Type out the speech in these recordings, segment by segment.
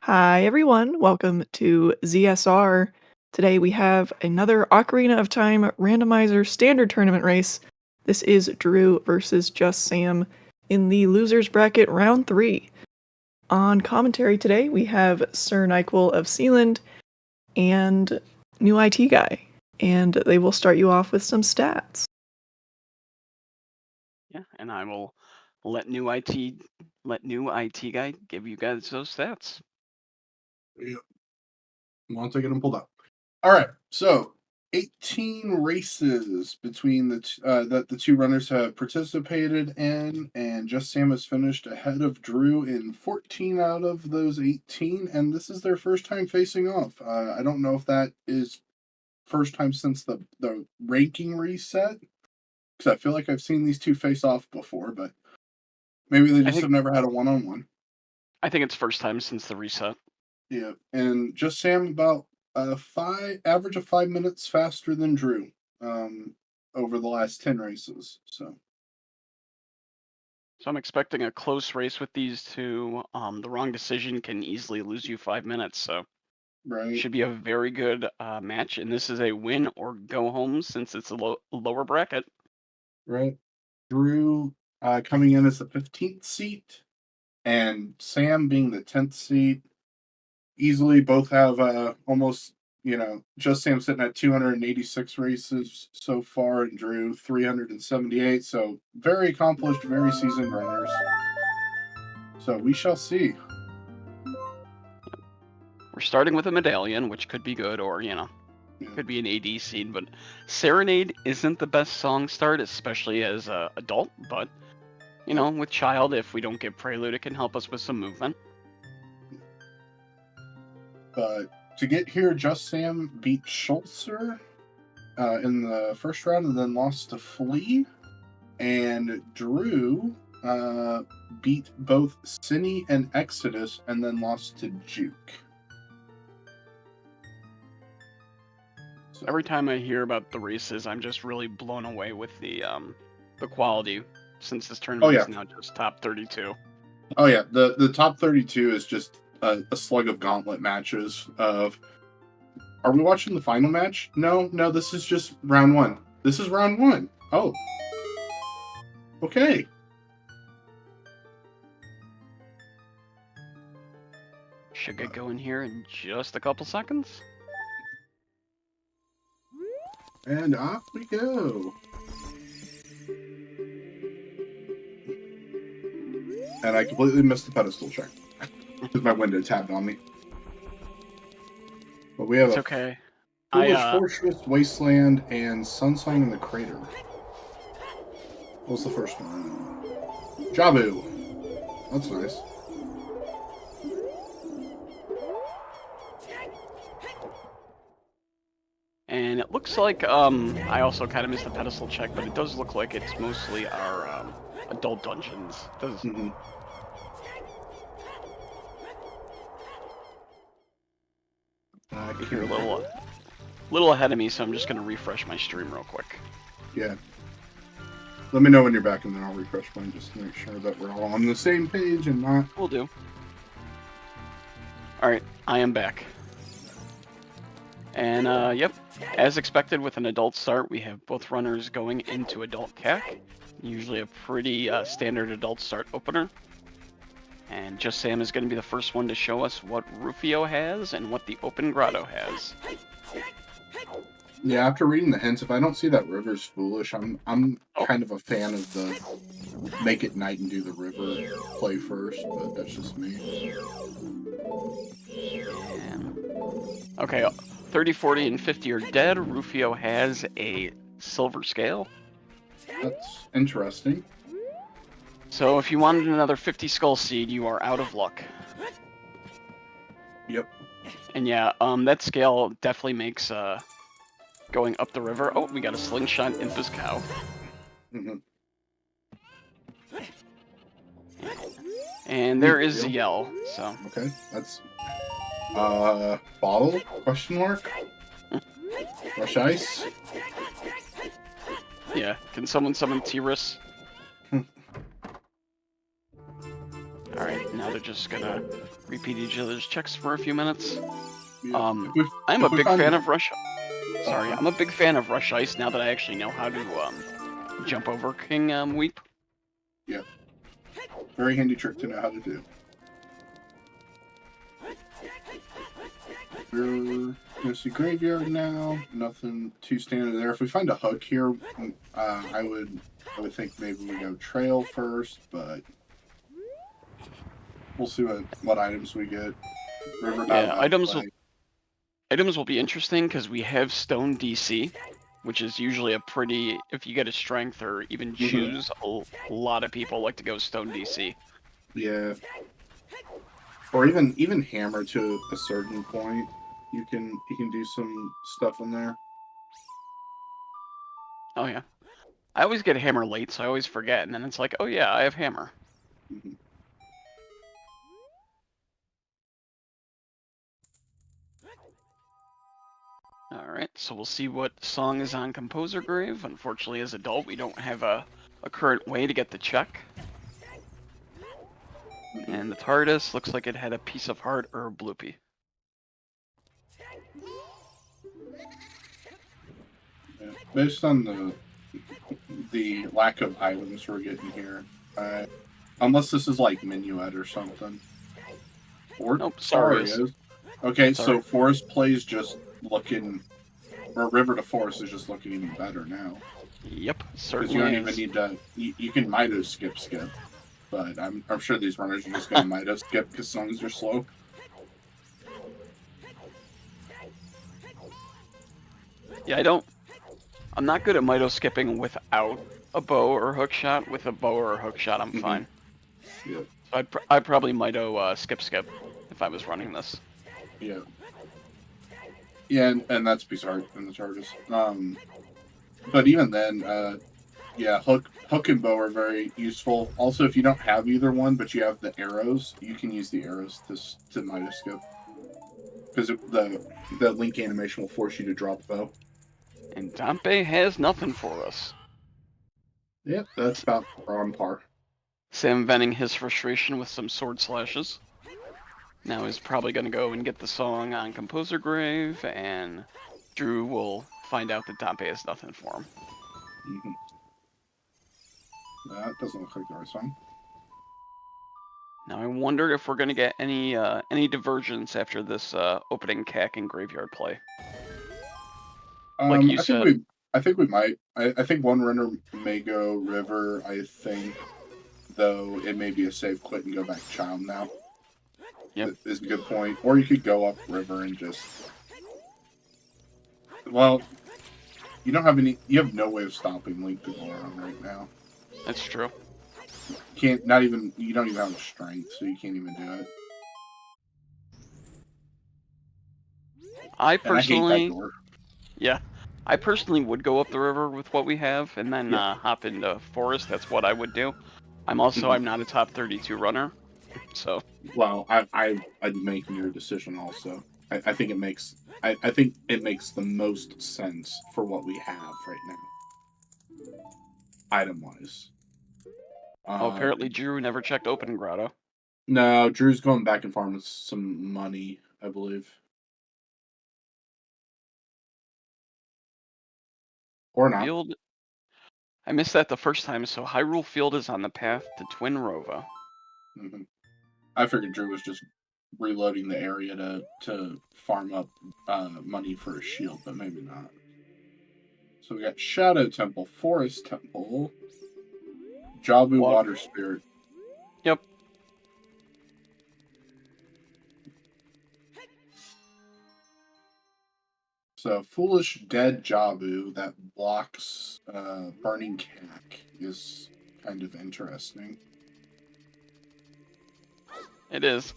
Hi, everyone. Welcome to ZSR. Today we have another Ocarina of Time Randomizer Standard Tournament race. This is Drew versus JustSam in the Losers Bracket Round 3. On commentary today, we have Sir Nyquil of Sealand and New IT Guy, and they will start you off with some stats. Yeah, and I will let new IT guy give you guys those stats. Yep. Once I get them pulled up. All right. So 18 races between that the two runners have participated in, and JustSam has finished ahead of Drew in 14 out of those 18, and this is their first time facing off. I don't know if that is first time since the ranking reset, because I feel like I've seen these two face off before, but maybe they just have never had a one-on-one. I think it's first time since the reset. Yeah, and JustSam about average of 5 minutes faster than Drew over the last 10 races. So I'm expecting a close race with these two. The wrong decision can easily lose you 5 minutes, so right, should be a very good match. And this is a win or go home since it's a lower bracket. right. Drew coming in as the 15th seat, and Sam being the 10th seat. Easily both have almost, JustSam sitting at 286 races so far, and Drew 378. So very accomplished, very seasoned runners. So we shall see. We're starting with a medallion, which could be good, or could be an AD seed. But Serenade isn't the best song start, especially as an adult. But with child, if we don't get Prelude, it can help us with some movement. But to get here, JustSam beat Schultzer in the first round and then lost to Flea. And Drew beat both Cine and Exodus and then lost to Juke. So every time I hear about the races, I'm just really blown away with the quality, since this tournament is now just top 32. Oh yeah, the top 32 is just a slug of gauntlet matches of. Are we watching the final match? No, this is just round one. This is round one. Oh. Okay. Should get going here in just a couple seconds. And off we go. And I completely missed the pedestal check because my window tabbed on me. But we have Foolish Fortress, Wasteland, and Sunshine in the Crater. What was the first one? Jabu. That's nice. And it looks like I also kind of missed the pedestal check, but it does look like it's mostly our adult dungeons. You're a little ahead of me, so I'm just gonna refresh my stream real quick. Yeah. Let me know when you're back, and then I'll refresh mine just to make sure that we're all on the same page and not. Will do. All right, I am back. And yep, as expected with an adult start, we have both runners going into adult CAC. Usually a pretty standard adult start opener. And JustSam is going to be the first one to show us what Rufio has and what the Open Grotto has. Yeah, after reading the hints, if I don't see that river's foolish, I'm kind of a fan of the make it night and do the river play first, but that's just me. Okay, 30, 40, and 50 are dead. Rufio has a silver scale. That's interesting. So if you wanted another 50 skull seed, you are out of luck. Yep. And yeah, that scale definitely makes going up the river. Oh, we got a slingshot Impus cow. And there is Yell. So okay, that's bottle question mark. Rush ice. Yeah, can someone summon T-Rus? Alright, now they're just gonna repeat each other's checks for a few minutes. Yeah. I'm a big fan of Rush. Sorry, Uh-huh. I'm a big fan of Rush Ice now that I actually know how to jump over King Weep. Yeah. Very handy trick to know how to do. We're gonna see graveyard now. Nothing too standard there. If we find a hook here, I would think maybe we go trail first, but we'll see what items we get. River not Yeah, about items will be interesting because we have Stone DC, which is usually a pretty, if you get a strength or even choose, a lot of people like to go Stone DC. Yeah. Or even hammer to a certain point. You can do some stuff in there. Oh yeah. I always get hammer late, so I always forget, and then it's like, oh yeah, I have hammer. Mm-hmm. Alright, so we'll see what song is on Composer Grave. Unfortunately, as adult, we don't have a current way to get the check. Mm-hmm. And the TARDIS looks like it had a piece of heart or a bloopy. Yeah. Based on the lack of items we're getting here, unless this is like Minuet or something. Or Nope, sorry. Okay, Sorry. so Forest plays just looking, or River to Forest is just looking even better now. Yep, Because certainly you don't is. even need to. You can Mido skip, but I'm sure these runners are just going to Mido skip because songs are slow. Yeah, I'm not good at Mido skipping without a bow or hook shot. With a bow or a hook shot, I'm fine. Yeah. So I'd probably Mido skip if I was running this. Yeah. Yeah, and that's bizarre in the charges. But even then, yeah, hook and bow are very useful. Also, if you don't have either one, but you have the arrows, you can use the arrows to Midas skip. Because the link animation will force you to drop the bow. And Dampe has nothing for us. Yep, that's about on par. Sam venting his frustration with some sword slashes. Now he's probably going to go and get the song on Composer Grave, and Drew will find out that Dampe has nothing for him. Mm-hmm. That doesn't look like the right song. Now I wonder if we're going to get any divergence after this opening cack and graveyard play. Like you said. I think we might. I think one runner may go river. I think, though, it may be a safe quit and go back child now. Yep. Is a good point. Or you could go up river and just. Well, you don't have any. You have no way of stopping Link to Goron right now. That's true. You don't even have the strength, so you can't even do it. I personally, I hate that door. yeah, I personally would go up the river with what we have, and then hop into forest. That's what I would do. I'm not a top 32 runner, so. Well, I'd make your decision also. I think it makes the most sense for what we have right now, item wise. Apparently Drew never checked Open Grotto. No, Drew's going back and farming some money, I believe. Or not. Field. I missed that the first time, so Hyrule Field is on the path to Twin Rova. Mm-hmm. I figured Drew was just reloading the area to farm up money for a shield, but maybe not. So we got Shadow Temple, Forest Temple, Jabu Water Spirit. Yep. So Foolish Dead Jabu that blocks Burning Cack is kind of interesting. It is.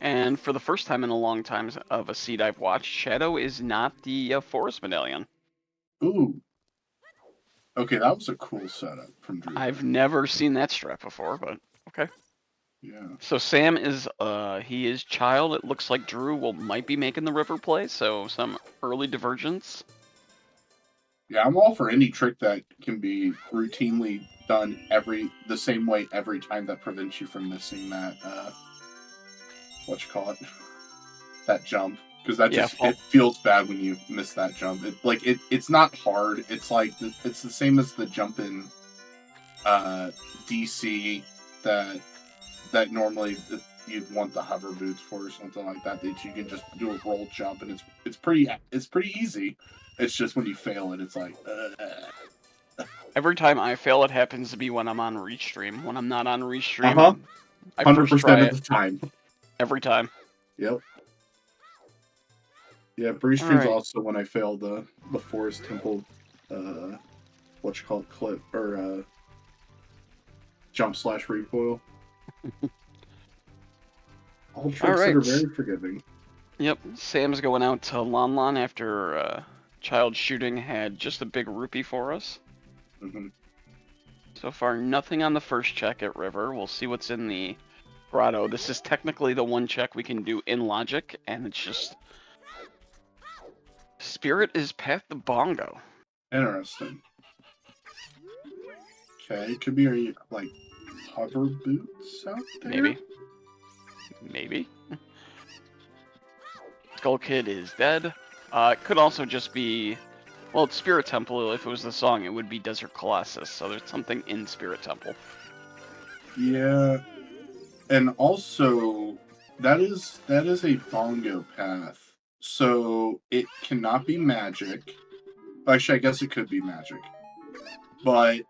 And for the first time in a long time of a seed I've watched, Shadow is not the Forest Medallion. Ooh. Okay, that was a cool setup from Drew. I've never seen that strat before, but okay. Yeah. So Sam is he is child. It looks like Drew might be making the river play, so some early divergence. Yeah, I'm all for any trick that can be routinely done the same way every time that prevents you from missing that that jump, because that Yeah, it feels bad when you miss that jump. It's not hard. It's like it's the same as the jump in DC that normally you'd want the hover boots for or something like that. That you can just do a roll jump, and it's pretty easy. It's just when you fail it, it's like. Every time I fail, it happens to be when I'm on Restream. When I'm not on Restream, I 100% of the time. Every time. Yep. Yeah, Restream's also when I failed the Forest Temple, clip or jump / recoil. All tricks that are very forgiving. Yep, Sam's going out to Lon Lon after Child Shooting had just a big rupee for us. Mm-hmm. So far, nothing on the first check at River. We'll see what's in the grotto. This is technically the one check we can do in logic, and it's just... Spirit is Path the Bongo. Interesting. Okay, could be like hover boots out there? Maybe. Skull Kid is dead. It could also just be... Well, it's Spirit Temple. If it was the song, it would be Desert Colossus. So there's something in Spirit Temple. Yeah, and also that is a bongo path, so it cannot be magic. Actually, I guess it could be magic, but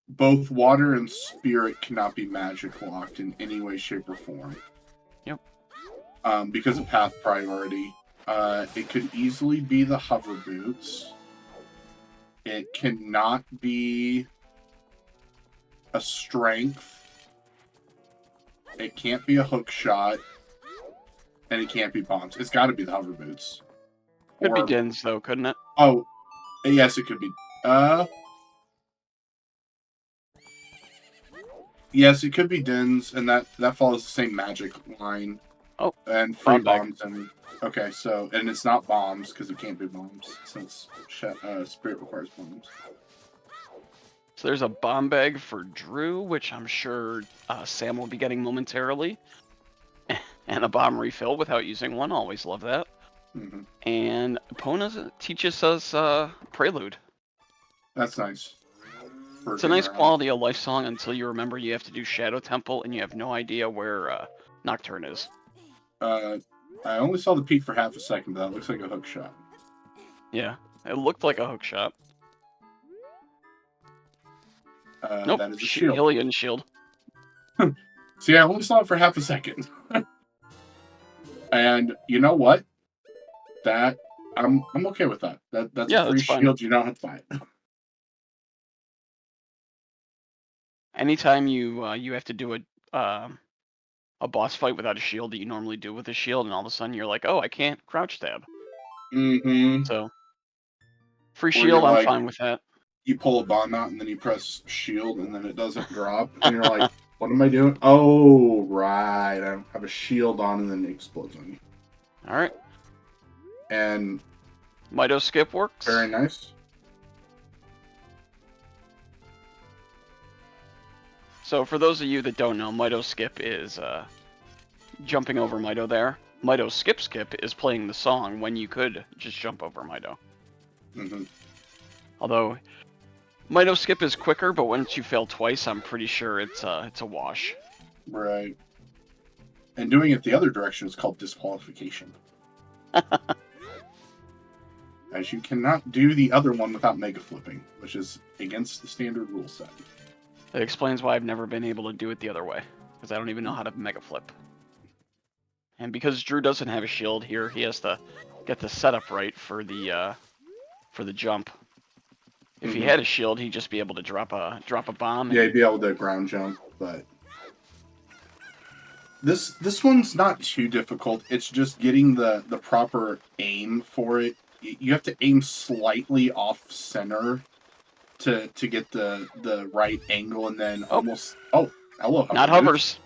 both water and spirit cannot be magic locked in any way, shape, or form. Yep. Because of path priority. It could easily be the hover boots. It cannot be a strength. It can't be a hook shot. And it can't be bombs. It's got to be the hover boots. Could be Dins, though, couldn't it? Oh, yes, it could be. Yes, it could be Dins, and that follows the same magic line. Oh, and free bombs and okay, so and it's not bombs because it can't be bombs since Spirit requires bombs. So there's a bomb bag for Drew, which I'm sure Sam will be getting momentarily, and a bomb refill without using one. Always love that. Mm-hmm. And Epona teaches us Prelude. That's nice. It's a nice quality of life song until you remember you have to do Shadow Temple and you have no idea where Nocturne is. I only saw the peak for half a second, but that looks like a hook shot. Yeah, it looked like a hook shot. Nope, that is a shield. Hylian shield. See, I only saw it for half a second. And you know what? That I'm okay with that. That's a free shield. You don't have to buy it. Anytime you have to do a boss fight without a shield that you normally do with a shield, and all of a sudden you're like, oh, I can't crouch stab. Mm-hmm. So, free shield, I'm fine with that. You pull a bomb out, and then you press shield, and then it doesn't drop, and you're like, what am I doing? Oh, right. I have a shield on, and then it explodes on you. Alright. And Mido skip works. Very nice. So for those of you that don't know, Mido skip is jumping over Mido there. Mido skip is playing the song when you could just jump over Mido. Mm-hmm. Although Mido skip is quicker, but once you fail twice, I'm pretty sure it's a wash. Right. And doing it the other direction is called disqualification. As you cannot do the other one without mega flipping, which is against the standard rule set. It explains why I've never been able to do it the other way, because I don't even know how to mega flip. And because Drew doesn't have a shield here, he has to get the setup right for the jump. If he had a shield, he'd just be able to drop a bomb. Yeah, he'd be able to ground jump, but this one's not too difficult. It's just getting the proper aim for it. You have to aim slightly off center to get the right angle, and then almost hello. Not hovers.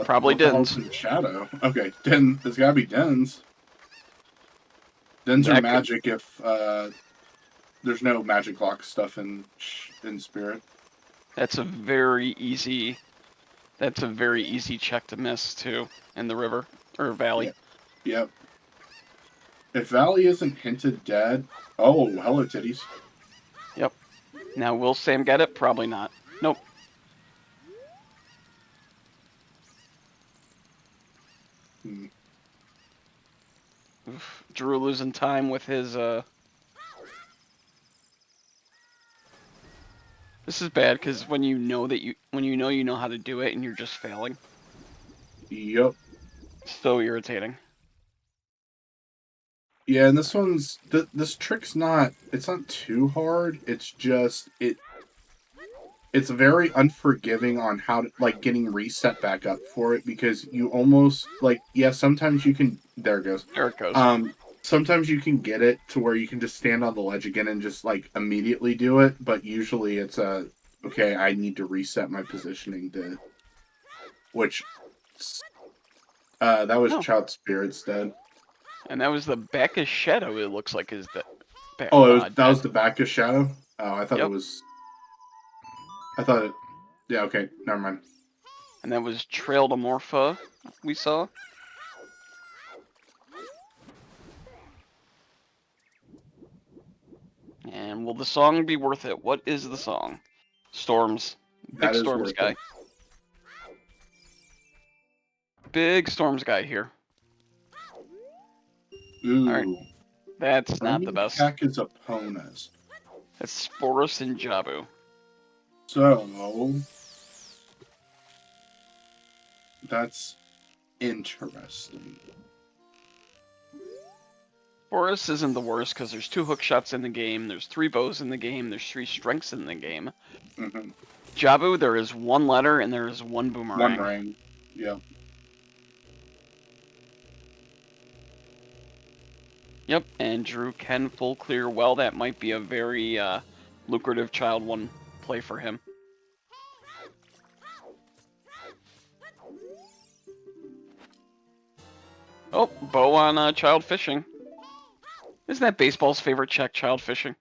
Probably Dins. In the shadow. Okay, Den. There's gotta be Dins. Dins are magic if there's no magic lock stuff in Spirit. That's a very easy That's a very easy check to miss, too, in the river, or valley. Yep. If Valley isn't hinted dead... Oh, hello, titties. Yep. Now, will Sam get it? Probably not. Nope. Hmm. Oof. Drew losing time with his, This is bad, because when you know you know how to do it, and you're just failing. Yep. So irritating. Yeah, and this one's... This trick's not... It's not too hard. It's just... It's very unforgiving on how to, like, getting reset back up for it, because you almost, like, yeah, sometimes you can, there it goes. There it goes. Sometimes you can get it to where you can just stand on the ledge again and just, like, immediately do it, but usually it's okay, I need to reset my positioning to, which, that was Child Spirit's dead. And that was the back of Shadow, it looks like, is the back. Oh, that was the back of Shadow? Oh, I thought Yep. it was... I thought it... Yeah, okay, never mind. And that was Trail to Morpha we saw. And will the song be worth it? What is the song? Storms. Big Storms guy. It. Big Storms guy here. Ooh. Alright. That's not the best. Attack is opponents. That's Forest and Jabu. So that's interesting. Forest isn't the worst because there's 2 hook shots in the game, there's 3 bows in the game, there's 3 strengths in the game. Mm-hmm. Jabu, there is 1 letter and there is 1 boomerang. 1 ring, yeah. Yep, and Drew can full clear well. That might be a very lucrative child 1 play for him. Oh, bow on child fishing. Isn't that baseball's favorite check, child fishing?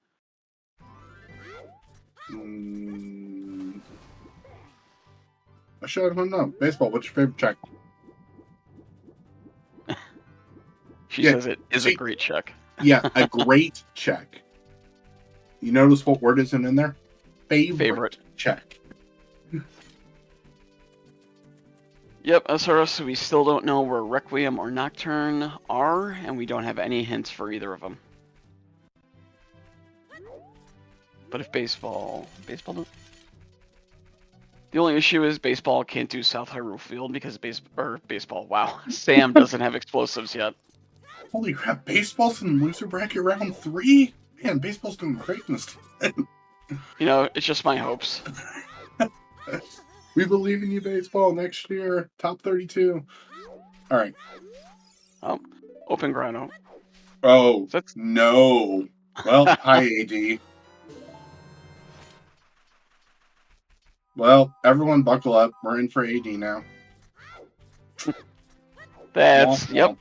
I should have known. Baseball, what's your favorite check? She says it is a great check. Yeah, a great check. You notice what word isn't in there? Favorite. Check. Yep, SRS, we still don't know where Requiem or Nocturne are, and we don't have any hints for either of them. But if baseball don't... The only issue is baseball can't do South Hyrule Field because baseball, wow. Sam doesn't have explosives yet. Holy crap, baseball's in loser bracket round 3? Man, baseball's doing great in this time. You know, it's just my hopes. We believe in you, baseball, next year. Top 32. Alright. Oh, open Grano. Oh, no. Well, hi, AD. Well, everyone buckle up. We're in for AD now. That's, yep.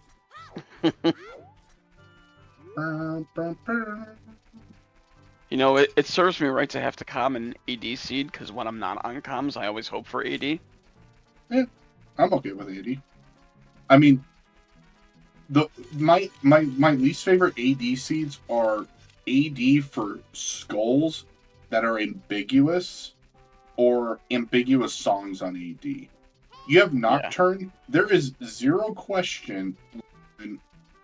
You know, it serves me right to have to com an AD seed, because when I'm not on comms, I always hope for AD. Yeah, I'm okay with AD. I mean, my least favorite AD seeds are AD for skulls that are ambiguous, or ambiguous songs on AD. You have Nocturne, yeah. There is 0 question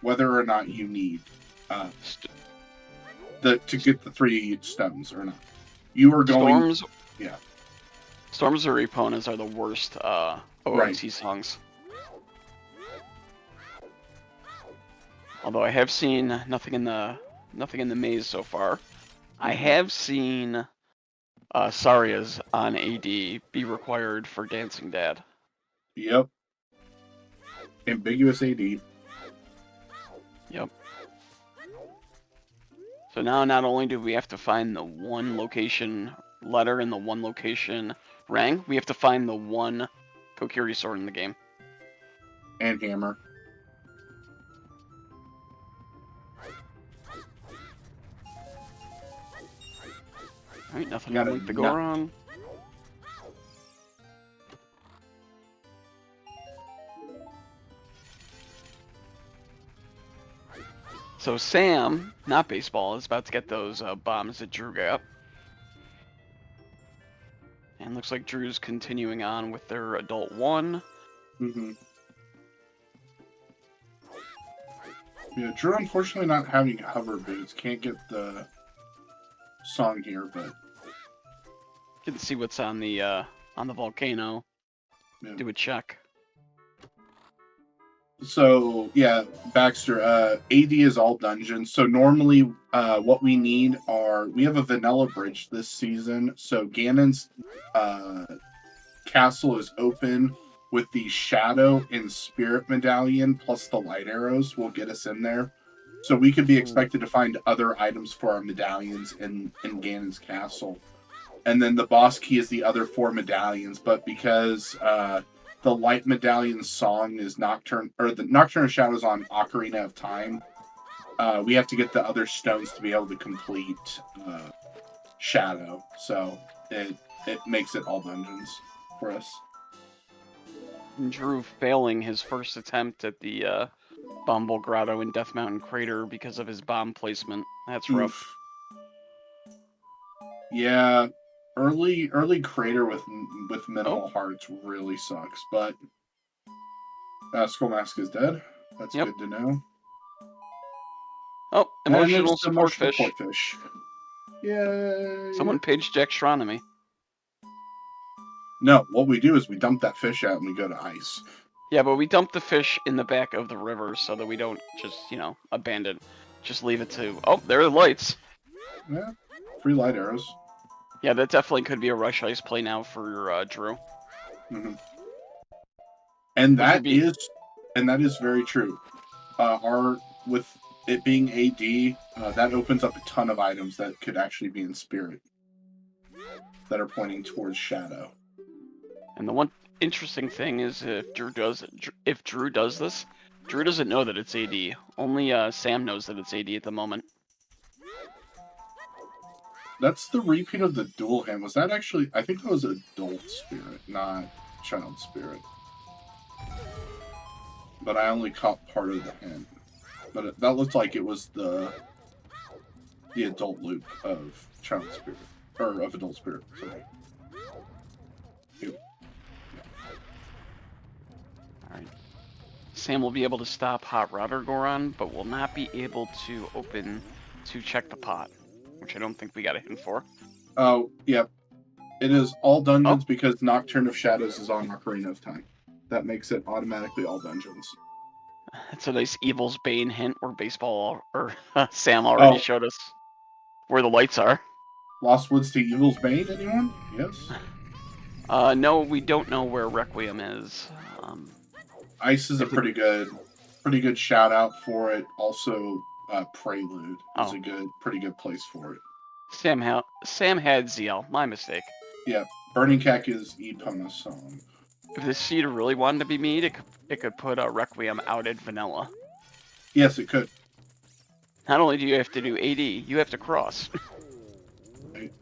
whether or not you need to get the 3 stones or not. You are going... Storms, yeah. Storms or Eponas are the worst OoT songs. Although I have seen nothing in the maze so far. I have seen Saria's on AD be required for Dancing Dad. Yep. Ambiguous AD. Yep. So now not only do we have to find the 1 location letter and the 1 location rang, we have to find the 1 Kokiri sword in the game. And hammer. Alright, nothing to go wrong. So Sam, not baseball, is about to get those bombs that Drew got. And looks like Drew's continuing on with their adult 1. Mm-hmm. Yeah, Drew unfortunately not having hover boots. Can't get the song here, but Can see what's on the volcano. yeah. Do a check. So yeah, Baxter, AD is all dungeons. So normally what we need we have a vanilla bridge this season. So Ganon's castle is open with the shadow and spirit medallion plus the light arrows will get us in there. So we could be expected to find other items for our medallions in Ganon's castle. And then the boss key is the other 4 medallions, but because the light medallion song is Nocturne, or the Nocturne of Shadows on Ocarina of Time, we have to get the other stones to be able to complete Shadow. So it makes it all dungeons for us. Drew failing his first attempt at the Bumble Grotto in Death Mountain Crater because of his bomb placement. That's rough. Oof. Yeah, early crater with minimal hearts really sucks, but Skull Mask is dead. That's good to know. Oh, emotional and support fish. Yay! Someone paged Extronomy. No, what we do is we dump that fish out and we go to ice. Yeah, but we dump the fish in the back of the river so that we don't just, abandon. Just leave it to... Oh, there are the lights. Yeah, free light arrows. Yeah, that definitely could be a rush ice play now for Drew. Mm-hmm. And that is very true. With it being AD, that opens up a ton of items that could actually be in spirit that are pointing towards shadow. And the one interesting thing is if Drew does this, Drew doesn't know that it's AD. Only Sam knows that it's AD at the moment. That's the repeat of the dual hand. Was that actually... I think that was adult spirit, not child spirit. But I only caught part of the hint. But that looked like it was the adult loop of child spirit. Or of adult spirit, sorry. Ew. Alright. Sam will be able to stop Hot Rod or Goron, but will not be able to check the pot. Which I don't think we got a hint for. Oh, yep. It is all dungeons because Nocturne of Shadows is on Ocarina of Time. That makes it automatically all dungeons. That's a nice Evil's Bane hint where Sam already showed us where the lights are. Lost Woods to Evil's Bane, anyone? Yes? No, we don't know where Requiem is. Ice is a pretty good shout out for it. Also, Prelude is a pretty good place for it. Sam had ZL. My mistake. Yeah, Burning Cack is Epona's song. If the seed really wanted to be mead, it could put a Requiem out at vanilla. Yes, it could. Not only do you have to do AD, you have to cross. Right.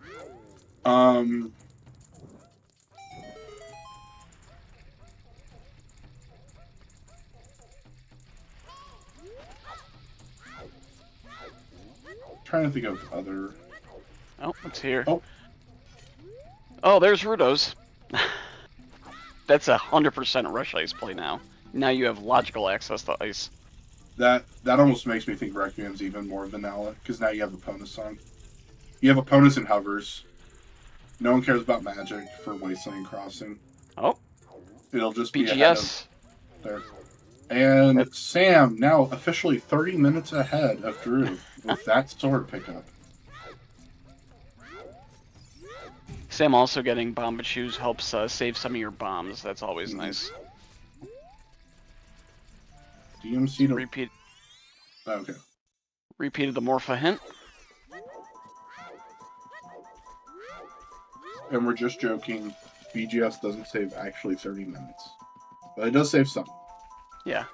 Trying to think of other... Oh, it's here. Oh. Oh, there's Rudo's. That's 100% rush ice play now. Now you have logical access to ice. That almost makes me think Requiem's even more vanilla, because now you have Epona's song. You have Epona's and hovers. No one cares about magic for Wasteland Crossing. Oh. It'll just be BGS. There. And Sam now officially 30 minutes ahead of Drew with that sword pickup. Sam also getting Bomba Shoes helps save some of your bombs. That's always nice. DMC to... Repeat. Okay. Repeated the Morpha hint. And we're just joking. BGS doesn't save actually 30 minutes. But it does save some. Yeah.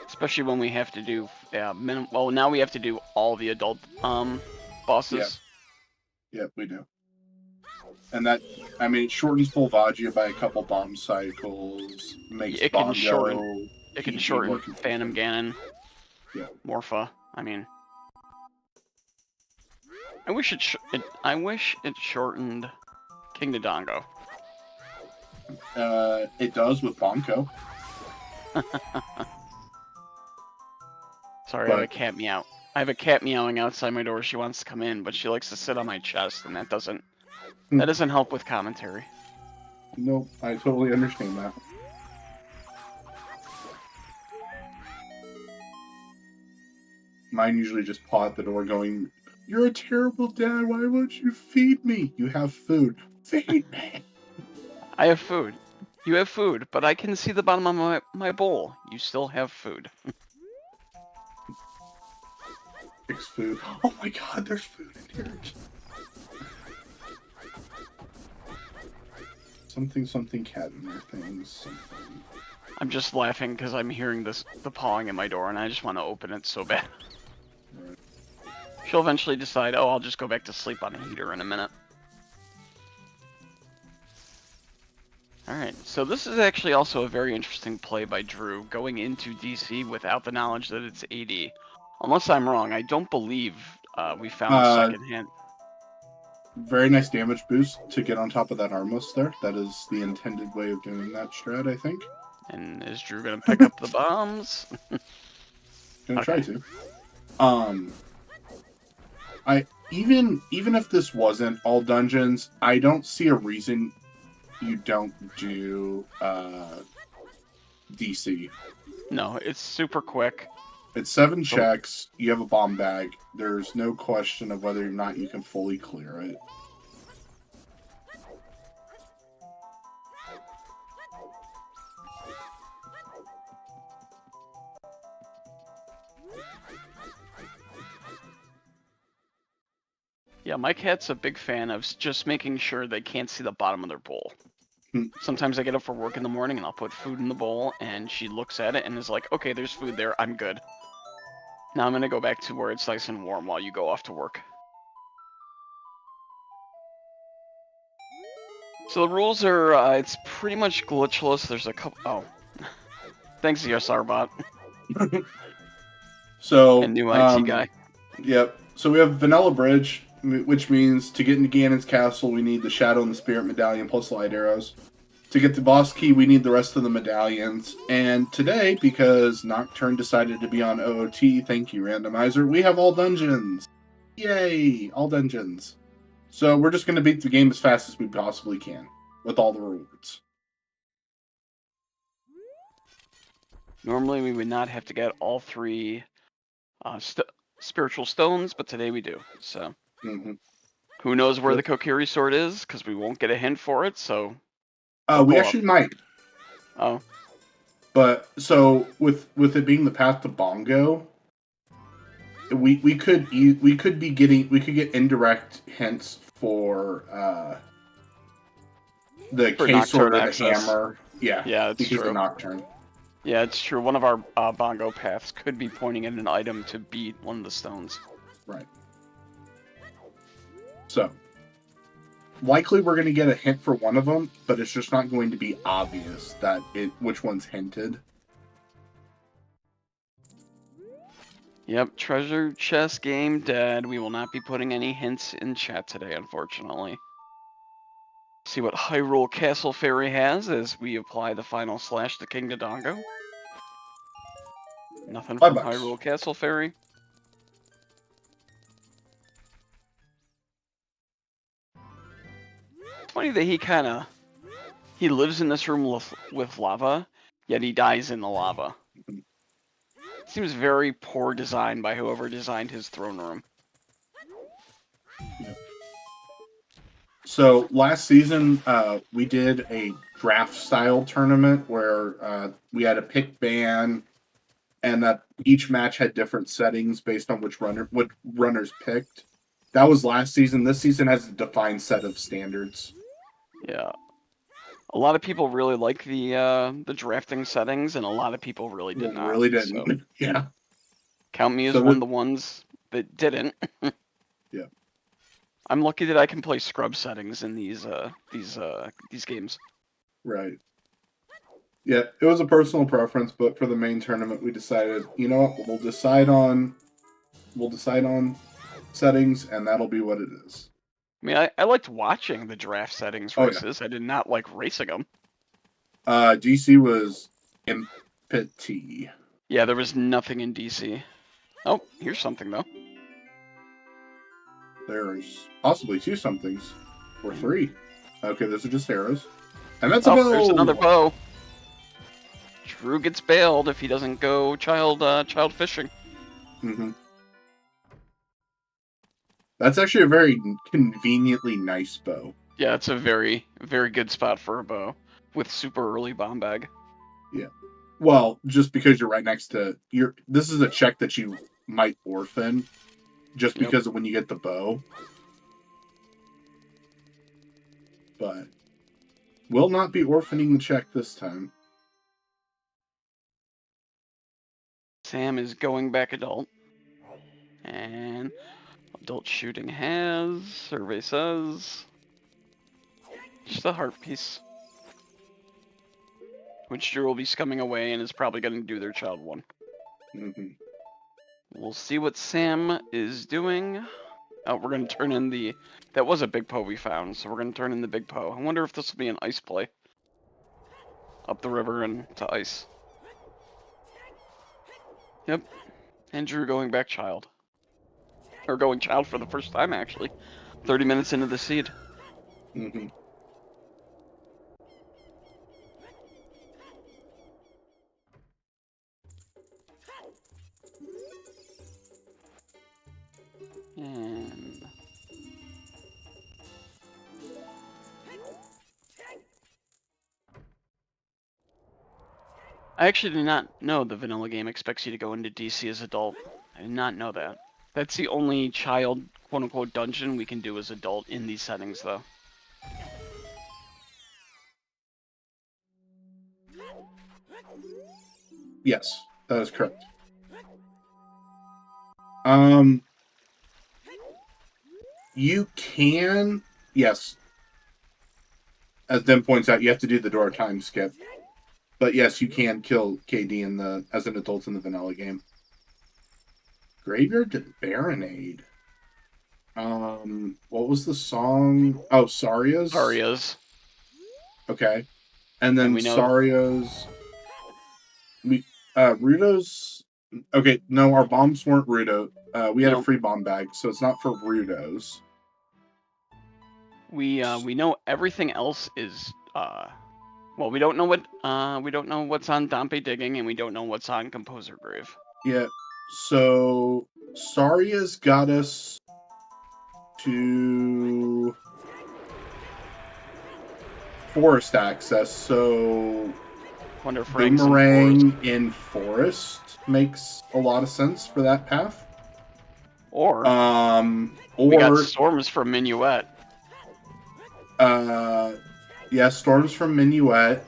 Especially when we have to do well, now we have to do all the adult bosses. Yeah, we do. And that, I mean, it shortens Volvagia by a couple bomb cycles. Makes It can shorten Phantom Ganon. Yeah. Morpha. I mean, I wish it shortened King Dodongo. It does with Bonko. Sorry, I have a cat meow. I have a cat meowing outside my door. She wants to come in, but she likes to sit on my chest, and that doesn't help with commentary. Nope, I totally understand that. Mine usually just paw at the door going, "You're a terrible dad, why won't you feed me? You have food. Feed me!" I have food. You have food, but I can see the bottom of my bowl. You still have food. Fix food. Oh my god, there's food in here. Something cat in there things. Something. I'm just laughing because I'm hearing the pawing at my door, and I just want to open it so bad. Right. She'll eventually decide, oh, I'll just go back to sleep on a heater in a minute. Alright, so this is actually also a very interesting play by Drew, going into DC without the knowledge that it's AD. Unless I'm wrong, I don't believe we found a second hand. Very nice damage boost to get on top of that armless there. That is the intended way of doing that strat, I think. And is Drew gonna pick up the bombs? Gonna try to. Even if this wasn't all dungeons, I don't see a reason you don't do DC. No, it's super quick. It's 7 checks, you have a bomb bag. There's no question of whether or not you can fully clear it. Yeah, my cat's a big fan of just making sure they can't see the bottom of their bowl. Sometimes I get up for work in the morning and I'll put food in the bowl, and she looks at it and is like, okay, there's food there, I'm good. Now I'm gonna go back to where it's nice and warm while you go off to work. So the rules are, it's pretty much glitchless. There's a couple, oh. Thanks, ESRbot. So, and new IT guy. Yep. So we have Vanilla Bridge, which means to get into Ganon's castle, we need the Shadow and the Spirit medallion plus light arrows. To get the boss key, we need the rest of the medallions. And today, because Nocturne decided to be on OOT, thank you, Randomizer, we have all dungeons. Yay! All dungeons. So we're just going to beat the game as fast as we possibly can, with all the rewards. Normally we would not have to get all 3 spiritual stones, but today we do. So, who knows where the Kokiri sword is, because we won't get a hint for it, so... we actually might. Oh. But, so, with it being the path to Bongo, we could get indirect hints for the case sword or the hammer. Yeah, it's because true. of Nocturne. Yeah, it's true. One of our bongo paths could be pointing at an item to beat one of the stones. Right. So, likely we're going to get a hint for one of them, but it's just not going to be obvious that which one's hinted. Yep, treasure chest game dead. We will not be putting any hints in chat today, unfortunately. See what Hyrule Castle Fairy has as we apply the final slash to King Dodongo. Nothing from Hyrule Castle Fairy. It's funny that he lives in this room with lava, yet he dies in the lava. Seems very poor design by whoever designed his throne room. Yep. So last season, we did a draft-style tournament where we had a pick ban, and that each match had different settings based on what runners picked. That was last season. This season has a defined set of standards. Yeah. A lot of people really like the drafting settings, and a lot of people really did not. Really didn't. So. Yeah. Count me as one of the ones that didn't. Yeah. I'm lucky that I can play scrub settings in these games. Right. Yeah, it was a personal preference, but for the main tournament, we decided, you know what, we'll decide on settings, and that'll be what it is. I mean, I liked watching the draft settings Oh, yeah. races. I did not like racing them. DC was empty. Yeah, there was nothing in DC. Oh, here's something though. There's possibly 2 somethings. Or 3. Okay, those are just arrows. And that's a Oh, bow! there's another bow. Drew gets bailed if he doesn't go child fishing. Mm-hmm. That's actually a very conveniently nice bow. Yeah, it's a very, very good spot for a bow with super early bomb bag. Yeah. Well, just because you're right next to this is a check that you might orphan just because of when you get the bow. But will not be orphaning the check this time. Sam is going back adult. And adult shooting has, survey says, just a heart piece. Which Drew will be scumming away and is probably going to do their child one. Mm-hmm. We'll see what Sam is doing. Oh, we're going to turn in the... That was a big Poe we found, so we're going to turn in the big Poe. I wonder if this will be an ice play. Up the river and to ice. Yep. And Drew going back child. Or going child for the first time, actually. 30 minutes into the seed. Mm-hmm. And... I actually did not know the vanilla game expects you to go into DC as adult. I did not know that. That's the only child, quote-unquote, dungeon we can do as adult in these settings, though. Yes, that is correct. You can, yes. As Den points out, you have to do the door time skip. But yes, you can kill KD as an adult in the vanilla game. Graveyard to Baronade. What was the song? Oh, Saria's? Saria's. Okay. And then Saria's... Rudo's... Okay, no, our bombs weren't Rudo. We had a free bomb bag, so it's not for Rudo's. We know everything else is well, we don't know what's on Dompe Digging, and we don't know what's on Composer Grave. Yeah. So Saria's got us to forest access, so Wonder if Boomerang in forest makes a lot of sense for that path. Or we got Storms from Minuet. Yeah, Storms from Minuet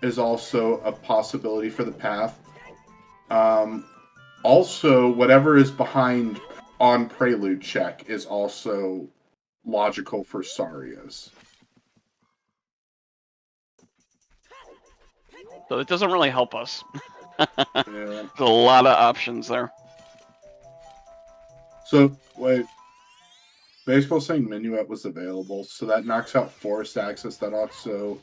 is also a possibility for the path. Also, whatever is behind on Prelude check is also logical for Saria's. So it doesn't really help us. Yeah. There's a lot of options there. So, wait. Baseball saying Minuet was available, so that knocks out forest access. That also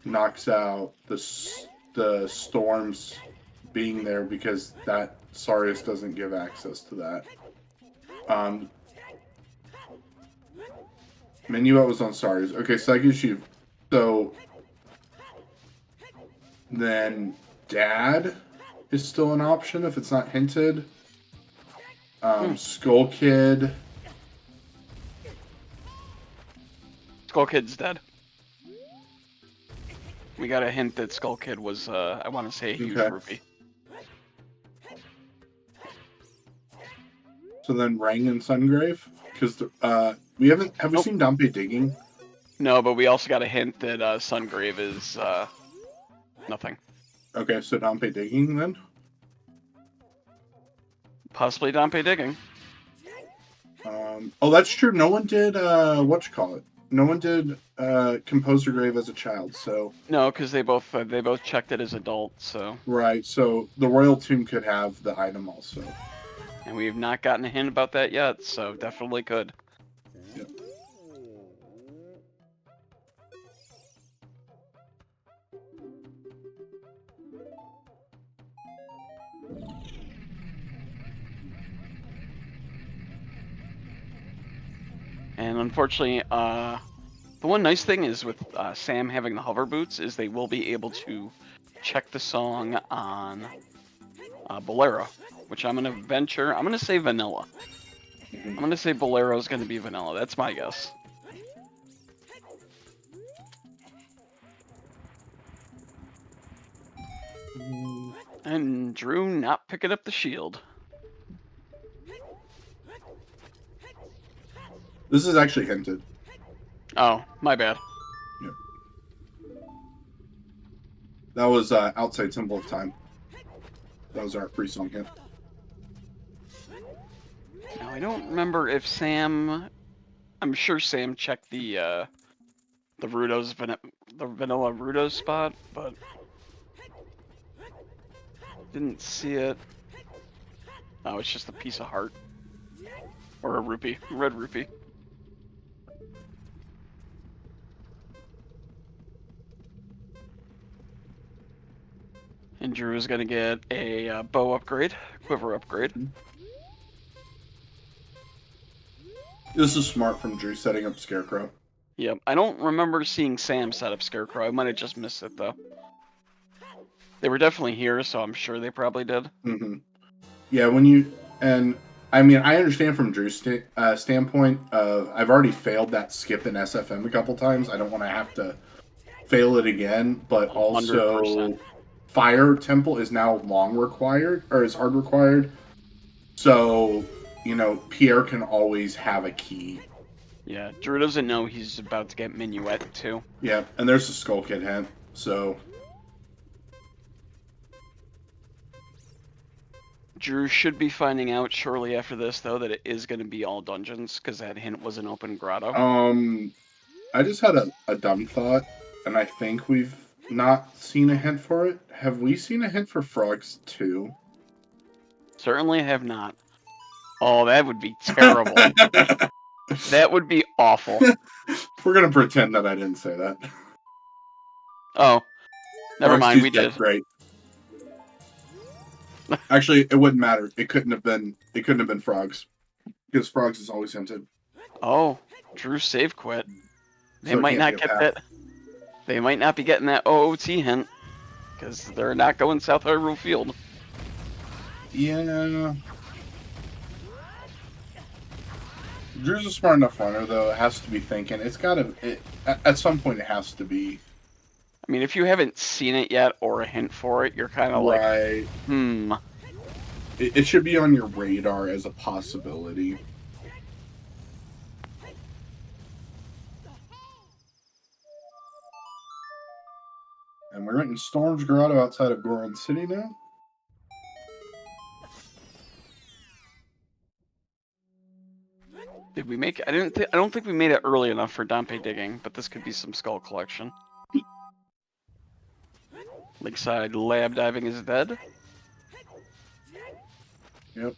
knocks out the storms being there because that Sarius doesn't give access to that. Minuet was on Sarius. Okay, so that gives you... So... Then Dad is still an option if it's not hinted. Skull Kid. Skull Kid's dead. We got a hint that Skull Kid was, I want to say, a huge rupee. So then Rang and Sungrave? Because we haven't... Have we seen Dompe Digging? No, but we also got a hint that Sungrave is nothing. Okay, so Dompe Digging then? Possibly Dompe Digging. Oh, that's true. No one did, whatchamacallit? No one did Composer Grave as a child, so... No, because they both checked it as adult, so... Right, so the Royal Tomb could have the item also. And we have not gotten a hint about that yet, so definitely could. Yep. And unfortunately, the one nice thing is with Sam having the hover boots is they will be able to check the song on Bolero, which I'm gonna say vanilla. I'm gonna say Bolero is gonna be vanilla. That's my guess. And Drew not picking up the shield. This is actually hinted. Oh, my bad. Yep. That was outside symbol of time. That was our pre-song hint. Now I don't remember if Sam. I'm sure Sam checked the Rudo's the vanilla Rudo spot, but didn't see it. Oh, it's just a piece of heart or a rupee, red rupee. And Drew is gonna get a bow upgrade, quiver upgrade. This is smart from Drew setting up Scarecrow. Yep, I don't remember seeing Sam set up Scarecrow. I might have just missed it though. They were definitely here, so I'm sure they probably did. Mm-hmm. Yeah, when you and I mean I understand from Drew's standpoint of I've already failed that skip in SFM a couple times. I don't want to have to fail it again, but also 100%. Fire Temple is now long required or is hard required. So, you know, Pierre can always have a key. Yeah, Drew doesn't know he's about to get Minuet too. Yeah, and there's the Skull Kid hint, so... Drew should be finding out shortly after this, though, that it is going to be all dungeons, because that hint was an open grotto. I just had a dumb thought, and I think we've not seen a hint for it. Have we seen a hint for frogs too? Certainly have not. Oh, that would be terrible. That would be awful. We're gonna pretend that I didn't say that. Oh, never Frogs mind, we 2's dead. did. Great. Actually, it wouldn't matter. It couldn't have been. It couldn't have been frogs, because frogs is always hinted. Oh, Drew save quit. They So it might can't not be a get path. that. They might not be getting that OoT hint, because they're not going South Hyrule Field. Yeah. Drew's a smart enough runner, though. It has to be thinking. It's gotta. At some point, it has to be. I mean, if you haven't seen it yet or a hint for it, you're kind of like, Right. It should be on your radar as a possibility. And we're in Storm's Grotto outside of Goron City now. Did we make it? I don't think we made it early enough for Dompe digging, but this could be some skull collection. Lakeside lab diving is dead. Yep.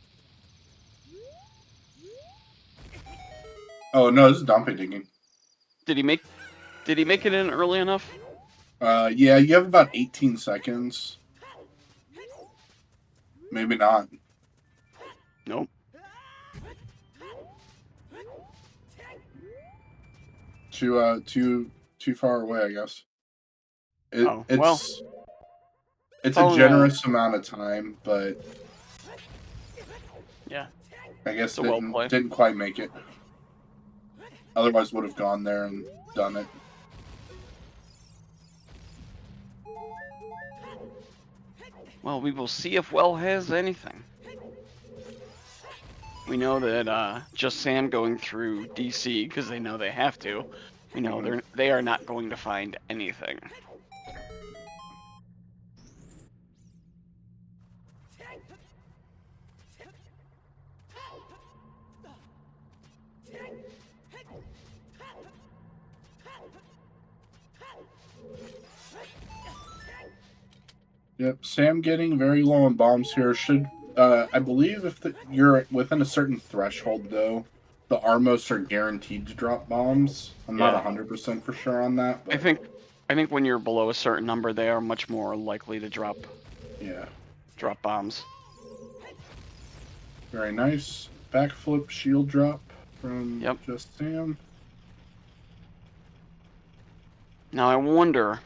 Oh no, this is Dompe digging. Did he make it in early enough? Yeah, you have about 18 seconds. Maybe not. Nope. Too far away, I guess. It's Oh, a generous amount of time, but yeah, I guess well play. didn't quite make it. Otherwise, would have gone there and done it. Well, we will see if Well has anything. We know that JustSam going through DC because they know they have to. We know they are not going to find anything. Yep, Sam getting very low on bombs here should I believe if you're within a certain threshold, though, the Armos are guaranteed to drop bombs. I'm not Yeah. 100% for sure on that, but I think when you're below a certain number, they are much more likely to drop bombs. Very nice. Backflip shield drop from Yep. JustSam. Now I wonder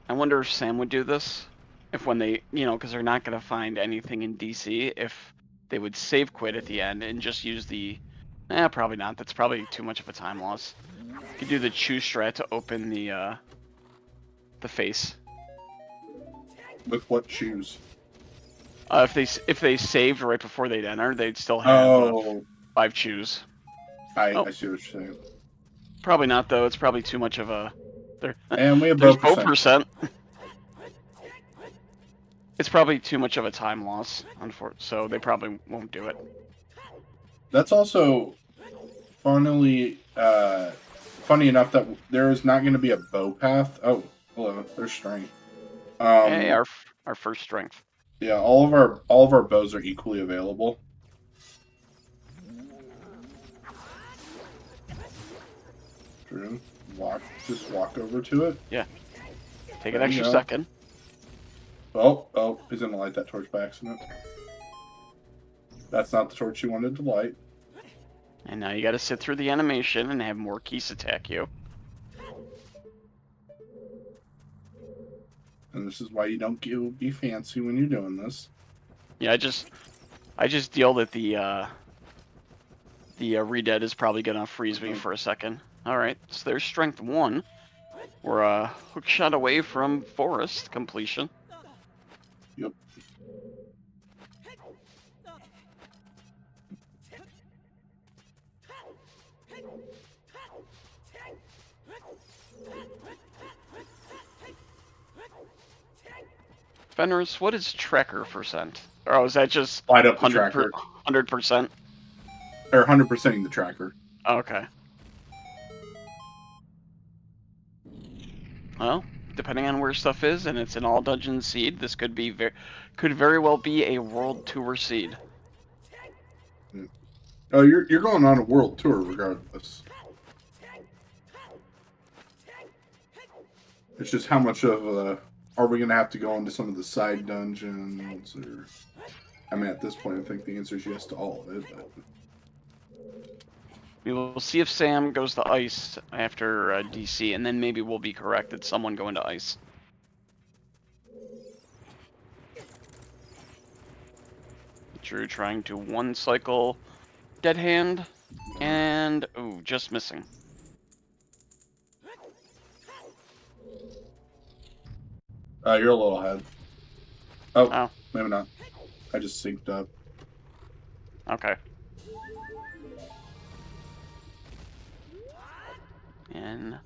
if Sam would do this, if when they, because they're not going to find anything in DC, if they would save quit at the end and just use the, probably not. That's probably too much of a time loss. You could do the choose strat to open the face. With what choose? If they saved right before they'd enter, they'd still have 5 choose. I see what you're saying. Probably not though. It's probably too much of a. And we have there's bow percent. It's probably too much of a time loss, so they probably won't do it. That's also funny enough that there is not going to be a bow path. Oh, hello, there's strength. Hey, our first strength. Yeah, all of our bows are equally available. Drew, just walk over to it. Yeah. Take an extra second. Oh, he's gonna light that torch by accident. That's not the torch you wanted to light. And now you gotta sit through the animation and have more keys attack you. And this is why you don't be fancy when you're doing this. Yeah, I just deal that the redead is probably gonna freeze me for a second. Alright, so there's strength 1. We're a hook shot away from forest completion. Yep. Fenris, what is tracker percent? Oh, is that just light up the tracker? 100%? Or 100%ing the tracker. Okay. Well, depending on where stuff is, and it's an all dungeon seed, this could very well be a world tour seed. Oh, you're going on a world tour regardless. It's just how much of are we going to have to go into some of the side dungeons? Or, I mean, at this point, I think the answer is yes to all of it. But we will see if Sam goes to ice after DC, and then maybe we'll be corrected. Someone going to ice. Drew trying to one cycle dead hand, and just missing. You're a little ahead. Oh, maybe not. I just synced up. Okay. And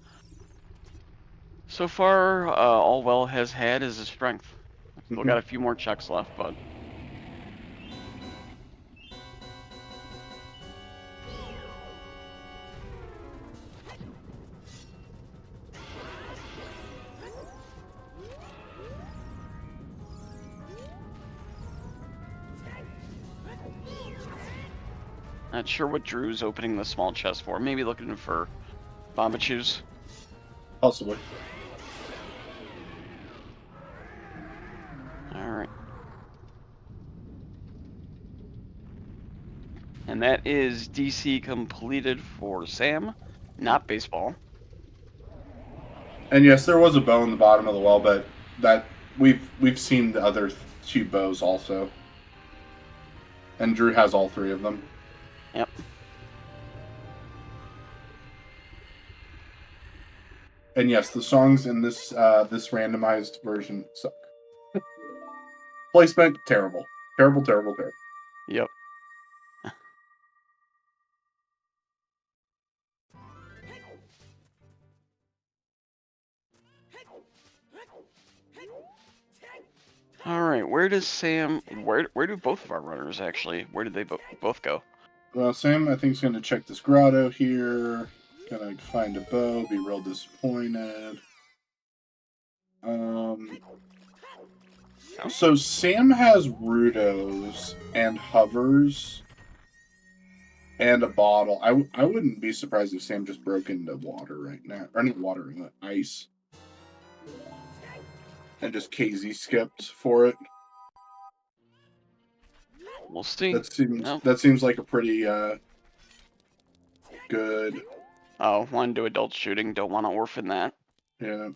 so far, all Well has had is a strength. Still got a few more checks left, but not sure what Drew's opening the small chest for. Maybe looking for Bombachus. Possibly. Alright. And that is DC completed for Sam, not baseball. And yes, there was a bow in the bottom of the well, but that we've seen the other 2 bows also. And Drew has all 3 of them. Yep. And yes, the songs in this this randomized version suck. Placement, terrible. Terrible. Yep. Alright, where does Sam... Where do both of our runners actually... Where did they both go? Well, Sam, I think, is going to check this grotto here. Gonna find a bow, be real disappointed. So Sam has Rudos and hovers and a bottle. I wouldn't be surprised if Sam just broke into water right now. Or not water, ice. And just KZ skipped for it. We'll see. That seems like a pretty good. Oh, want to do adult shooting? Don't want to orphan that. Yeah,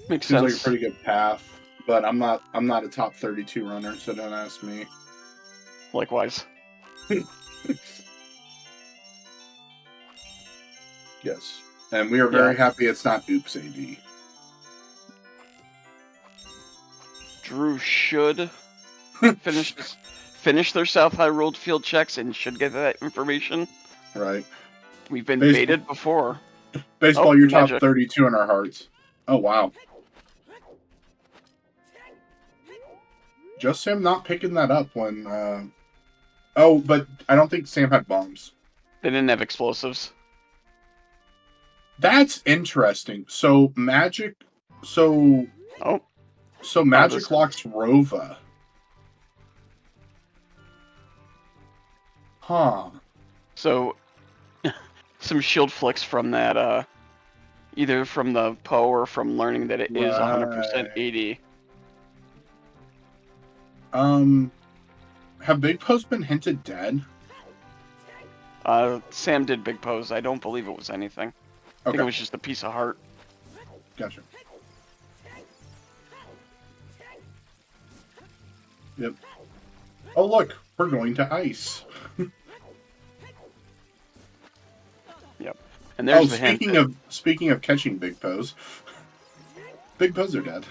makes seems sense. like a pretty good path. But I'm not a top 32 runner, so don't ask me. Likewise. Yes, and we are very happy it's not Oops AD. Drew should finish their South Hyrule field checks and should get that information. Right. We've been baited before. Baseball, you're top 32 in our hearts. Oh, wow. Just Sam not picking that up when... Oh, but I don't think Sam had bombs. They didn't have explosives. That's interesting. So, Magic... So Magic locks Rova. Huh. So, some shield flicks from that, either from the Poe or from learning that it is 100% AD. Have Big Poe's been hinted dead? Sam did Big Poe's. I don't believe it was anything. I think it was just a piece of heart. Gotcha. Yep. Oh, look. We're going to ice. Yep. And there's the hint. Speaking of catching Big Poes. Big Poes are dead.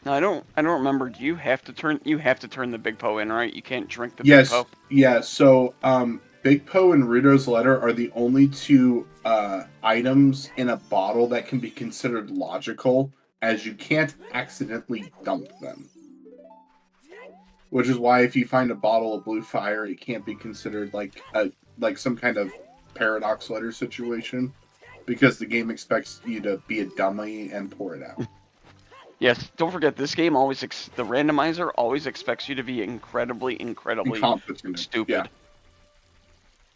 No, I don't remember. Do you have to turn the Big Poe in, right? You can't drink the Big Poe. Yeah, so Big Poe and Rudo's letter are the only two items in a bottle that can be considered logical, as you can't accidentally dump them. Which is why if you find a bottle of blue fire, it can't be considered like some kind of paradox letter situation, because the game expects you to be a dummy and pour it out. Yes, don't forget, this game the randomizer always expects you to be incredibly stupid. Yeah.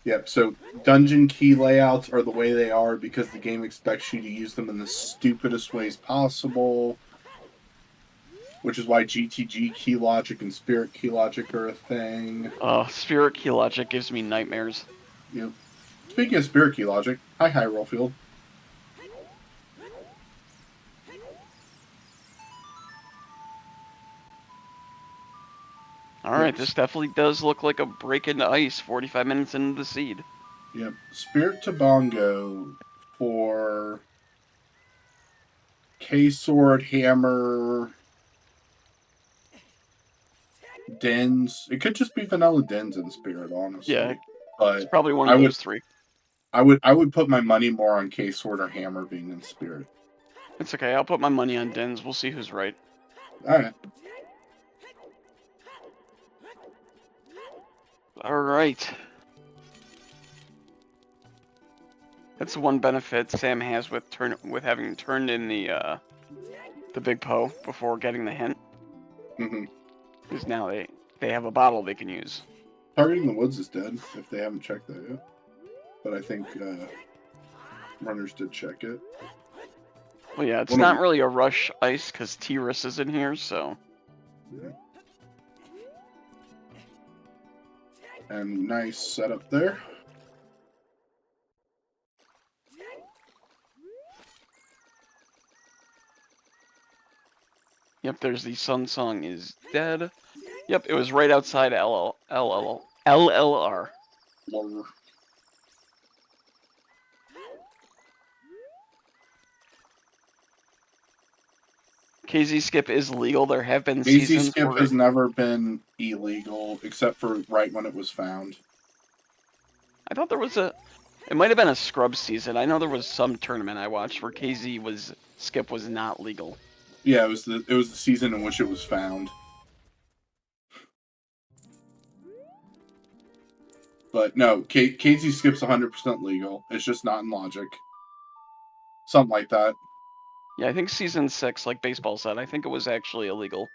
Yep, so dungeon key layouts are the way they are because the game expects you to use them in the stupidest ways possible. Which is why GTG key logic and spirit key logic are a thing. Spirit key logic gives me nightmares. Yep. Speaking of spirit key logic, hi Hyrule Field. Alright, this definitely does look like a break into ice 45 minutes into the seed. Yep. Spirit to Bongo for K-Sword, Hammer, Dens. It could just be vanilla Dens in Spirit, honestly. Yeah, but it's probably one of those three. I would put my money more on K-Sword or Hammer being in Spirit. It's okay, I'll put my money on Dens. We'll see who's right. Alright. Alright. That's the one benefit Sam has with having turned in the Big Poe before getting the hint. Mm-hmm. Because now they have a bottle they can use. Targeting the Woods is dead, if they haven't checked that yet. But I think runners did check it. Well, yeah, it's not really a rush ice because T-Rus is in here, so... Yeah. And nice setup there. Yep, there's the Sun Song is dead. Yep, it was right outside LLR. KZ skip is legal. There have been seasons KZ skip has never been illegal, except for right when it was found. I thought there was it might have been a scrub season. I know there was some tournament I watched where skip was not legal. Yeah, it was the season in which it was found. But no, KZ skip's 100% legal. It's just not in logic. Something like that. Yeah, I think season 6, like baseball said, I think it was actually illegal.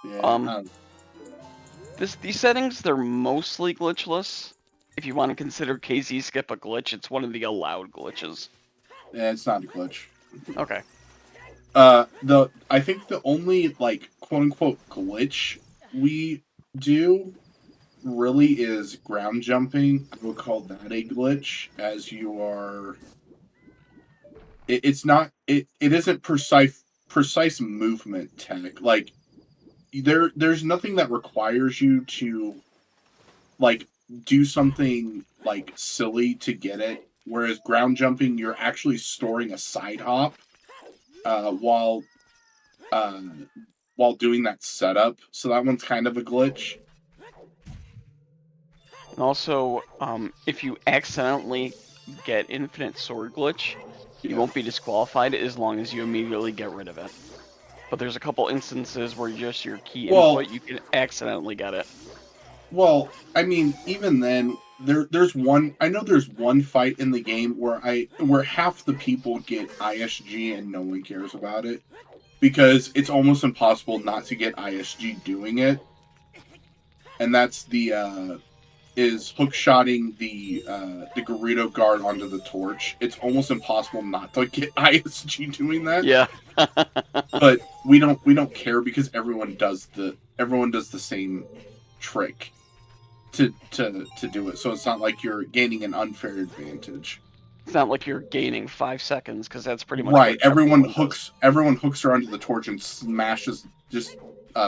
Yeah. These settings, they're mostly glitchless. If you want to consider KZ skip a glitch, it's one of the allowed glitches. Yeah, it's not a glitch. Okay. I think the only like quote unquote glitch we do really is ground jumping. I would call that a glitch, as you are. It's not. It isn't precise movement tech. Like there's nothing that requires you to like do something like silly to get it. Whereas ground jumping, you're actually storing a side hop uh, while uh, while doing that setup. So that one's kind of a glitch. And also, if you accidentally get infinite sword glitch, you won't be disqualified as long as you immediately get rid of it. But there's a couple instances where just your key input, you can accidentally get it. Well, I mean, even then, there's one. I know there's one fight in the game where half the people get ISG and no one cares about it because it's almost impossible not to get ISG doing it, and that's the is hookshotting the Gerudo guard onto the torch. It's almost impossible not to get ISG doing that. Yeah. But we don't care because everyone does the same trick to do it. So it's not like you're gaining an unfair advantage. It's not like you're gaining 5 seconds, because that's pretty much right. what Everyone hooks her onto the torch and smashes, just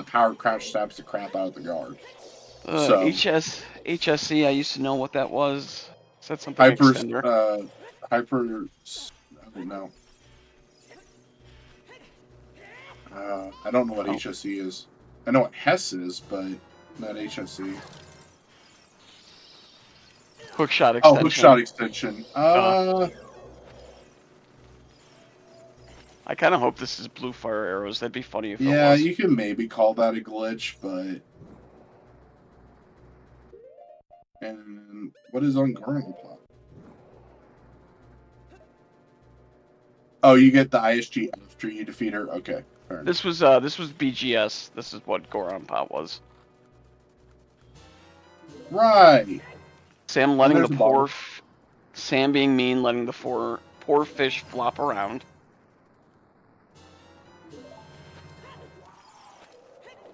power crouch stabs the crap out of the guard. So HSC, I used to know what that was. Is that something hyper extender? I don't know. I don't know what HSC is. I know what Hess is, but not HSC. Hookshot extension. Oh, hookshot extension. I kind of hope this is blue fire arrows. That'd be funny if it was. Yeah, you can maybe call that a glitch, but... And what is on Goron Plot? Oh, you get the ISG after you defeat her? Okay, fair enough. This was BGS. This is what Goron Pot was. Right. Sam letting the poor... Sam being mean, letting the poor fish flop around.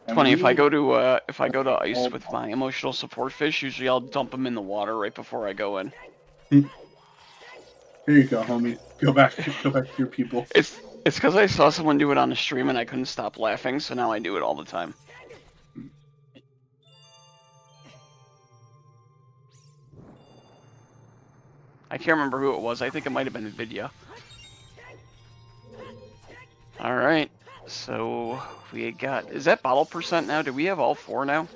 It's funny, if I go to ice with my emotional support fish, usually I'll dump them in the water right before I go in. Here you go, homie. Go back to your people. It's because I saw someone do it on a stream and I couldn't stop laughing, so now I do it all the time. I can't remember who it was. I think it might have been Nvidia. Alright, so we got... Is that bottle percent now? Do we have all 4 now?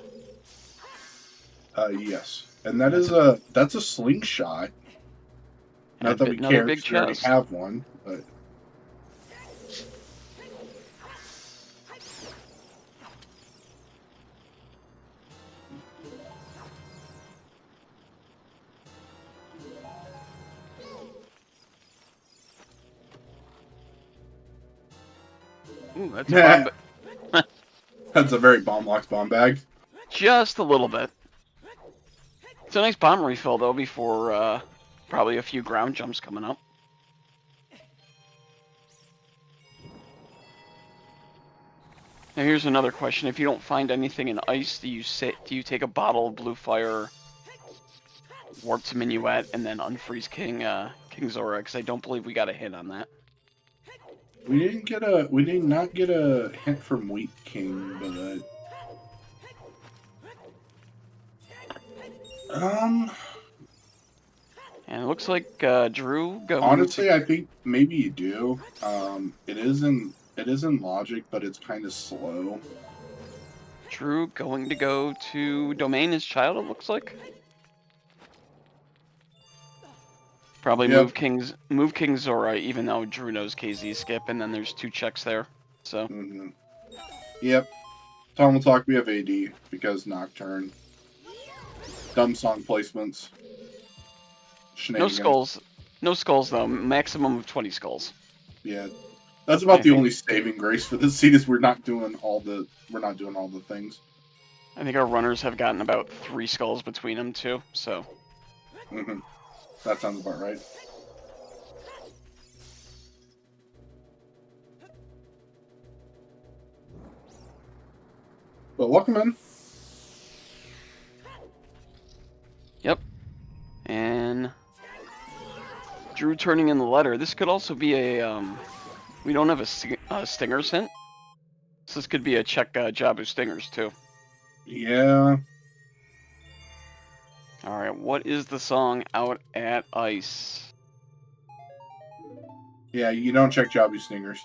Yes. And that's a slingshot. Not that we care, because we already have one, but... Ooh, that's a bomb. That's a very bomb-locked bomb bag. Just a little bit. It's a nice bomb refill, though, before probably a few ground jumps coming up. Now here's another question. If you don't find anything in ice, do you take a bottle of blue fire, warp to Minuet, and then unfreeze King Zora? Because I don't believe we got a hit on that. We did not get a hint from Wheat King, but and it looks like Drew going. Honestly, I think maybe you do. It is in logic, but it's kind of slow. Drew going to go to Domain his child, it looks like. Probably move King Zora, even though Drew knows KZ skip, and then there's 2 checks there. So. Yep. Tom will talk. We have AD because Nocturne. Dumb song placements. No skulls. No skulls though. Maximum of 20 skulls. Yeah. That's about the only saving grace for this seed is we're not doing all the things. I think our runners have gotten about 3 skulls between them too, so. That sounds about right. But welcome in. Yep. And Drew turning in the letter. This could also be a, we don't have a stingers hint. So this could be a check Jabu stingers too. Yeah. Alright, what is the song Out at Ice? Yeah, you don't check Jabu stingers.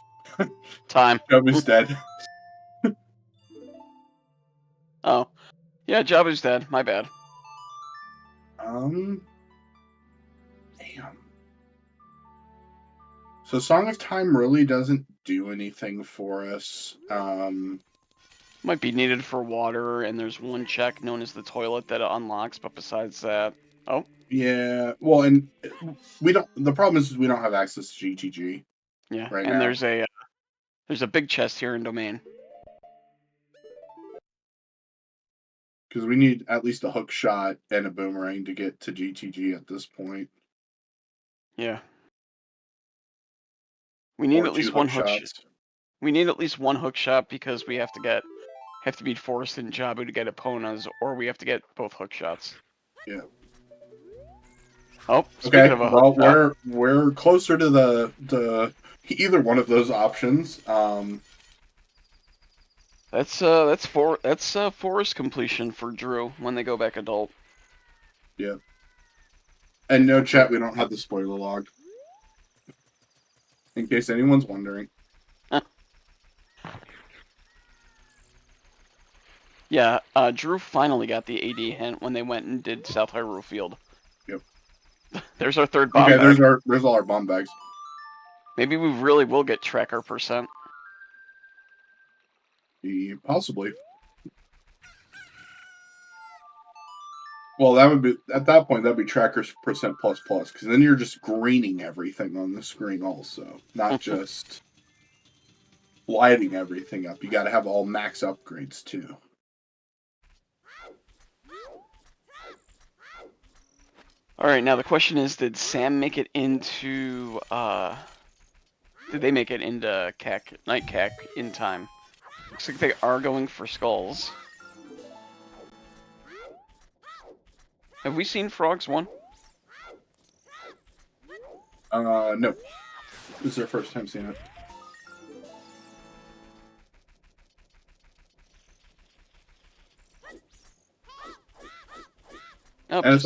Time. Jabu's dead. Oh. Yeah, Jabu's dead. My bad. Damn. So Song of Time really doesn't do anything for us. Might be needed for water, and there's one check known as the toilet that it unlocks, but besides that... Oh. Yeah, well, and we don't... The problem is we don't have access to GTG. Yeah, right and now. there's a big chest here in Domain. Because we need at least a hook shot and a boomerang to get to GTG at this point. Yeah. We need at least one hook shot. We need at least one hook shot because we have to beat Forest and Jabu to get Eponas, or we have to get both hook shots. Yeah. Oh, speaking of a hook shot, we're closer to the either one of those options. That's Forest completion for Drew when they go back adult. Yeah. And no chat, we don't have the spoiler log. In case anyone's wondering. Yeah, Drew finally got the AD hint when they went and did South Hyrule Field. Yep. There's our third bomb bag. There's all our bomb bags. Maybe we really will get tracker %. Possibly. Well, that would be at that point. That'd be trackers % plus because then you're just greening everything on the screen, also, not just lighting everything up. You got to have all max upgrades too. All right, now the question is, did Sam make it into? Did they make it into Night Cack in time? Looks like they are going for skulls. Have we seen Frogs 1? No. This is our first time seeing it. Oh, and it's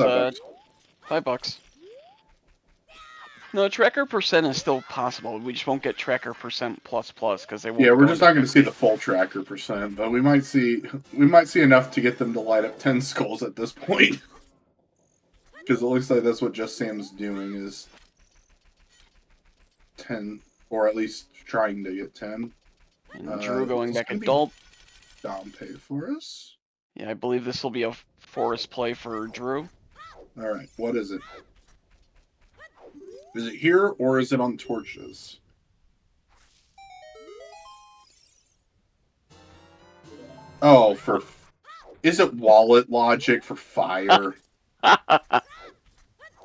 $5. No, tracker % is still possible. We just won't get tracker % plus because they won't. Yeah, we're just not going to see the full tracker %, but we might see enough to get them to light up 10 skulls at this point. Because it looks like that's what JustSam's doing is 10, or at least trying to get 10. And Drew going back adult. Down pay for us. Yeah, I believe this will be a Forest play for Drew. All right, what is it? Is it here or is it on torches? Oh, is it wallet logic for fire?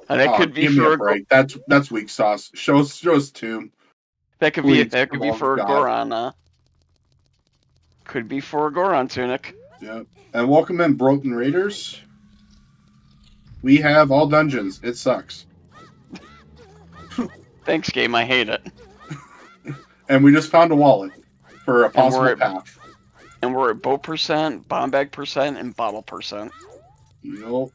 That could be for a break. That's weak sauce. Show us Tomb. That could be for a Goron. Could be for a Goron tunic. Yep. And welcome in, Broken Raiders. We have all dungeons. It sucks. Thanks, game. I hate it. And we just found a wallet for a possible path. And we're at boat %, bomb bag %, and bottle %. Yup.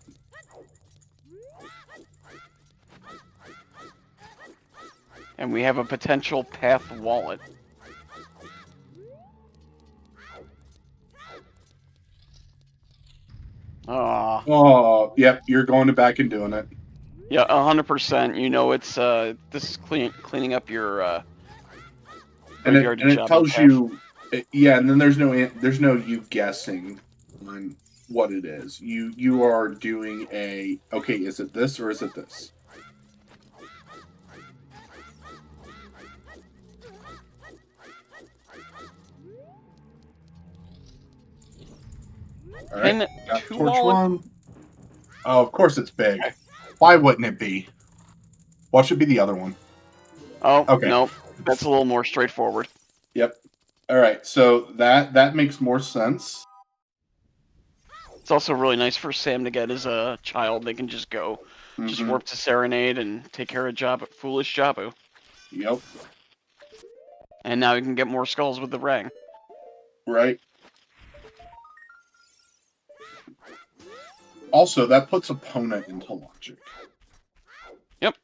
And we have a potential path wallet. Oh, yep, you're going back and doing it. Yeah, 100%. You know, it's this is cleaning up your and it tells you, yeah. And then there's no you guessing on what it is. You are doing okay. Is it this or is it this? All right, Pin got 2 torch wall. 1. Oh, of course it's big. Okay. Why wouldn't it be? What should be the other one? Oh, Okay. no. That's a little more straightforward. Yep. All right, so that makes more sense. It's also really nice for Sam to get as a child. They can just go, just warp to Serenade and take care of Foolish Jabu. Yep. And now you can get more skulls with the Rang. Right. Also, that puts opponent into logic. Yep.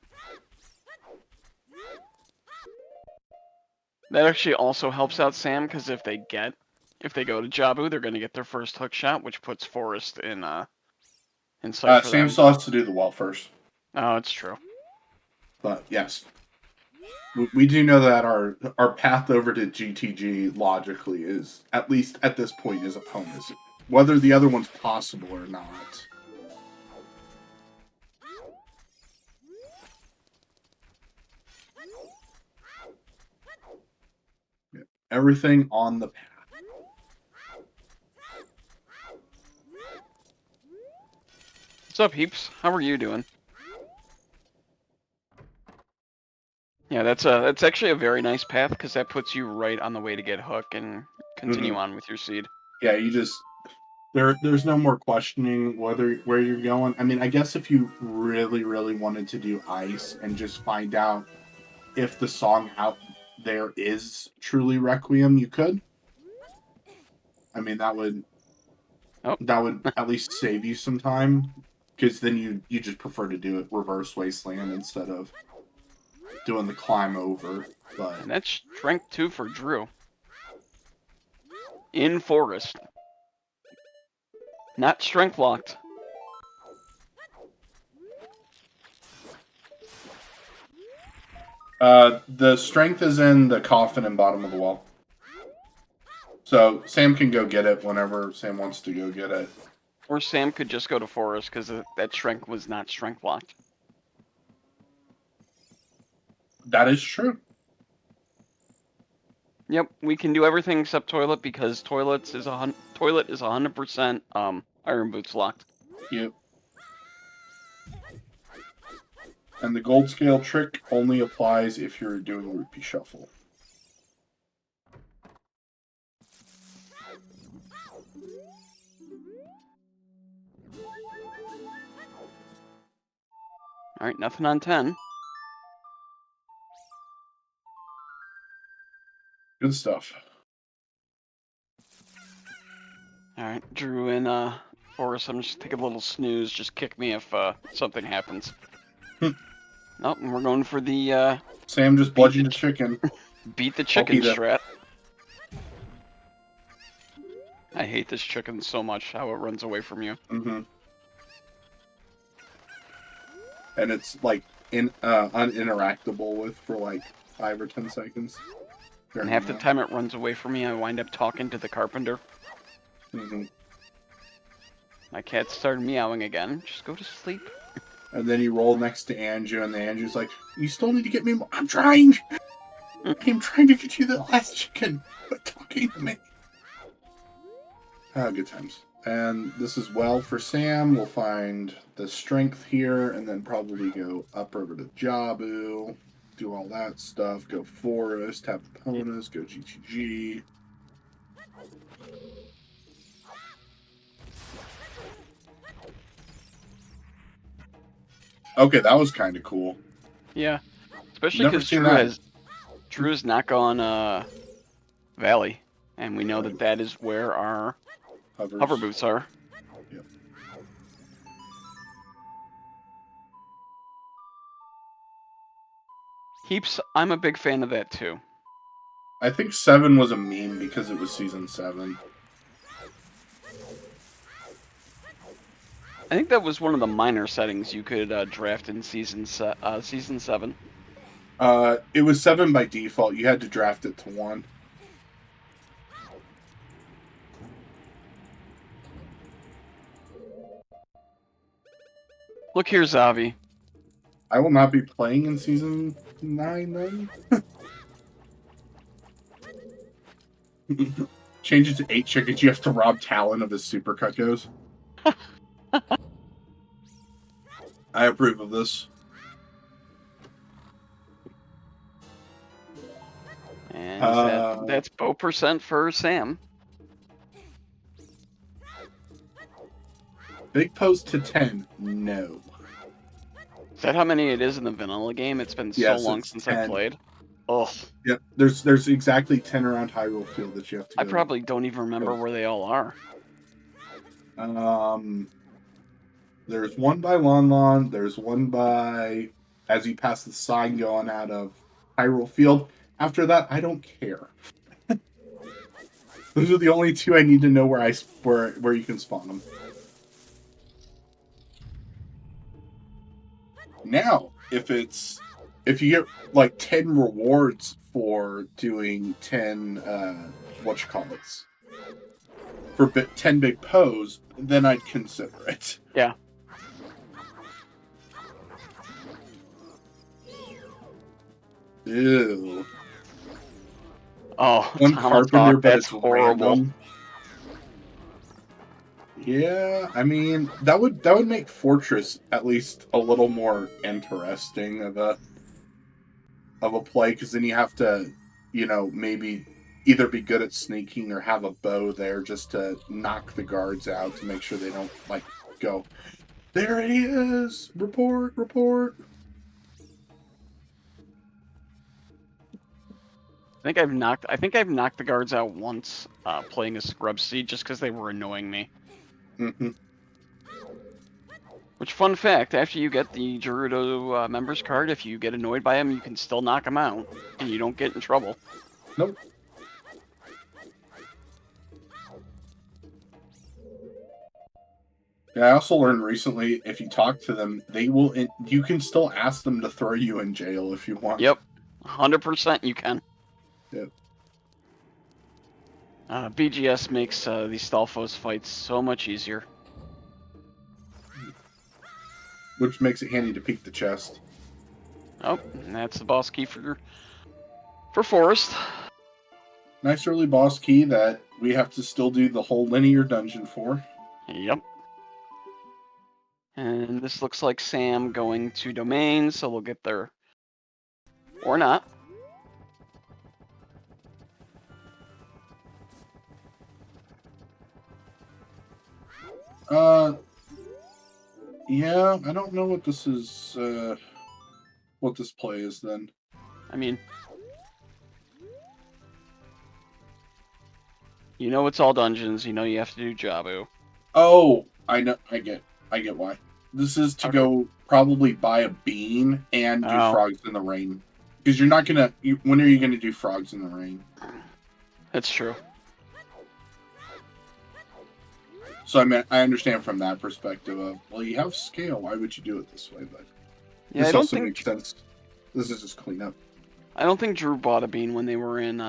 That actually also helps out Sam, because if they go to Jabu, they're going to get their first hook shot, which puts Forest in sight for Sam them. still has to do the well first. Oh, it's true. But yes, we do know that our path over to GTG logically is, at least at this point, is opponents. Whether the other one's possible or not. Yeah. Everything on the path. What's up, Heaps? How are you doing? Yeah, that's actually a very nice path, because that puts you right on the way to get Hook and continue on with your seed. Yeah, you just there's no more questioning where you're going. I mean, I guess if you really, really wanted to do ice and just find out if the song out there is truly Requiem, you could. I mean, that would at least save you some time, because then you just prefer to do it reverse Wasteland instead of doing the climb over. But And that's strength 2 for Drew. In Forest. Not strength locked. the strength is in the coffin and bottom of the wall. So Sam can go get it whenever Sam wants to go get it. Or Sam could just go to Forest, because that strength was not strength locked. That is true. Yep, we can do everything except Toilet, because Toilet is 100% Iron Boots locked. Yep. And the gold scale trick only applies if you're doing Rupee Shuffle. Alright, nothing on 10. Good stuff. Alright, Drew and Forrest, I'm just taking a little snooze. Just kick me if something happens. Nope, and we're going for the Sam just bludgeoned a chicken. beat the chicken eat it. strat. I hate this chicken so much, how it runs away from you. And it's like uninteractable with for like 5 or 10 seconds. And half the time it runs away from me, I wind up talking to the carpenter. My cat started meowing again. Just go to sleep. And then you roll next to Anju, and the Anju's like, "You still need to get me more. I'm trying. I'm trying to get you the last chicken. Quit talking to me." Good times. And this is well for Sam. We'll find the strength here, and then probably go up over to Jabu, do all that stuff. Go Forest, have opponents, go GTG. Okay, that was kind of cool. Yeah, especially because Drew has not gone Valley, and we know that is where our hover boots are. Yep. Heaps, I'm a big fan of that too. I think 7 was a meme because it was season 7. I think that was one of the minor settings you could draft in season 7. It was 7 by default. You had to draft it to 1. Look here, Zavi. I will not be playing in season 9 then. Change it to 8 chickens. You have to rob Talon of his super cuckoos. I approve of this. And that's bow percent for Sam. Big pose to 10. No. Is that how many it is in the vanilla game? It's been so long since 10. I played. Oh. Yep. There's exactly 10 around Hyrule Field that you have to go. I probably don't even remember where they all are. There's one by Lon Lon. There's one by as you pass the sign going out of Hyrule Field. After that, I don't care. Those are the only 2 I need to know where you can spawn them. Now, if you get like 10 rewards for doing 10 whatchamacallits for 10 big pose, then I'd consider it. Yeah. Ew. Oh, One carpenter, but that's it's horrible. random. Yeah, I mean that would make Fortress at least a little more interesting of a play, because then you have to, maybe either be good at sneaking or have a bow there just to knock the guards out to make sure they don't like go. There it is! Report! I think I've knocked the guards out once playing a scrub seed just because they were annoying me. Mm-hmm. Which, fun fact, after you get the Gerudo members card, if you get annoyed by them, you can still knock them out, and you don't get in trouble. Nope. Yeah, I also learned recently, if you talk to them, you can still ask them to throw you in jail if you want. Yep. 100% you can. Yep. BGS makes these Stalfos fights so much easier. Which makes it handy to peek the chest. Oh, and that's the boss key for Forest. Nice early boss key that we have to still do the whole linear dungeon for. Yep. And this looks like Sam going to domain, so we'll get there. Or not. Yeah, I don't know what this is, what this play is then. I mean, you know it's all dungeons, you know you have to do Jabu. Oh, I know, I get why. This is to go probably buy a bean and do frogs in the rain. Because you're not gonna, when are you gonna do frogs in the rain? That's true. So I mean, I understand from that perspective of, well, you have scale, why would you do it this way? But Yeah, this also makes sense. This is just cleanup. I don't think Drew bought a bean when they were in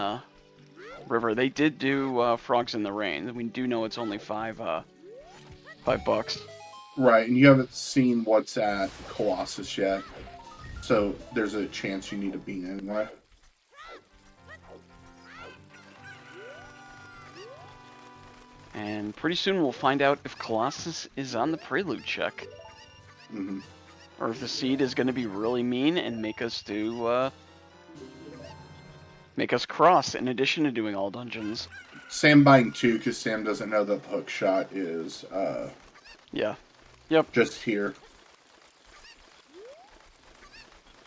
River. They did do frogs in the rain. We do know it's only $5. Right, and you haven't seen what's at Colossus yet, so there's a chance you need a bean anyway. And pretty soon we'll find out if Colossus is on the Prelude check. Mm-hmm. Or if the seed is going to be really mean and make us do, make us cross in addition to doing all dungeons. Sam buying 2 because Sam doesn't know that the hook shot is, yeah. Yep. just here.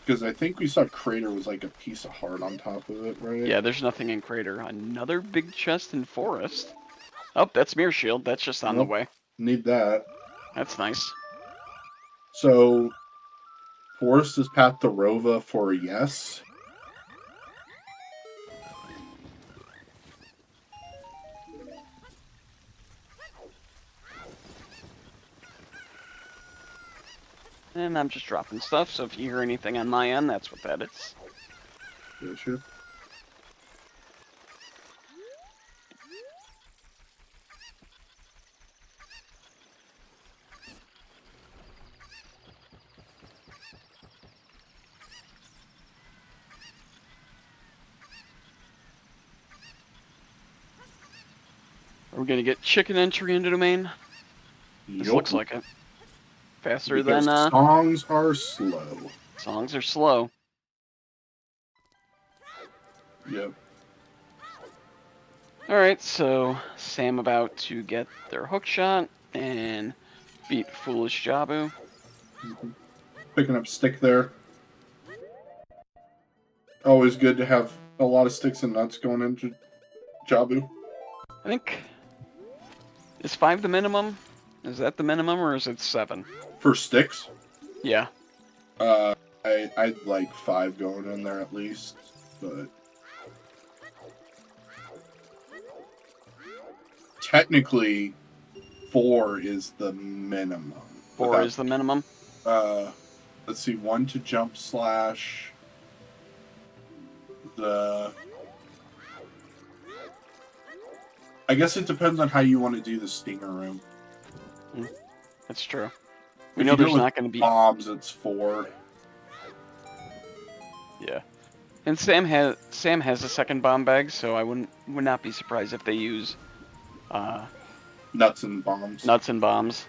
Because I think we saw Crater was like a piece of heart on top of it, right? Yeah, there's nothing in Crater. Another big chest in Forest. Oh, that's Mirror Shield. That's just on the way. Need that. That's nice. So, Forest is Path to Rova for a yes. And I'm just dropping stuff, so if you hear anything on my end, that's what that is. Yeah, sure. Are we gonna get chicken entry into domain? This Yup. looks like it. Faster Because than songs are slow. songs are slow. Yep. Alright, so Sam about to get their hook shot and beat Foolish Jabu. Picking up stick there. Always good to have a lot of sticks and nuts going into Jabu. I think, is 5 the minimum? Is that the minimum, or is it 7? For sticks? Yeah. I'd like 5 going in there at least, but technically 4 is the minimum. 4 is the minimum? Let's see, 1 to jump slash the... I guess it depends on how you want to do the stinger room. That's true. We know there's not going to be bombs. It's 4. Yeah, and Sam has a second bomb bag, so I would not be surprised if they use Nuts and bombs. nuts and bombs.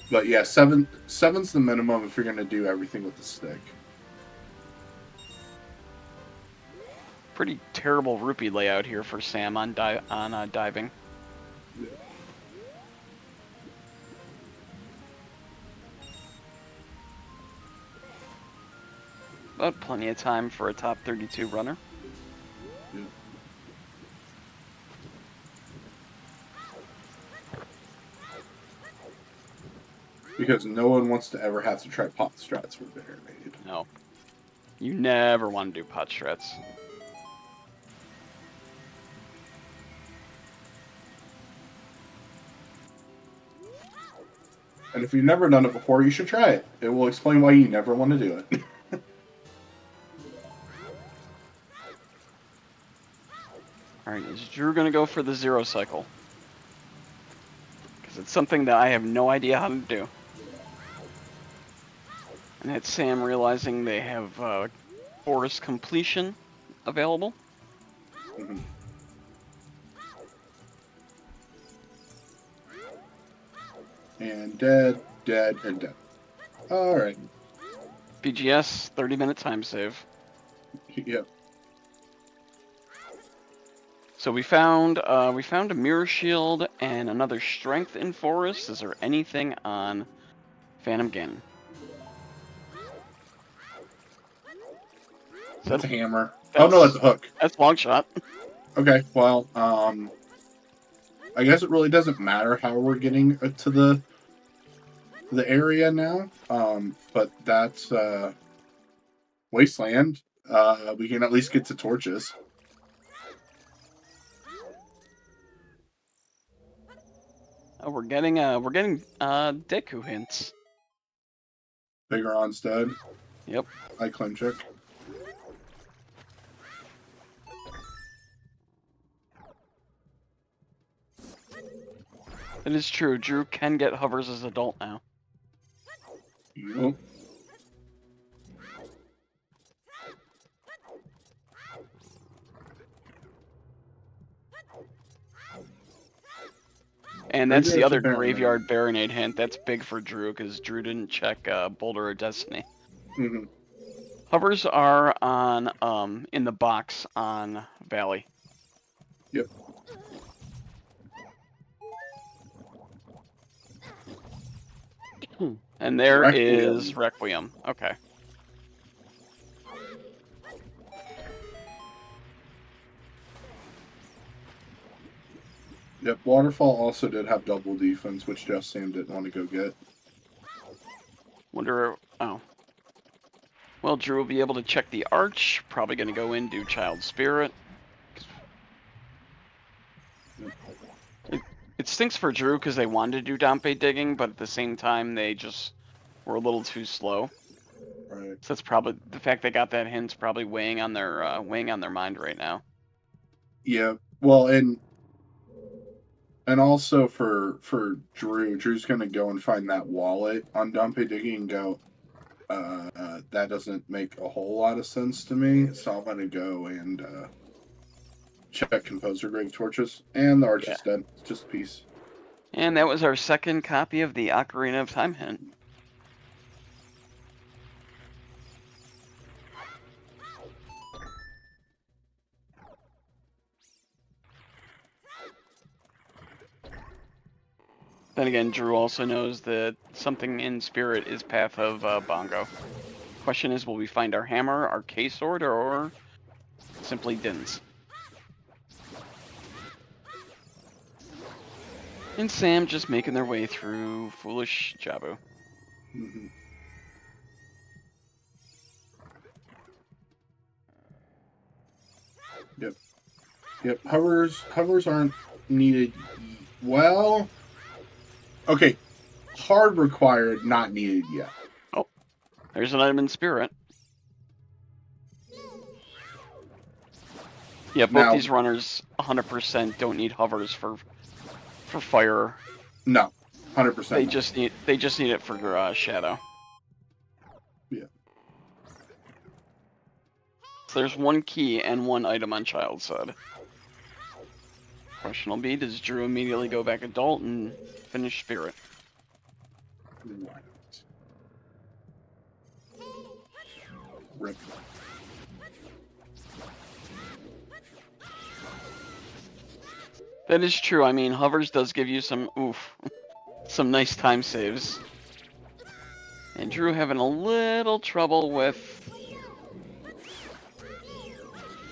But yeah, 7's the minimum if you're gonna do everything with the stick. Pretty terrible rupee layout here for Sam on diving. Yeah. But plenty of time for a top 32 runner. Yeah. Because no one wants to ever have to try pot strats with Barricade. No. You never want to do pot strats. And if you've never done it before, you should try it. It will explain why you never want to do it. Alright, is Drew going to go for the 0 cycle? Because it's something that I have no idea how to do. And that's Sam realizing they have forest completion available. Mm-hmm. And dead, and dead. Alright. BGS, 30-minute time save. Yep. So we found a mirror shield and another strength in forest. Is there anything on Phantom Ganon? That's a hammer. Oh no, that's a hook. That's long shot. Okay, well, I guess it really doesn't matter how we're getting to the area now. But that's Wasteland. We can at least get to torches. Oh, we're getting Deku hints. Bigger Onstead. Yep. I claim check. It is true. Drew can get hovers as adult now. Yep. And that's the other graveyard baronade hint. That's big for Drew because Drew didn't check Boulder or Destiny. Mm-hmm. Hovers are on in the box on Valley. Yep. And there Requiem. is Requiem. Okay. Yep, Waterfall also did have double defense, which JustSam didn't want to go get. Wonder. Oh. Well, Drew will be able to check the arch. Probably going to go in, do Child Spirit. It stinks for Drew because they wanted to do Dompe digging, but at the same time they just were a little too slow. Right. So that's probably the fact they got that hint's probably weighing on their mind right now. Yeah. Well, and also for Drew's gonna go and find that wallet on Dompe digging and go, that doesn't make a whole lot of sense to me, so I'm gonna go and check Composer Greg Torches. And the arch Yeah. is dead. It's just a piece. And that was our second copy of the Ocarina of Time hint. Then again, Drew also knows that something in spirit is path of Bongo. Question is, will we find our hammer, our K-sword, or simply Din's? And Sam just making their way through Foolish Jabu. Mm-hmm. Yep. Yep. Hovers aren't needed. Well, okay. Hard required, not needed yet. Oh, there's an item in spirit. Yeah, both Now- these runners 100% don't need hovers for fire. No, 100%. They just need it for shadow. Yeah. So there's one key and one item on child's side. Question will be, does Drew immediately go back adult and finish spirit? Why not? Rip. That is true. I mean, hovers does give you some some nice time saves. And Drew having a little trouble with.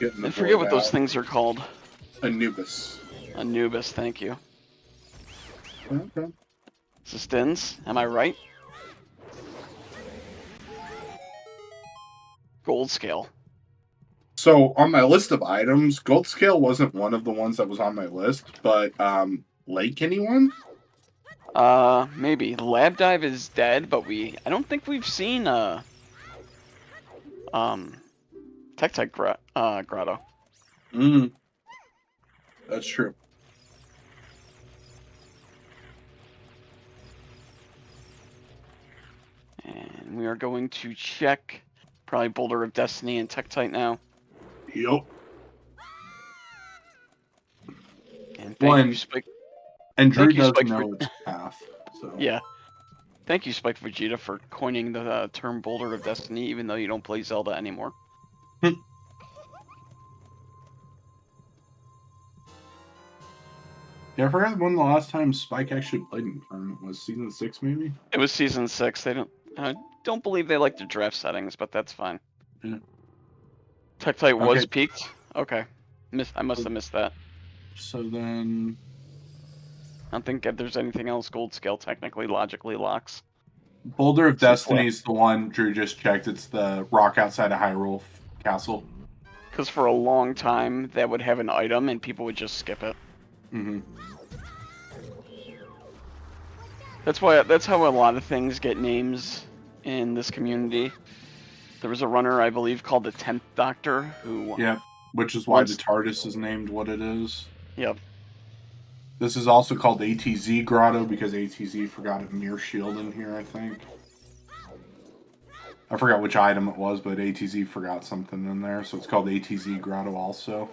I forget what those things are called. Anubis. Anubis, thank you. Okay. Sustins, am I right? Gold scale. So on my list of items, gold scale wasn't one of the ones that was on my list, but Lake anyone? Maybe. Lab dive is dead, but I don't think we've seen Tech Grotto. That's true. And we are going to check probably Boulder of Destiny and Tektite now. Yep. And thank you, Spike. And Drew Thank you, doesn't Spike, know its path. So. Yeah. Thank you, Spike Vegeta, for coining the term Boulder of Destiny, even though you don't play Zelda anymore. Yeah, I forgot when the last time Spike actually played in tournament was. Season 6, maybe? It was season 6. They don't believe they like the draft settings, but that's fine. Yeah. Tektite was peaked? Okay. I must have missed that. So then... I don't think there's anything else gold scale technically logically locks. Boulder of Destiny is the one Drew just checked. It's the rock outside of Hyrule Castle. Because for a long time, that would have an item and people would just skip it. Mm-hmm. That's how a lot of things get names in this community. There was a runner, I believe, called the 10th Doctor, who... Yep, which is why the TARDIS is named what it is. Yep. This is also called ATZ Grotto because ATZ forgot a mirror shield in here, I think. I forgot which item it was, but ATZ forgot something in there, so it's called ATZ Grotto also.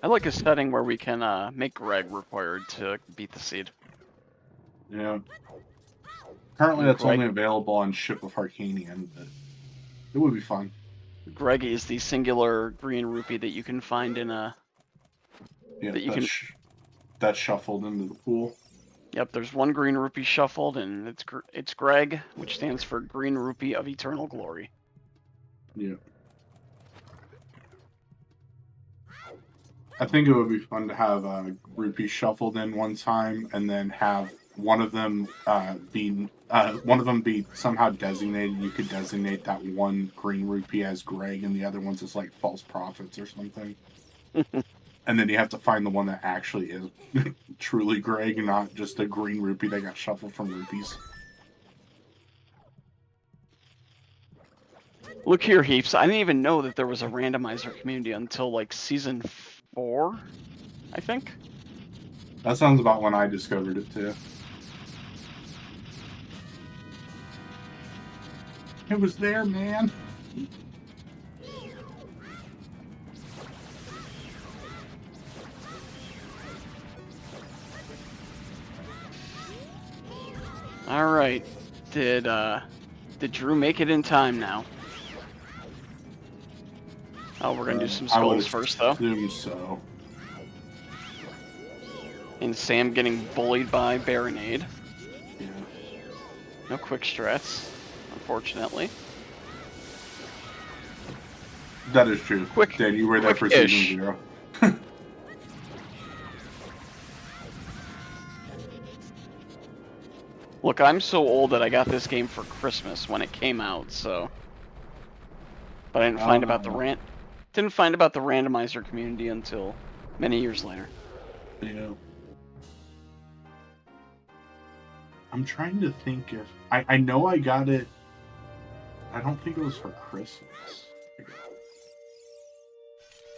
I like a setting where we can make Greg required to beat the seed. Yeah. Currently that's Greg, only available on Ship of Harcanian, but it would be fun. Greg is the singular green rupee that you can find in a... Yeah, that's shuffled into the pool. Yep, there's one green rupee shuffled, and it's Greg, which stands for Green Rupee of Eternal Glory. Yeah. I think it would be fun to have rupees shuffled in one time, and then have one of them be somehow designated. You could designate that one green rupee as Greg, and the other ones as like false prophets or something. And then you have to find the one that actually is truly Greg, not just a green rupee that got shuffled from rupees. Look here, Heaps. I didn't even know that there was a randomizer community until like season 4, I think. That sounds about when I discovered it too. It was there, man. All right. Did Drew make it in time now? Oh, we're gonna do some I would skulls first, though. assume so. And Sam getting bullied by Baronade. Yeah. No quick strats, unfortunately. That is true. Quick. Dan, you were there for Quick-ish. season 0. Look, I'm so old that I got this game for Christmas when it came out, so. But I didn't find about the randomizer community until many years later. Yeah. I'm trying to think if I know I got it. I don't think it was for Christmas.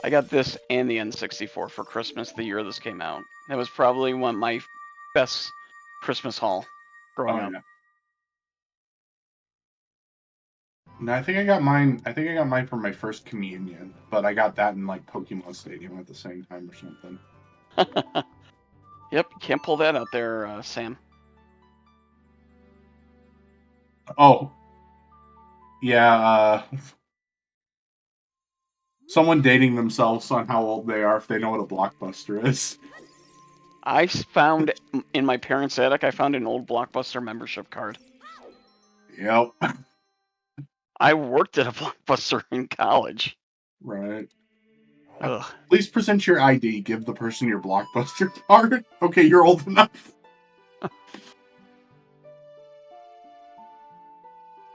I got this and the N64 for Christmas the year this came out. That was probably one of my best Christmas haul growing up. Yeah. No, I think I got mine. I think I got mine for my first communion, but I got that in like Pokemon Stadium at the same time or something. Yep, can't pull that out there, Sam. Oh, yeah. Someone dating themselves on how old they are if they know what a Blockbuster is. I found in my parents' attic, I found an old Blockbuster membership card. Yep. I worked at a Blockbuster in college. Right. Ugh. Please present your ID. Give the person your Blockbuster card. Okay, you're old enough.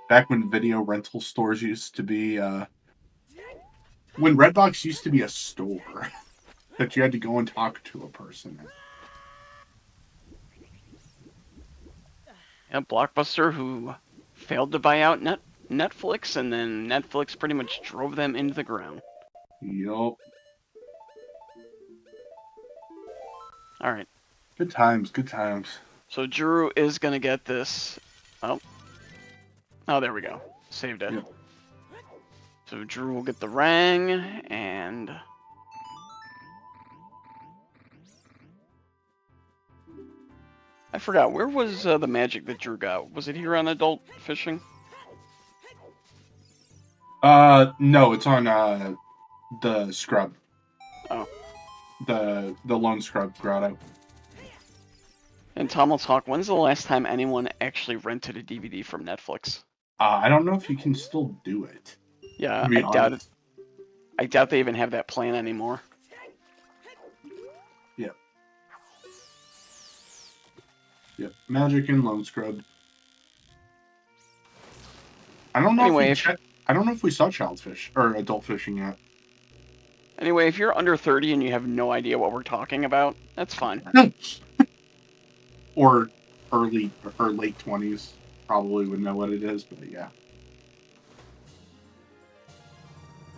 Back when video rental stores used to be, when Redbox used to be a store that you had to go and talk to a person. A Blockbuster who failed to buy out Netflix, and then Netflix pretty much drove them into the ground. Yup. Alright. Good times, good times. So Drew is gonna get this. Oh, there we go. Saved it. Yep. So Drew will get the Rang, and I forgot, where was the magic that Drew got? Was it here on Adult Fishing? No, it's on the scrub. Oh. The lone scrub grotto. And Tom will talk, when's the last time anyone actually rented a DVD from Netflix? I don't know if you can still do it. Yeah, I doubt it. I doubt they even have that plan anymore. Yep. Yep. Magic and lone scrub. I don't know Anyway, I don't know if we saw child fish or adult fishing yet. Anyway, if you're under 30 and you have no idea what we're talking about, that's fine. Or early or late 20s probably would know what it is, but yeah.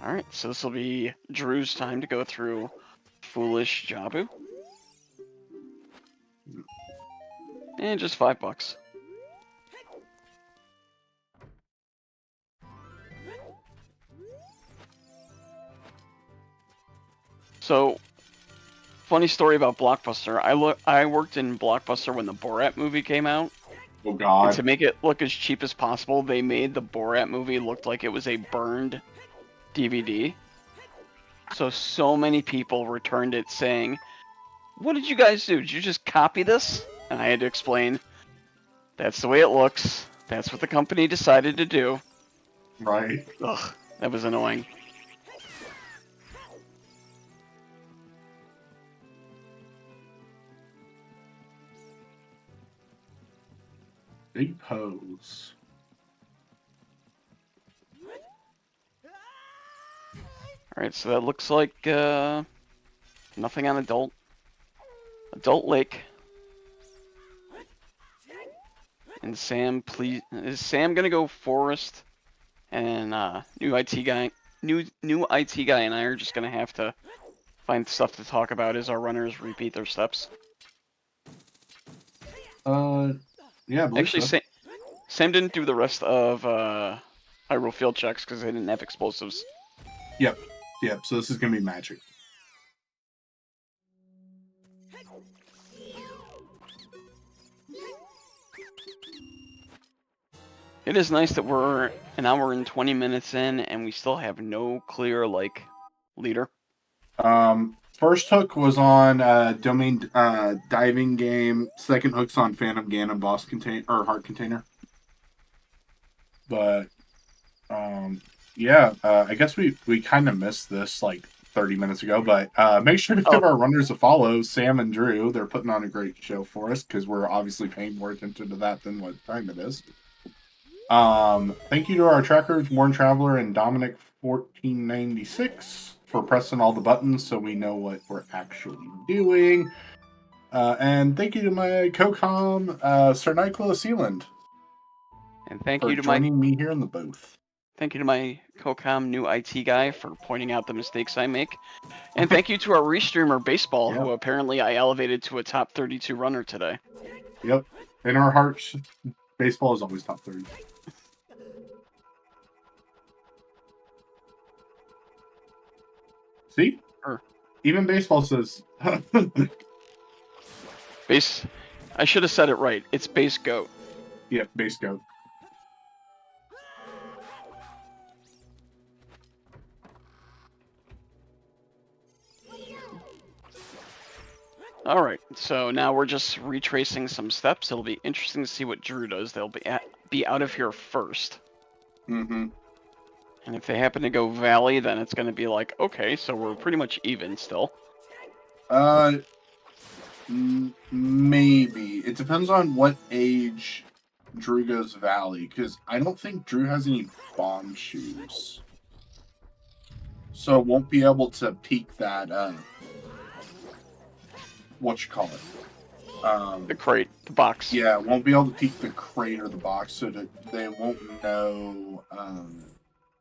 Alright, so this will be Drew's time to go through Foolish Jabu. And just $5. So, funny story about Blockbuster. I worked in Blockbuster when the Borat movie came out. Oh god. And to make it look as cheap as possible, they made the Borat movie look like it was a burned DVD. So many people returned it saying, "What did you guys do? Did you just copy this?" And I had to explain, that's the way it looks. That's what the company decided to do. Right. Ugh, that was annoying. Big pose. Alright, so that looks like nothing on Adult Lake. And Sam, please, is Sam gonna go Forest? And new IT guy and I are just gonna have to find stuff to talk about as our runners repeat their steps. Yeah, I believe Actually, so. Sam didn't do the rest of I roll field checks because they didn't have explosives. Yep. So this is gonna be magic. It is nice that we're an hour and 20 minutes in and we still have no clear, like, leader. First hook was on domain diving game. Second hook's on Phantom Ganon boss contain or heart container. But yeah, I guess we kind of missed this like 30 minutes ago. But make sure to give our runners a follow, Sam and Drew. They're putting on a great show for us because we're obviously paying more attention to that than what time it is. Thank you to our trackers, Warren Traveler and Dominic 1496 for pressing all the buttons so we know what we're actually doing. And thank you to my co-com, Sir Nicholas Sealand. And thank for you to joining me here in the booth. Thank you to my co-com new IT guy for pointing out the mistakes I make. And thank you to our restreamer Baseball, who apparently I elevated to a top 32 runner today. Yep. In our hearts, Baseball is always top 30. See? Even Baseball says... Base... I should have said it right. It's Base Goat. Yep, Base Goat. Alright, so now we're just retracing some steps. It'll be interesting to see what Drew does. They'll be out of here first. Mm-hmm. And if they happen to go Valley, then it's going to be like, okay, so we're pretty much even still. Maybe. It depends on what age Drew goes Valley, because I don't think Drew has any bomb shoes. So it won't be able to peek that, the crate, the box. Yeah, it won't be able to peek the crate or the box, so that they won't know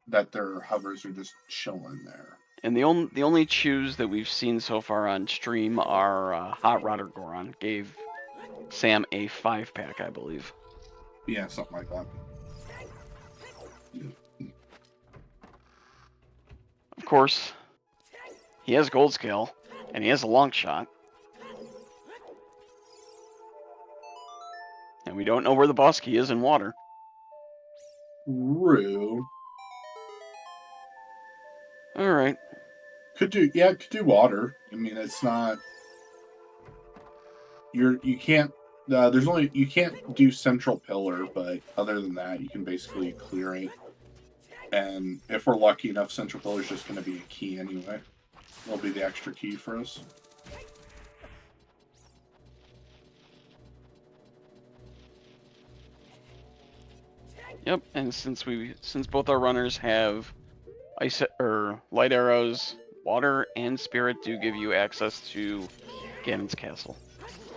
that their hovers are just chilling there. And the only chews that we've seen so far on stream are Hot Rod or Goron. Gave Sam a 5-pack, I believe. Yeah, something like that. Of course, he has Gold Scale, and he has a long shot. And we don't know where the boss key is in water. True. Alright. Could do water. I mean, it's not... You can't do central pillar, but other than that, you can basically clear it. And if we're lucky enough, central pillar is just going to be a key anyway. It'll be the extra key for us. Yep, and since both our runners have ice or light arrows, water and spirit do give you access to Ganon's castle.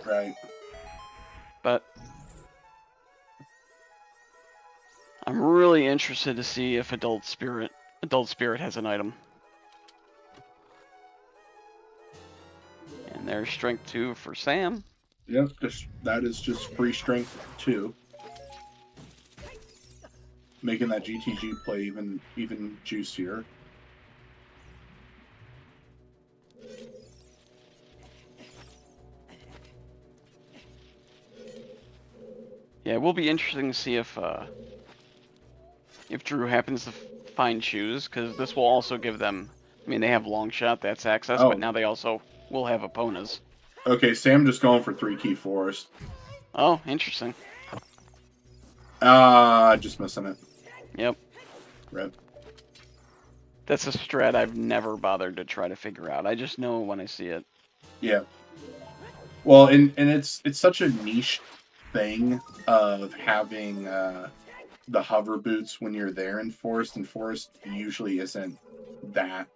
Right. But I'm really interested to see if Adult Spirit has an item. And there's strength 2 for Sam. Yep, that is just free strength 2. Making that GTG play even juicier. Yeah, it will be interesting to see if Drew happens to find shoes, because this will also give them... I mean, they have long shot, that's access, but now they also will have Eponas. Okay, Sam just going for 3 key forest. Oh, interesting. Just missing it. Yep. Rip. That's a strat I've never bothered to try to figure out. I just know when I see it. Yeah. Well, and it's such a niche thing of having the hover boots when you're there in forest, and forest usually isn't that.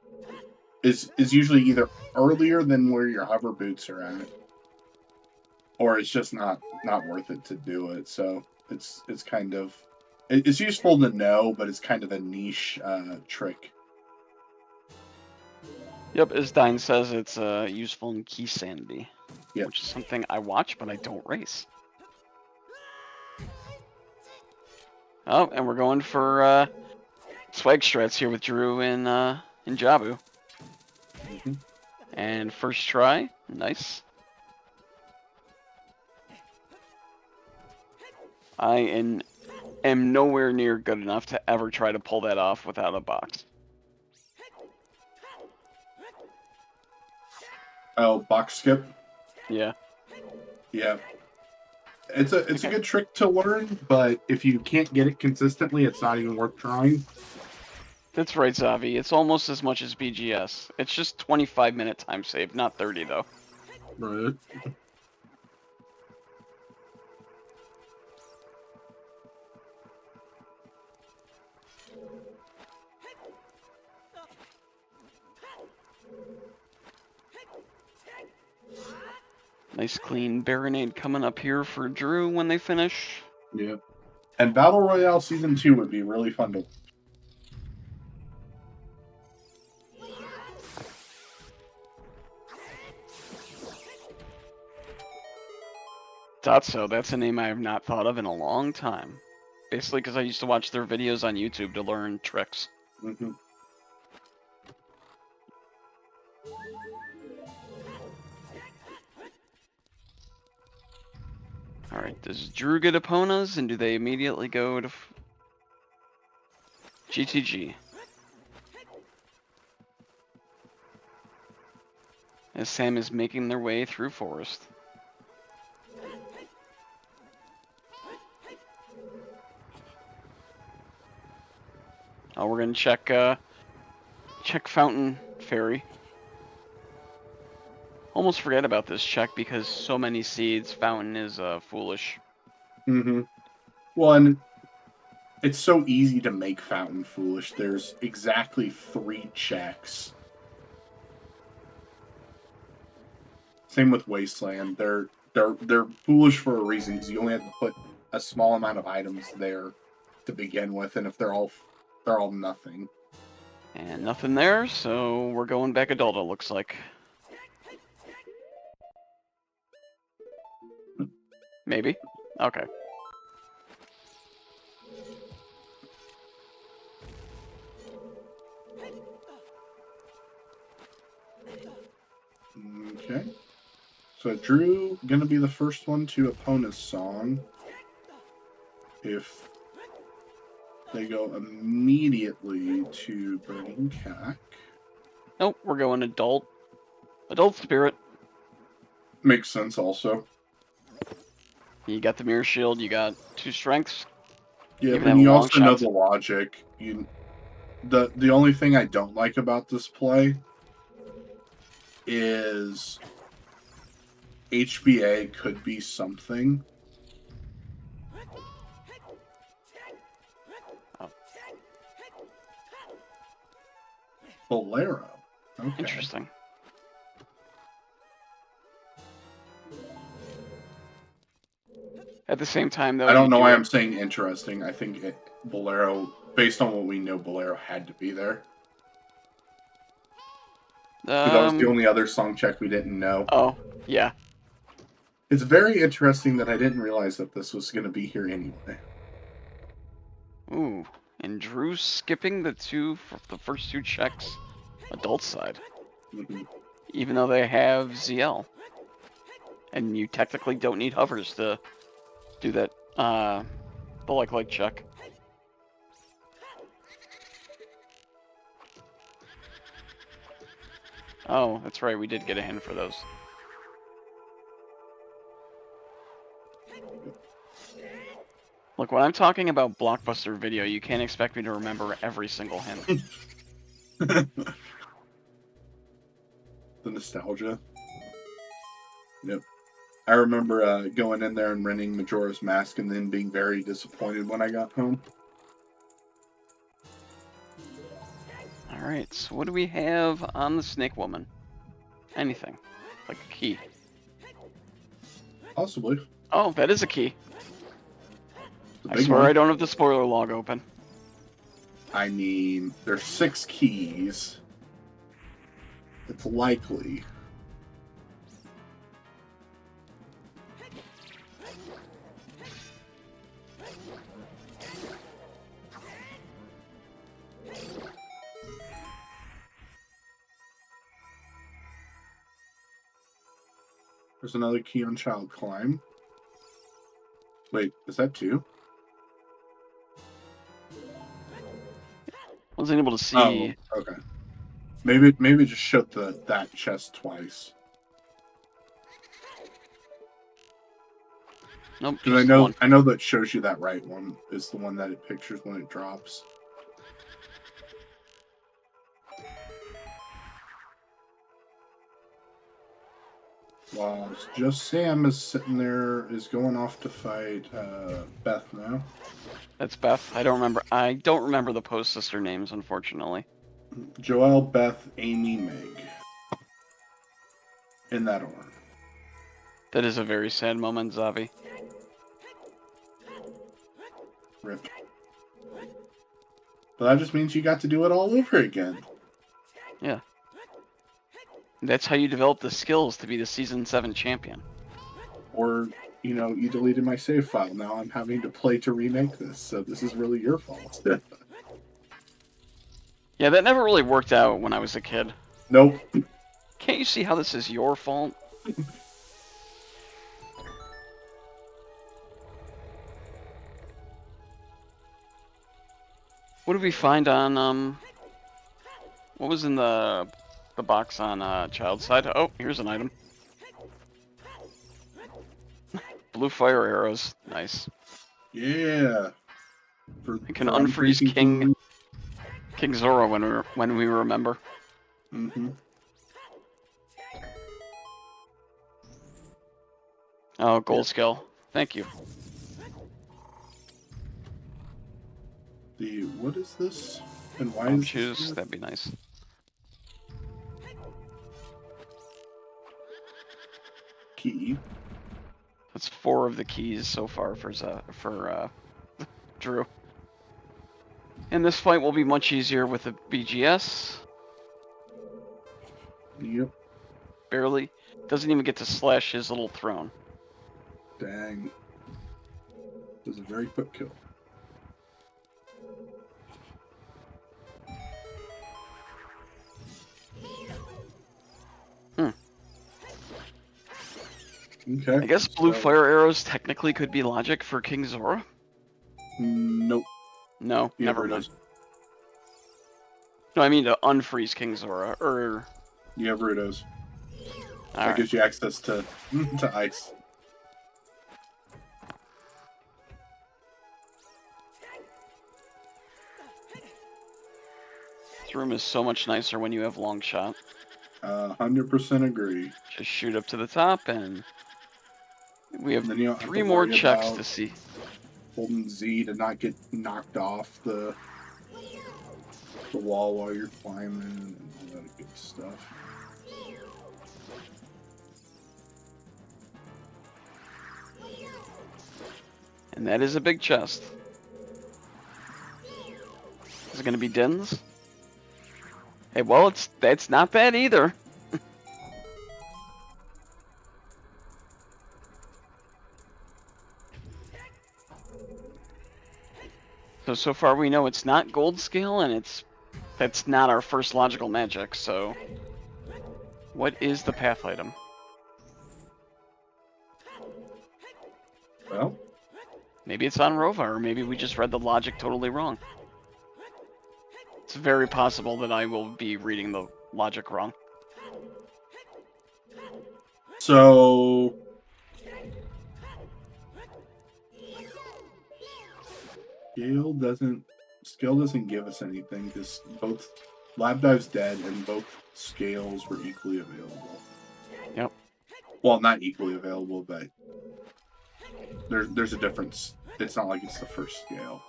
Is usually either earlier than where your hover boots are at, or it's just not worth it to do it. So it's kind of... It's useful to know, but it's kind of a niche trick. Yep, as Dine says, it's useful in key sanity, yep. Which is something I watch, but I don't race. Oh, and we're going for Swag strats here with Drew and Jabu. Mhm. And first try, nice. I am nowhere near good enough to ever try to pull that off without a box. Oh, box skip. Yeah. Yeah. It's a good trick to learn, but if you can't get it consistently, it's not even worth trying. That's right, Zavi. It's almost as much as BGS. It's just 25-minute time save, not 30 though. Right. Nice clean Baronade coming up here for Drew when they finish. Yeah. And Battle Royale Season 2 would be really fun to. Tatso, that's a name I have not thought of in a long time. Basically because I used to watch their videos on YouTube to learn tricks. Mm-hmm. Alright, does Drew get Eponas, and do they immediately go to GTG? As Sam is making their way through forest. Oh, we're gonna check Fountain Fairy. Almost forget about this check because so many seeds. Fountain is foolish. Mm-hmm. Well, and it's so easy to make Fountain foolish. There's exactly 3 checks. Same with Wasteland. They're foolish for a reason because you only have to put a small amount of items there to begin with, and if they're all nothing. And nothing there, so we're going back adult, it looks like. Maybe. Okay. Okay. So Drew gonna be the first one to Epona's song. If they go immediately to Burning Cack. Nope, we're going adult. Adult spirit. Makes sense also. You got the mirror shield, you got 2 strengths. Yeah, Even and have you a long also know shot. the logic. The only thing I don't like about this play is HBA could be something. Oh. Bolero. Okay. Interesting. At the same time, though, I don't you know do why have... I'm saying interesting. I think Bolero, based on what we know, Bolero had to be there. Because that was the only other song check we didn't know. Oh, yeah. It's very interesting that I didn't realize that this was going to be here anyway. Ooh, and Drew skipping the first 2 checks, adult side, Mm-hmm. even though they have ZL, and you technically don't need hovers to do that the like check. Oh, that's right, we did get a hint for those. Look, when I'm talking about Blockbuster Video, you can't expect me to remember every single hint. The nostalgia. Yep. I remember going in there and renting Majora's Mask and then being very disappointed when I got home. Alright, so what do we have on the Snake Woman? Anything. Like a key. Possibly. Oh, that is a key. The I big swear one. I don't have the spoiler log open. I mean, there's 6 keys. It's likely. There's another key on Child Climb. Wait, is that 2? Wasn't able to see. Oh, okay. Maybe just showed that chest twice. Nope. Because Just I know that shows you that right one is the one that it pictures when it drops. While JustSam is sitting there, is going off to fight Beth now. That's Beth. I don't remember the post sister names, unfortunately. Joelle, Beth, Amy, Meg. In that order. That is a very sad moment, Zavi. Rip. But that just means you got to do it all over again. Yeah. That's how you develop the skills to be the Season 7 champion. Or, you deleted my save file. Now I'm having to play to remake this, so this is really your fault. Yeah, that never really worked out when I was a kid. Nope. Can't you see how this is your fault? What did we find on, what was in the box on Child's side? Oh, here's an item. Blue fire arrows. Nice. Yeah. I can unfreeze King Zora when we remember. Mm-hmm. Oh, gold skill. Thank you. What is this? And why I'll is choose. this? That'd be nice. Key. That's 4 of the keys so far for Drew. And this fight will be much easier with the BGS. Yep. Barely. Doesn't even get to slash his little throne. Dang. It was a very quick kill. Okay. I guess blue fire arrows technically could be logic for King Zora. Nope. No, Yeah, never it mind. does. No, I mean to unfreeze King Zora, or... Yeah, Brutos. That Alright. gives you access to ice. This room is so much nicer when you have long shot. 100% agree. Just shoot up to the top, and we have And then you don't have 3 to more worry checks about to see. Holding Z to not get knocked off the wall while you're climbing and all that good stuff. And that is a big chest. Is it going to be Dins? Hey, well, that's not bad either. So far we know it's not gold scale, and that's not our first logical magic, so... What is the path item? Well, Maybe it's on Rova, or maybe we just read the logic totally wrong. It's very possible that I will be reading the logic wrong. so Scale doesn't give us anything because both Lab Dive's dead and both scales were equally available. Yep. Well, not equally available, but there's a difference. It's not like it's the first scale.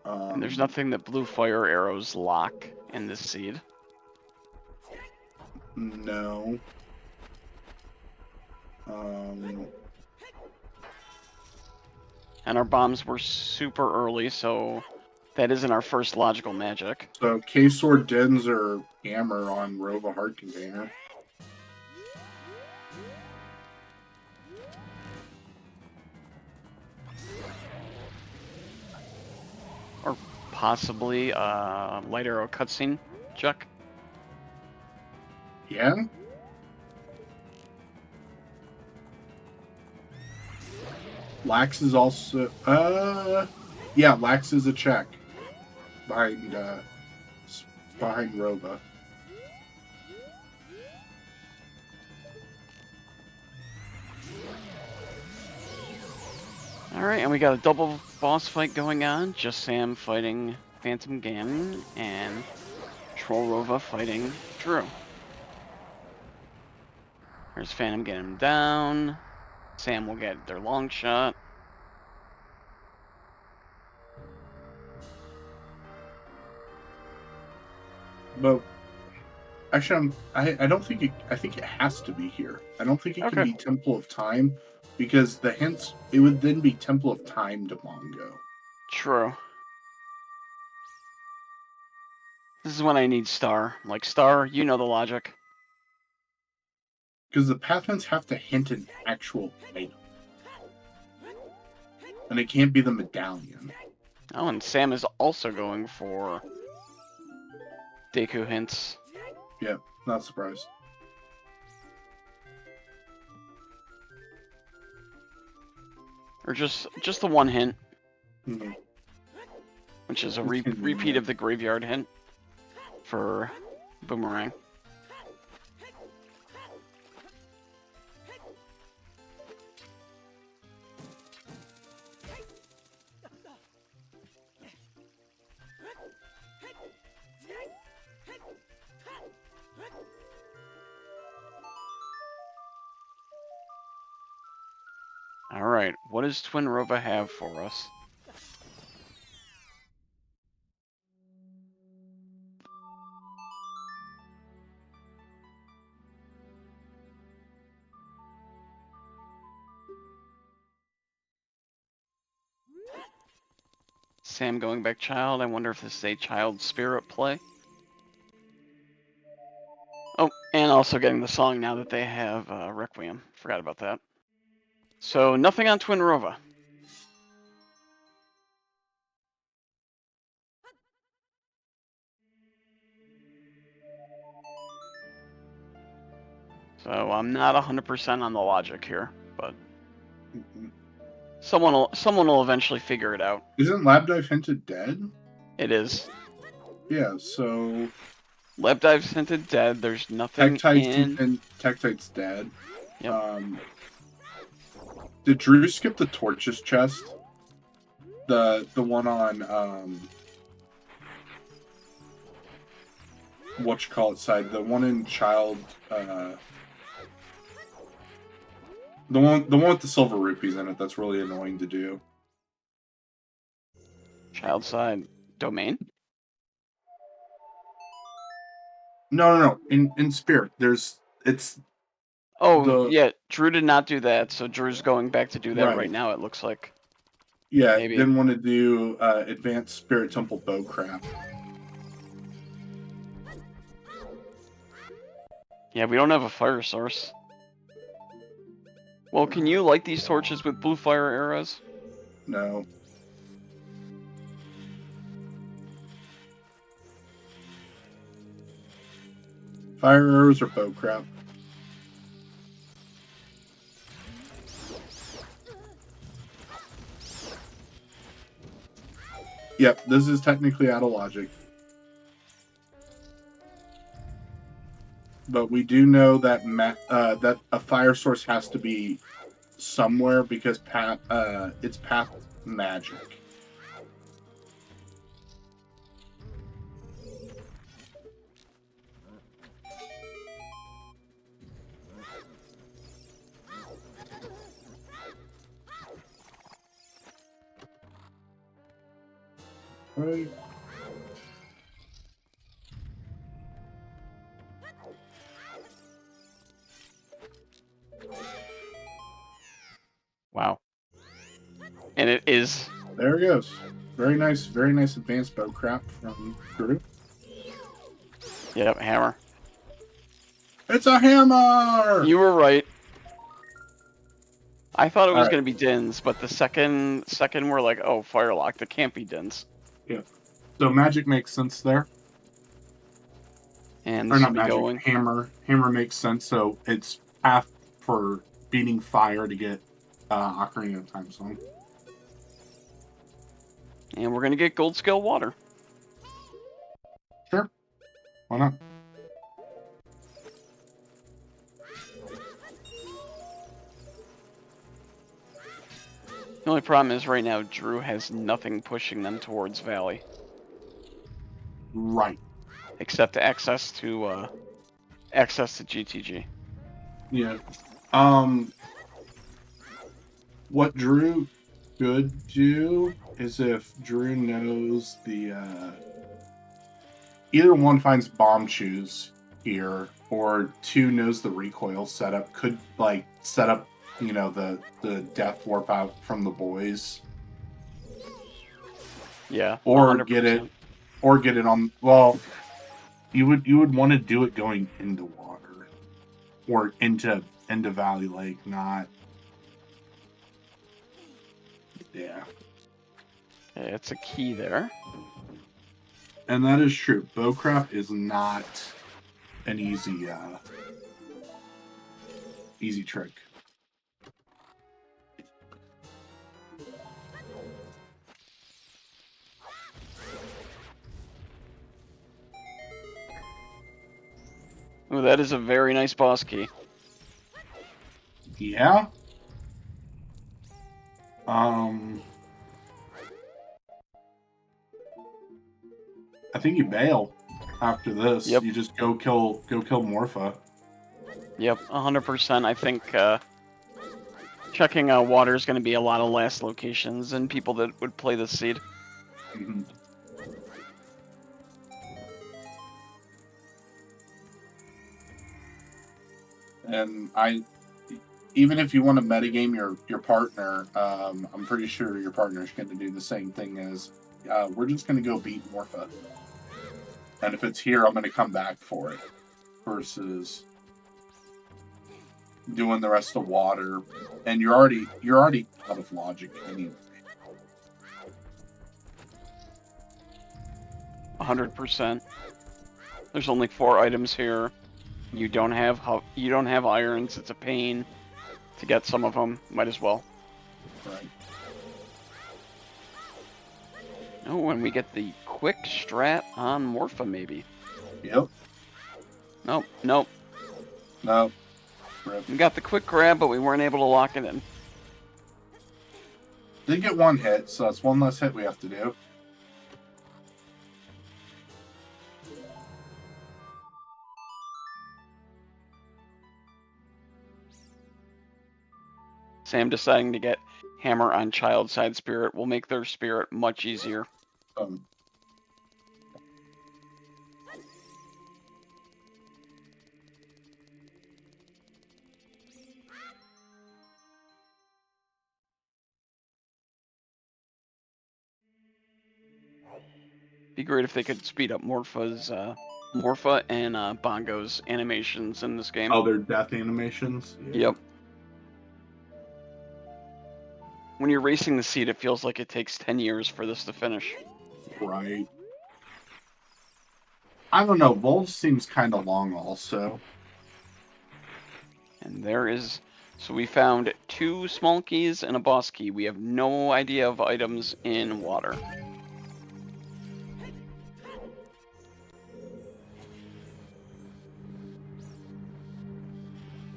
And there's nothing that blue fire arrows lock in this seed. No. And our bombs were super early, so that isn't our first logical magic. So K-Sword Dens or Hammer on Rova Heart Container. Or possibly light arrow cutscene check. Yeah? Lax is also yeah, Lax is a check behind Rova. Alright, and we got a double boss fight going on. JustSam fighting Phantom Ganon, and Troll Rova fighting Drew. There's Phantom getting him down. Sam will get their long shot. But actually, I don't think I think it has to be here. I don't think it can be Temple of Time, because the hints, it would then be Temple of Time to Mongo. True. This is when I need Star. Like, Star, you know the logic. Because the path hints have to hint an actual item. And it can't be the medallion. Oh, and Sam is also going for Deku hints. Yeah, not surprised. Or just the one hint. Mm-hmm. Which is a repeat of the graveyard hint for Boomerang. Alright, what does Twin Rova have for us? Sam going back child. I wonder if this is a child spirit play. Oh, and also getting the song now that they have Requiem. Forgot about that. So nothing on Twin Rova. So I'm not 100% on the logic here, but someone will eventually figure it out. Isn't Lab Dive hinted dead? It is. Yeah, so Lab Dive's hinted dead. There's nothing in. And Tektite's dead. Yep. Did Drew skip the Torches chest? The one on side, the one in Child, the one with the silver rupees in it. That's really annoying to do. Child side domain. No. In Spirit, it's. Oh yeah, Drew did not do that, so Drew's going back to do that right now. It looks like. Yeah, maybe. Didn't want to do Advanced Spirit Temple bow crap. Yeah, we don't have a fire source. Well, can you light these torches with blue fire arrows? No. Fire arrows or bow crap? Yep, this is technically out of logic. But we do know that that a fire source has to be somewhere because it's path magic. Right. Wow. And it is. There it goes. Very nice advanced bow crap from Drew. Yep, hammer. It's a hammer! You were right. I thought it was going to be Dins, but the second we're like, oh, Firelock, that can't be Dins. Yeah. So magic makes sense there. And or this not will be magic, going. Hammer makes sense, so it's path for beating fire to get Ocarina of Time song. And we're gonna get gold scale water. Sure. Why not? The only problem is right now Drew has nothing pushing them towards Valley. Right. Except access to GTG. Yeah. What Drew could do is if Drew knows the either one finds bomb shoes here, or two knows the recoil setup, could like set up, you know, the death warp out from the boys. Yeah. Or 100%. get it on. Well, you would want to do it going into water, or into Valley Lake, not. Yeah. Okay, it's a key there. And that is true. Bowcraft is not an easy trick. Ooh, that is a very nice boss key. Yeah. I think you bail after this. Yep. You just go kill Morpha. Yep, 100%. I think checking water is going to be a lot of last locations and people that would play the seed. Mm-hmm. And even if you want to metagame your partner, I'm pretty sure your partner's going to do the same thing as, we're just going to go beat Morpha. And if it's here, I'm going to come back for it. Versus doing the rest of water. And you're already out of logic anyway. 100%. There's only 4 items here. You don't have irons. It's a pain to get some of them. Might as well. Right. Oh, and we get the quick strat on Morpha, maybe. Yep. Nope. No. We got the quick grab, but we weren't able to lock it in. Did get one hit, so that's one less hit we have to do. Sam deciding to get hammer on child side spirit will make their spirit much easier. Be great if they could speed up Morpha and Bongo's animations in this game. Oh, their death animations? Yeah. Yep. When you're racing the seed, it feels like it takes 10 years for this to finish. Right. I don't know. Volge seems kind of long also. And there is... So we found 2 small keys and a boss key. We have no idea of items in water.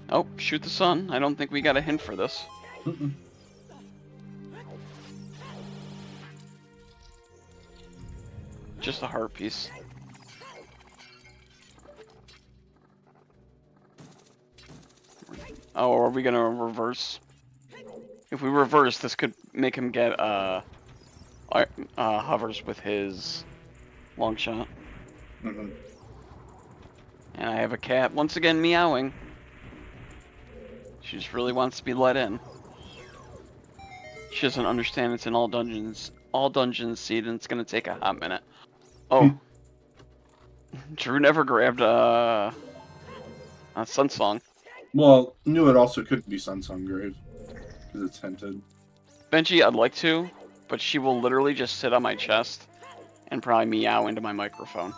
Oh, shoot the sun. I don't think we got a hint for this. Mm-mm. Just a heart piece. Oh, are we gonna reverse? If we reverse, this could make him get hovers with his long shot. Mm-hmm. And I have a cat once again meowing. She just really wants to be let in. She doesn't understand it's in all dungeons seed, and it's gonna take a hot minute. Oh, Drew never grabbed a Sun Song. Well, knew it also couldn't be Sunsong Grave because it's hinted. Benji, I'd like to, but she will literally just sit on my chest and probably meow into my microphone.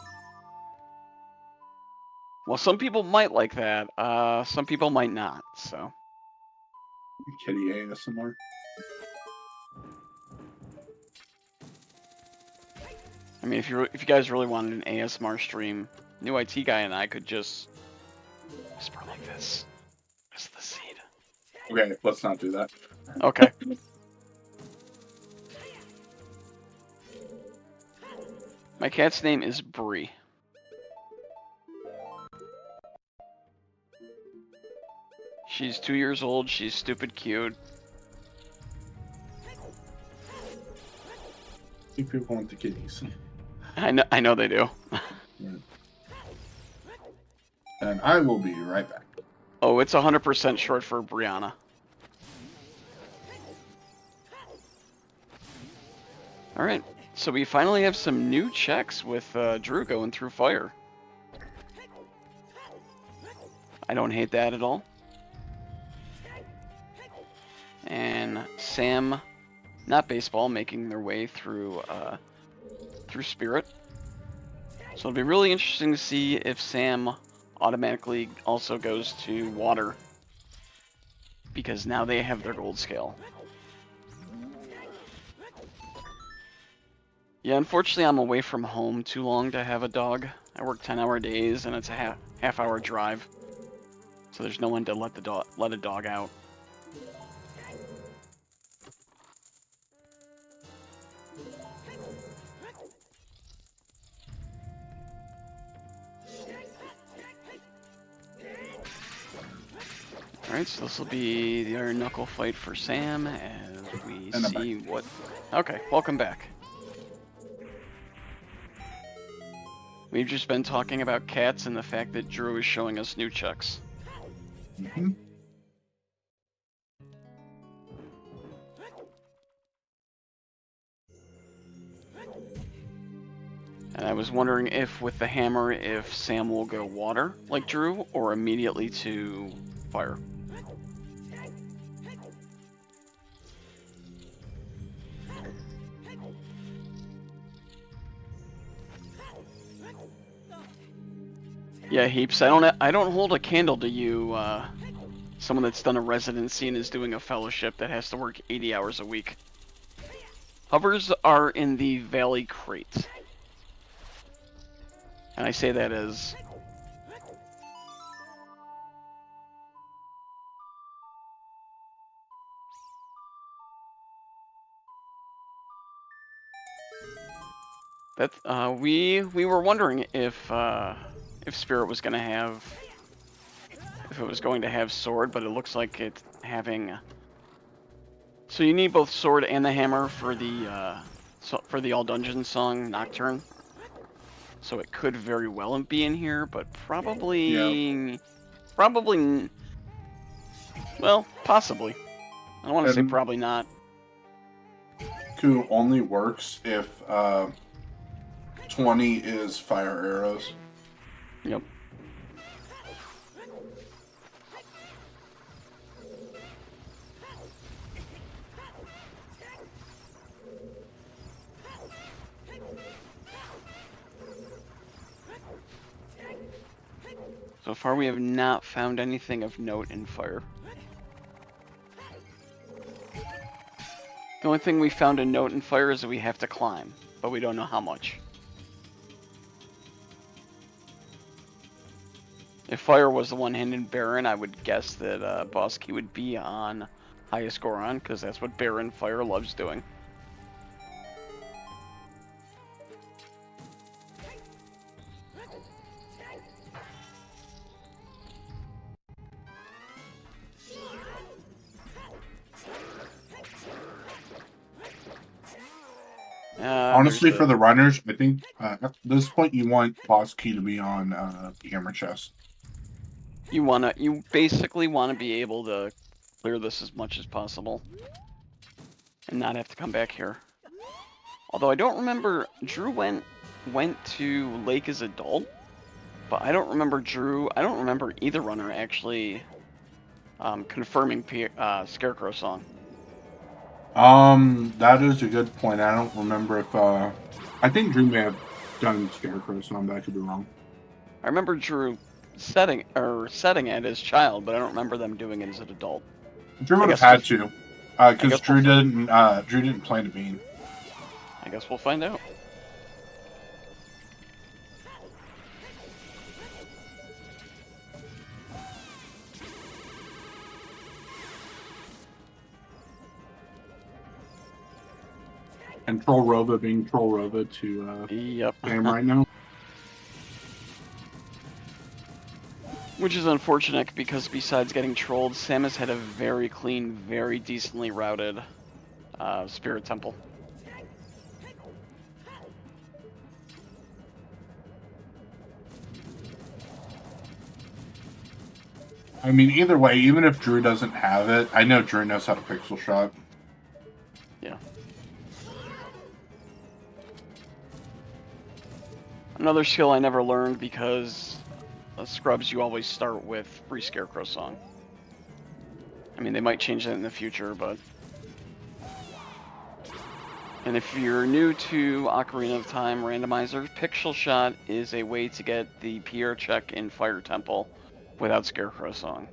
Well, some people might like that. Some people might not. So. Kitty ASMR. I mean, if you guys really wanted an ASMR stream, New IT Guy and I could just whisper like this. That's the seed. Okay, let's not do that. Okay. My cat's name is Bree. She's 2 years old. She's stupid cute. I think people want the kitties. I know they do. And I will be right back. Oh, it's 100% short for Brianna. Alright, so we finally have some new checks with Drew going through fire. I don't hate that at all. And Sam, not baseball, making their way through Spirit. So it'll be really interesting to see if Sam automatically also goes to water, because now they have their gold scale. Yeah, unfortunately I'm away from home too long to have a dog. I work 10-hour days and it's a half-hour drive. So there's no one to let a dog out. Alright, so this will be the Iron Knuckle fight for Sam as we see what... Okay, welcome back. We've just been talking about cats and the fact that Drew is showing us new checks. Mm-hmm. And I was wondering if with the hammer, if Sam will go water like Drew or immediately to fire. Yeah, Heaps. I don't hold a candle to you, someone that's done a residency and is doing a fellowship that has to work 80 hours a week. Hovers are in the Valley Crate. And I say that as... That, we were wondering if Spirit was going to have... If it was going to have sword, but it looks like it's having... So you need both sword and the hammer for the All Dungeons song, Nocturne. So it could very well be in here, but probably... Yeah. Probably... Well, possibly. I don't want to say probably not. Ku only works if 20 is fire arrows. Yep. So far we have not found anything of note in fire. The only thing we found a note in fire is that we have to climb, but we don't know how much. If fire was the one-handed Baron, I would guess that Boss Key would be on highest score on, because that's what Baron Fire loves doing. Honestly, for the runners, I think at this point you want Boss Key to be on the hammer chest. You basically want to be able to clear this as much as possible and not have to come back here. Although I don't remember, Drew went to Lake as adult, but I don't remember either runner actually confirming Scarecrow song. That is a good point. I don't remember if I think Drew may have done Scarecrow song, but I could be wrong. I remember Drew setting it as child, but I don't remember them doing it as an adult. Drew would have guess had to, because guess Drew didn't plant a bean. I guess we'll find out. And Troll Rova being Troll Rova to Yep. Sam right now. Which is unfortunate because besides getting trolled, Sam has had a very clean, very decently routed Spirit Temple. I mean, either way, even if Drew doesn't have it, I know Drew knows how to pixel shot. Yeah. Another skill I never learned because Scrubs, you always start with Free Scarecrow Song. I mean, they might change that in the future, but... And if you're new to Ocarina of Time Randomizer, Pixel Shot is a way to get the Pierre check in Fire Temple without Scarecrow Song.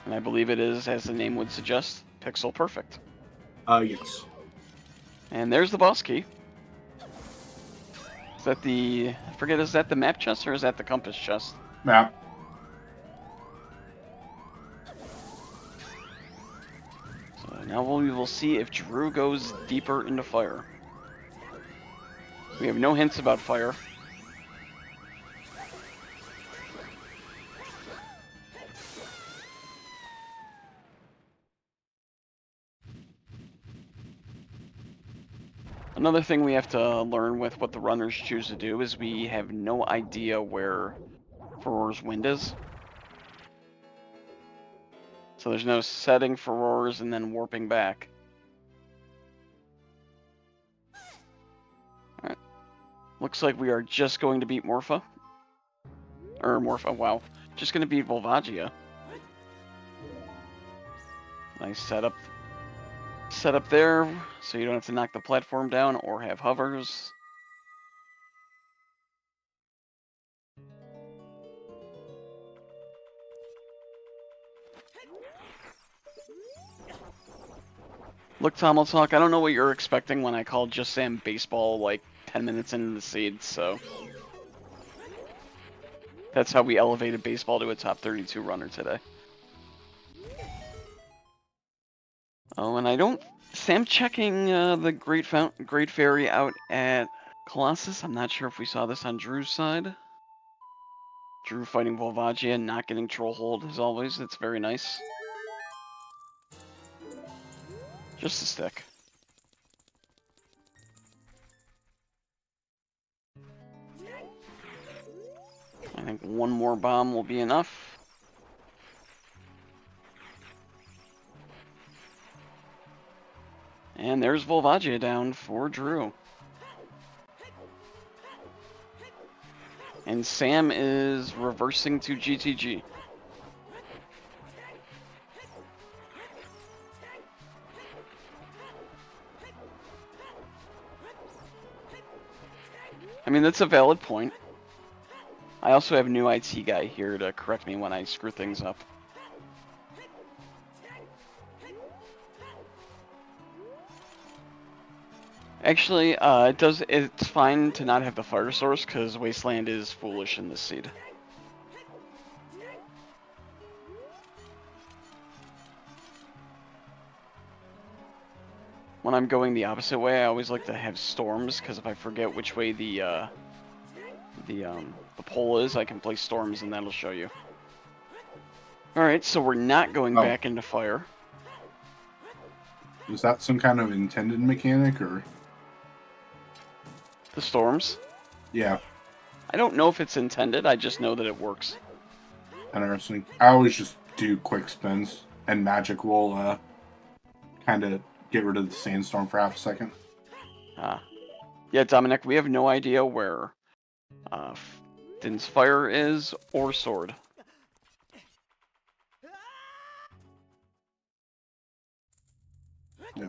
And I believe it is, as the name would suggest, Pixel Perfect. Yes. And there's the boss key. Is that the... I forget, is that the map chest or is that the compass chest? Map. So now we will see if Drew goes deeper into fire. We have no hints about fire. Another thing we have to learn with what the runners choose to do is we have no idea where Farore's wind is. So there's no setting Farore's and then warping back. Alright. Looks like we are just going to beat Morpha. Wow. Just going to beat Volvagia. Nice setup there, so you don't have to knock the platform down or have hovers. Look, Tom, talk. I don't know what you're expecting when I called JustSam baseball like 10 minutes into the seed, so... That's how we elevated baseball to a top 32 runner today. Oh, and I don't... Sam checking the Great Fairy out at Colossus. I'm not sure if we saw this on Drew's side. Drew fighting Volvagia, not getting Troll Hold as always. It's very nice. Just a stick. I think one more bomb will be enough. And there's Volvagia down for Drew. And Sam is reversing to GTG. I mean, that's a valid point. I also have a new IT guy here to correct me when I screw things up. Actually, it's fine to not have the fire source because Wasteland is foolish in this seed. When I'm going the opposite way, I always like to have storms because if I forget which way the pole is, I can place storms and that'll show you. Alright, so we're not going back into fire. Is that some kind of intended mechanic, or...? The storms? Yeah. I don't know if it's intended, I just know that it works. Interesting. I always just do quick spins, and magic will kind of get rid of the sandstorm for half a second. Yeah, Dominic, we have no idea where Din's fire is, or sword. Yeah.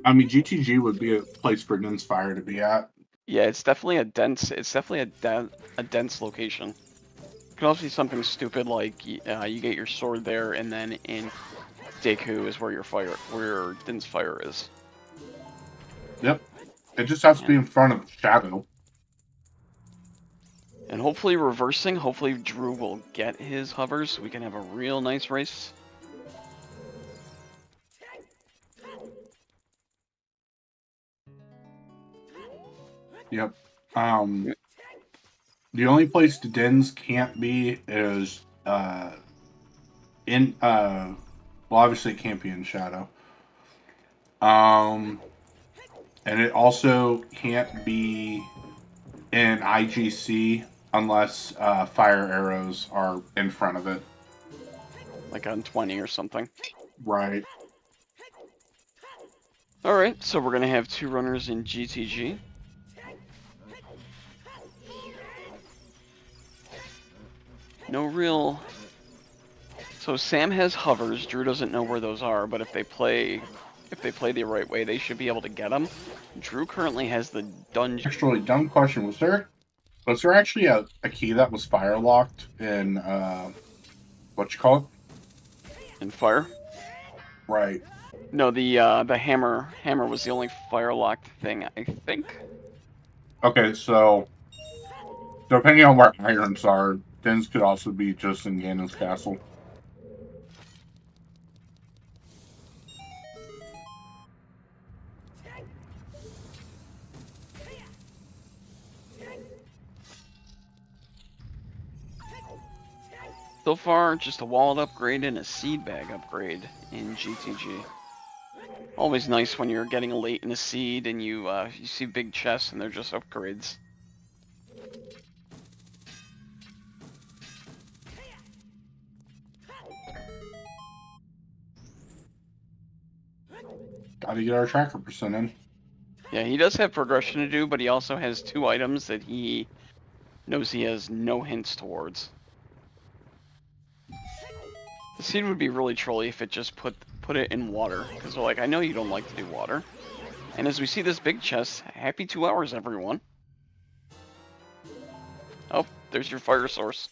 I mean, GTG would be a place for Din's fire to be at, Yeah, it's definitely a dense. It's definitely a dense location. It can also be something stupid like you get your sword there, and then in Deku is where your Din's fire is. Yep. It just has to be And, in front of Shadow. and hopefully reversing. Hopefully Drew will get his hovers so we can have a real nice race. Yep. The only place the Dins can't be is in well, obviously it can't be in Shadow. And it also can't be in IGC unless fire arrows are in front of it. Like on 20 or something. Right. Alright, so we're gonna have 2 runners in GTG. No real... So Sam has hovers, Drew doesn't know where those are, but if they play the right way, they should be able to get them. Drew currently has the dungeon... Actually, dumb question. Was there actually a key that was fire locked in what you call it? in fire. Right. No, the hammer was the only fire locked thing, I think. Okay, so depending on where irons are, Dins could also be just in Ganon's castle. So far, just a wallet upgrade and a seed bag upgrade in GTG. Always nice when you're getting late in a seed and you see big chests and they're just upgrades. Gotta get our tracker percent in. Yeah, he does have progression to do, but he also has 2 items that he knows he has no hints towards. The seed would be really trolly if it just put it in water, because they're like, I know you don't like to do water. And as we see this big chest, happy 2 hours, everyone. Oh, there's your fire source.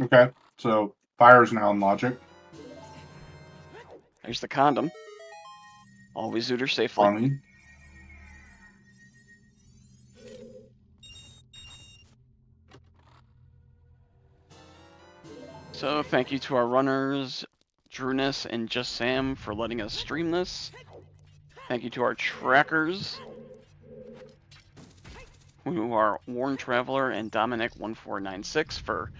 Okay, so fire is now in logic. There's the condom. Always zoot her safely. Funny. So thank you to our runners, Drooness and JustSam, for letting us stream this. Thank you to our trackers, who are Warren Traveler and Dominic1496, for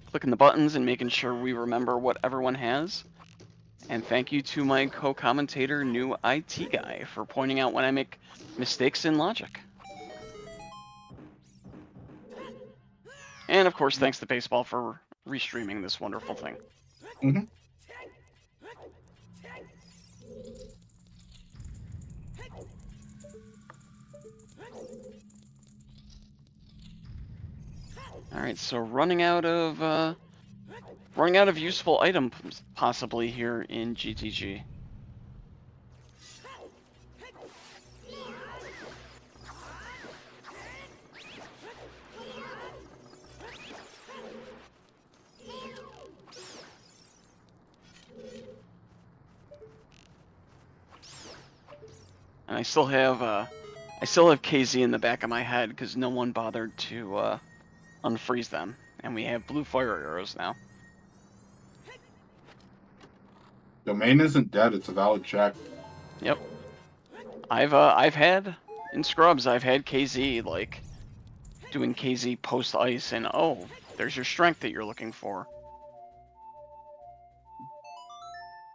clicking the buttons and making sure we remember what everyone has. And thank you to my co-commentator, New IT Guy, for pointing out when I make mistakes in logic. And of course, thanks to Baseball for restreaming this wonderful thing. Mm-hmm. All right, so running out of useful items possibly here in GTG. And I still have KZ in the back of my head because no one bothered to unfreeze them, and we have blue fire arrows now. Domain isn't dead. It's a valid check. Yep. I've had in scrubs. I've had KZ like doing KZ post ice, and oh, there's your strength that you're looking for.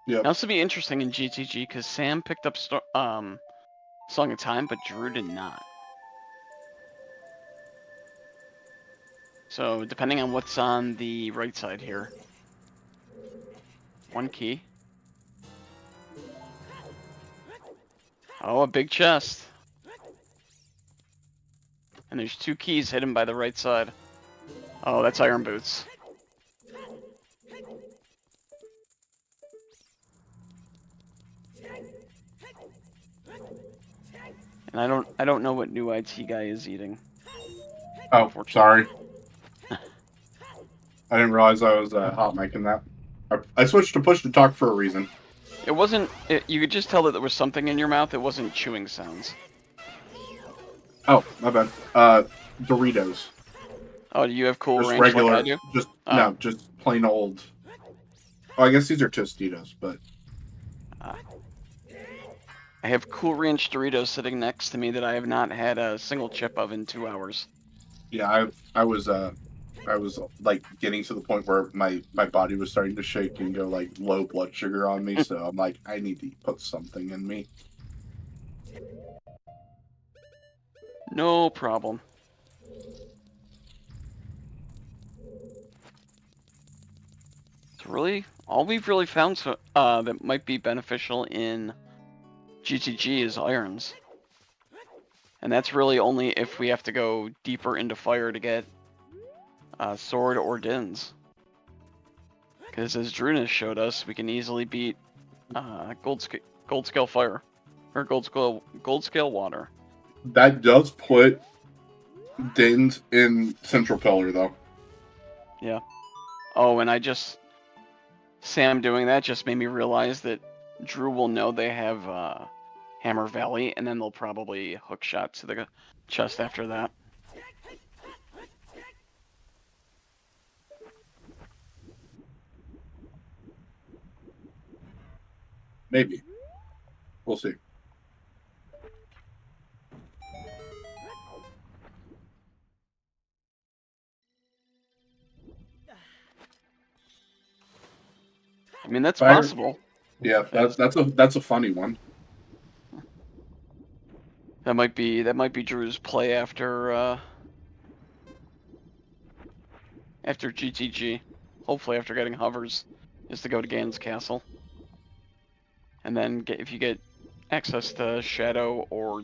Yep. Now this will be interesting in GTG because Sam picked up Song of Time, but Drew did not. So depending on what's on the right side here. 1 key. Oh, a big chest. And there's 2 keys hidden by the right side. Oh, that's iron boots. And I don't know what new IT guy is eating. Oh, Unfortunately. sorry. I didn't realize I was hot micing that. I switched to push to talk for a reason. It wasn't. You could just tell that there was something in your mouth. It wasn't chewing sounds. Oh, my bad. Doritos. Oh, do you have Cool Just Ranch like I regular. do? Just Oh. no, just plain old. Oh, I guess these are Tostitos, but I have Cool Ranch Doritos sitting next to me that I have not had a single chip of in 2 hours. yeah, I was like getting to the point where my body was starting to shake and go like low blood sugar on me. So I'm like, I need to put something in me. No problem. It's really all we've really found that might be beneficial in GTG is irons. And that's really only if we have to go deeper into fire to get sword or dins. Because as Drooness showed us, we can easily beat gold scale fire or gold scale water. That does put Dins in Central Pillar though. Yeah. Oh, and Sam doing that just made me realize that Drew will know they have Hammer Valley, and then they'll probably hook shot to the chest after that. Maybe. We'll see. I mean, that's Fire. possible. Yeah, that's a funny one. That might be Drew's play after GTG. Hopefully after getting hovers, is to go to Ganon's castle. And then if you get access to Shadow or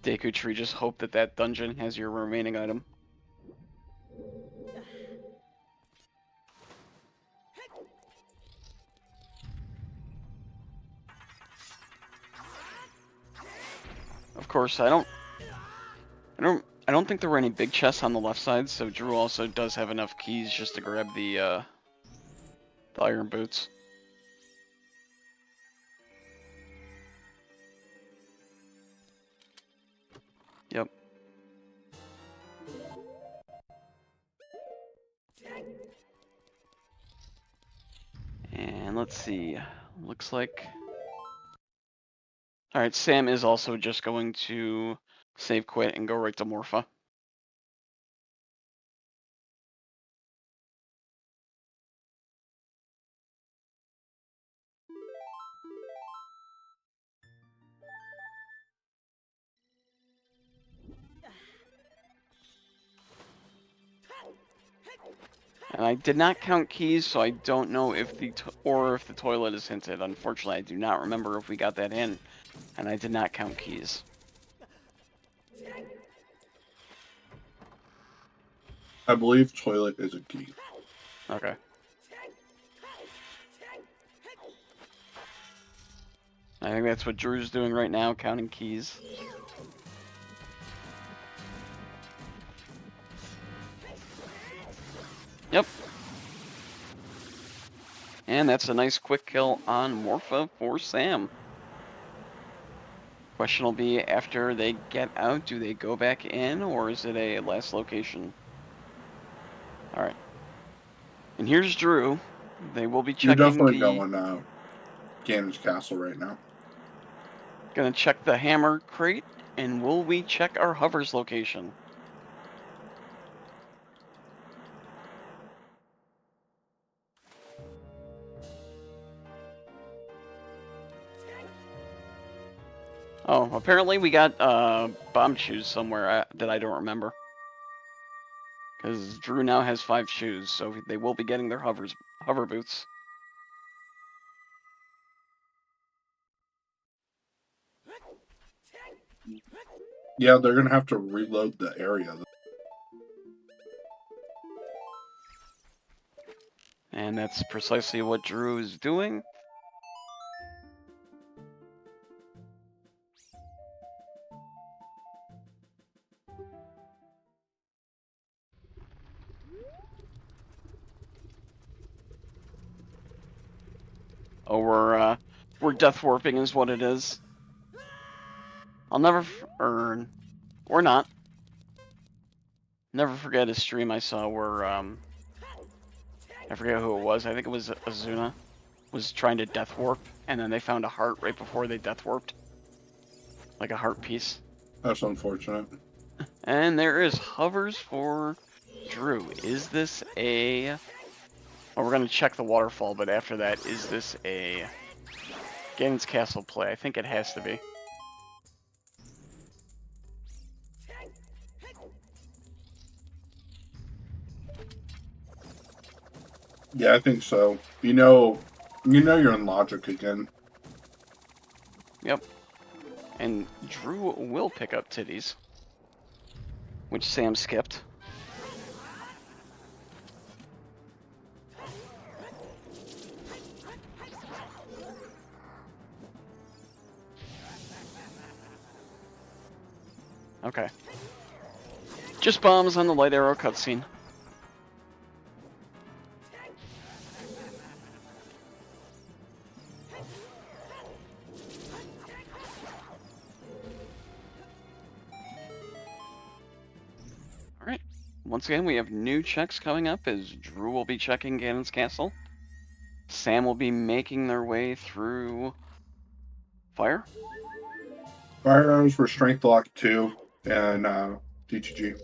Deku Tree, just hope that that dungeon has your remaining item. Of course, I don't think there were any big chests on the left side, so Drew also does have enough keys just to grab the iron boots. Yep. And let's see. Looks like... Alright, Sam is also just going to save quit and go right to Morpha. And I did not count keys, so I don't know if the toilet is hinted. Unfortunately, I do not remember if we got that in, and I did not count keys. I believe toilet is a key. Okay. I think that's what Drew's doing right now, counting keys. Yep. And that's a nice quick kill on Morpha for Sam. Question will be, after they get out, do they go back in, or is it a last location? Alright. And here's Drew. They will be You're checking definitely going Ganon's castle right now. Gonna check the hammer crate, and will we check our hovers location? Oh, apparently we got bomb shoes somewhere that I don't remember. Because Drew now has 5 shoes, so they will be getting their hover boots. Yeah, they're gonna have to reload the area. And that's precisely what Drew is doing. death warping is what it is. I'll never or not. Never forget a stream I saw where I forget who it was. I think it was Azuna was trying to death warp, and then they found a heart right before they death warped, like a heart piece. That's unfortunate. And there is hovers for Drew. Is this a... Well, we're going to check the waterfall, but after that, is this a Ganon's Castle play? I think it has to be. Yeah, I think so. You know you're in logic again. Yep. And Drew will pick up titties, which Sam skipped. Okay. Just bombs on the light arrow cutscene. Alright. Once again, we have new checks coming up as Drew will be checking Ganon's Castle. Sam will be making their way through fire. Fire arrows for strength lock 2 and DTG.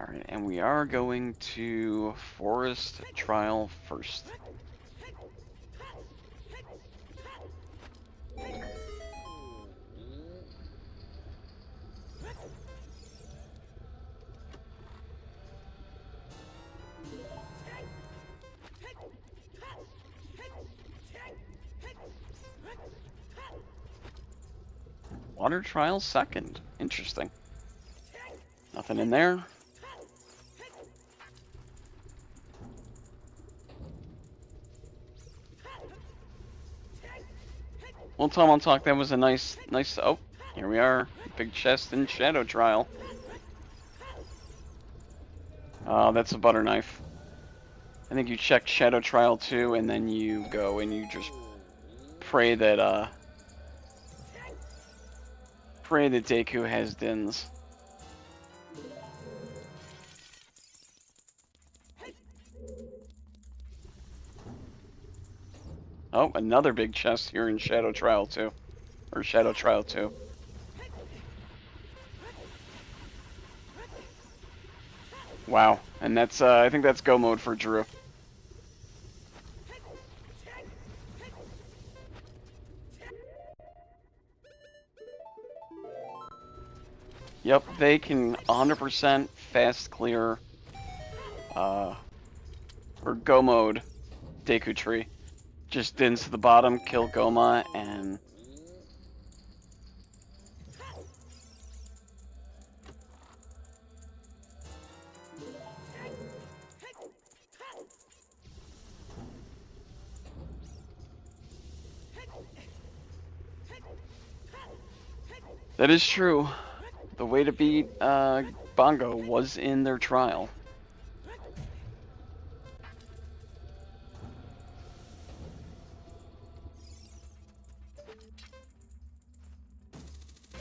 Alright, and we are going to Forest Trial first. Water Trial second. Interesting. Nothing in there. Well, Tom, I'll talk. That was a nice. Oh, here we are. Big chest and Shadow Trial. Oh, that's a butter knife. I think you check Shadow Trial 2, and then you go and you just pray that Deku has Dins. Oh, another big chest here in Shadow Trial 2. Or Shadow Trial 2. Wow. And that's, I think that's go mode for Drew. Yep, they can 100% fast clear, or go mode Deku Tree. Just Dins to the bottom, kill Goma, and... That is true. The way to beat Bongo was in their trial.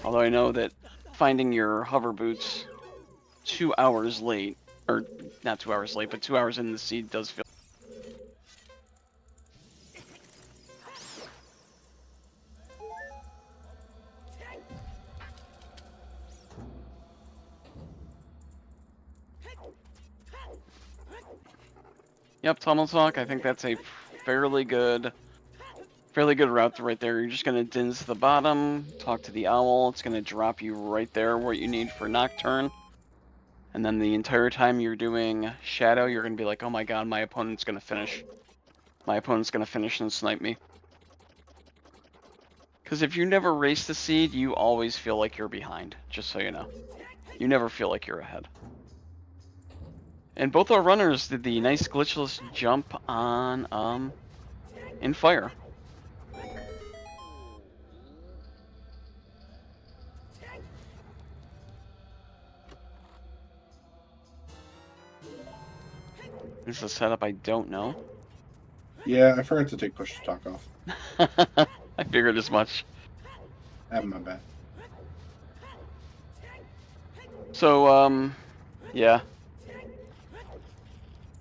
Although I know that finding your hover boots 2 hours late, or not 2 hours late, but 2 hours in the seed does feel... Yep, Tunnel Talk, I think that's a fairly good route right there. You're just gonna Dins to the bottom, talk to the owl, it's gonna drop you right there what you need for Nocturne. And then the entire time you're doing Shadow, you're gonna be like, oh my god, my opponent's gonna finish. My opponent's gonna finish and snipe me. Because if you never race the seed, you always feel like you're behind, just so you know. You never feel like you're ahead. And both our runners did the nice glitchless jump on in fire. This is a setup I don't know. Yeah, I forgot to take push to talk off. I figured as much. My bad. So, yeah.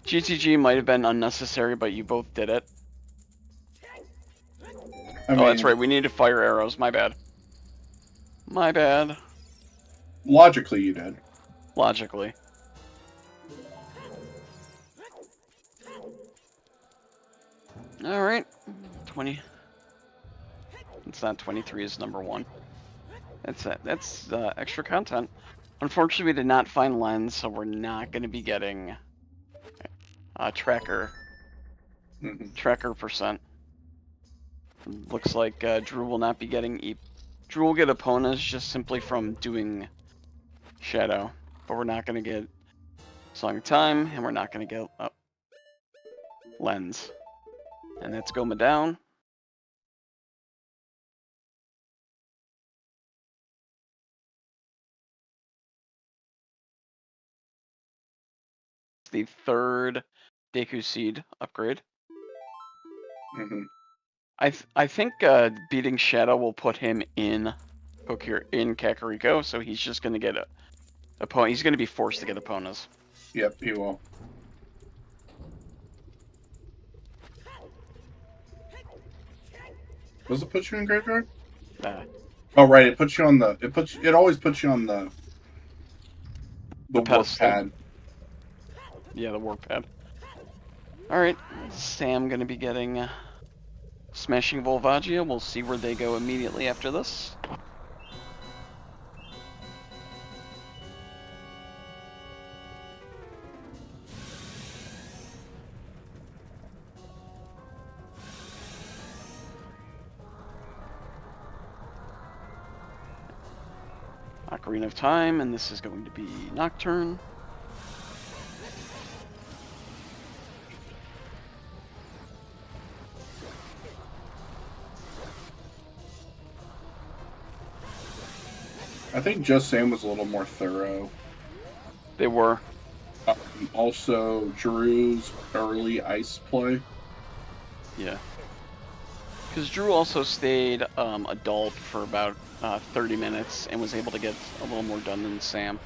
GTG might have been unnecessary, but you both did it. I mean, Oh, that's right. We need to fire arrows. My bad. My bad. logically, you did. Logically. All right. 20. It's not 23 is number 1. That's extra content. Unfortunately, we did not find lens, so we're not going to be getting tracker percent. Looks like Drew will not be getting Drew will get opponents just simply from doing Shadow, but we're not going to get Song of Time, and we're not going to get Lens. And that's Goma down. The third Deku Seed upgrade. I think beating Shadow will put him in Kakariko, so he's just going to get he's going to be forced to get Epona. Yep, he will. Does it put you in graveyard? Oh right, it puts you on the. It always puts you on the warp pad. Yeah, the warp pad. All right, Sam going to be getting Smashing Volvagia. We'll see where they go immediately after this. Ocarina of Time, and this is going to be Nocturne. I think JustSam was a little more thorough. They were. Also, Drew's early ice play. Yeah. Because Drew also stayed adult for about 30 minutes and was able to get a little more done than Sam.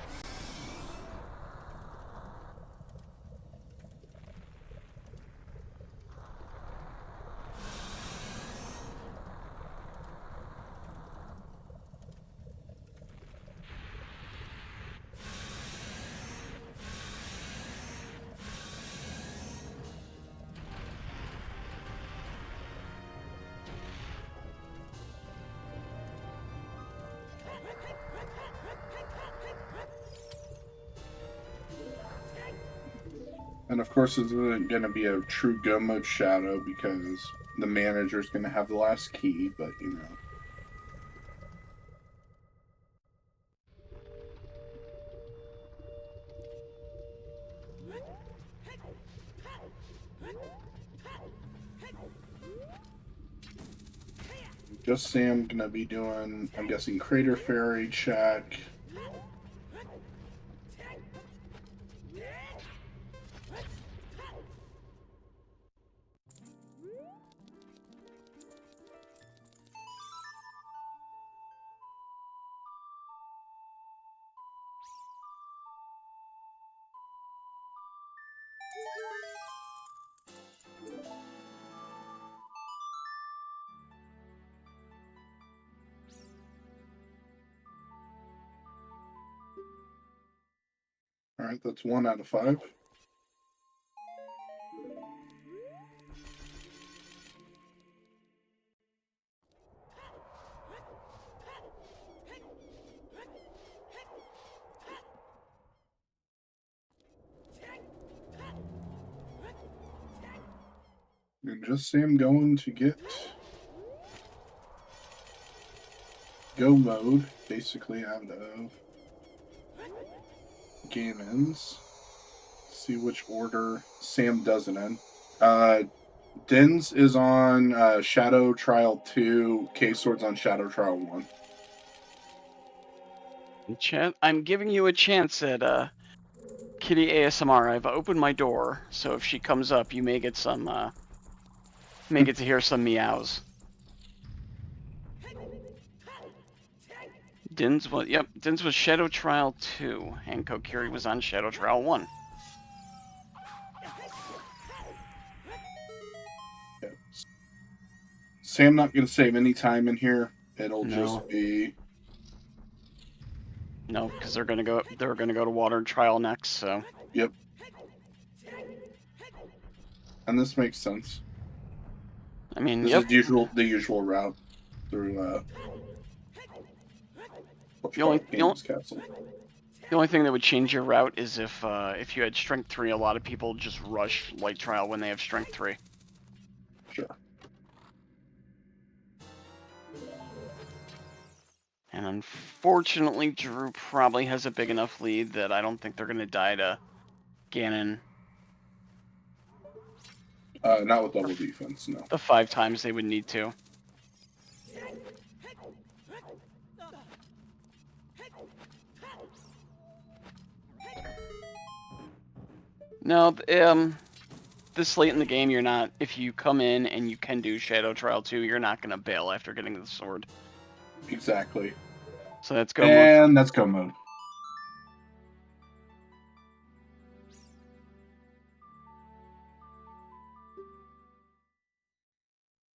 And of course, it's going to be a true go mode Shadow because the manager's going to have the last key, but you know. JustSam going to be doing, I'm guessing, Crater Fairy check. All right, that's 1 out of 5. And JustSam going to get go mode, basically out of Ganon's see which order Sam does it in. Dins is on Shadow Trial 2. K-Sword's on Shadow Trial 1. Chat, I'm giving you a chance at Kitty ASMR. I've opened my door, so if she comes up, you may get some, may get to hear some meows. Dins was Shadow Trial 2, and Kokiri was on Shadow Trial 1. Yeah. Sam not going to save any time in here. It'll No. just be... No, because they're gonna go to Water Trial next, so. Yep. And this makes sense. I mean, This yep. is the usual route through Ganon's Castle. The only thing that would change your route is if you had Strength 3, a lot of people just rush Light Trial when they have Strength 3. Sure. And unfortunately, Drew probably has a big enough lead that I don't think they're going to die to Ganon. Not with double defense, no. The 5 times they would need to. No, this late in the game, you're not. If you come in and you can do Shadow Trial 2, you're not going to bail after getting the sword. Exactly. So that's go mode. And that's go mode.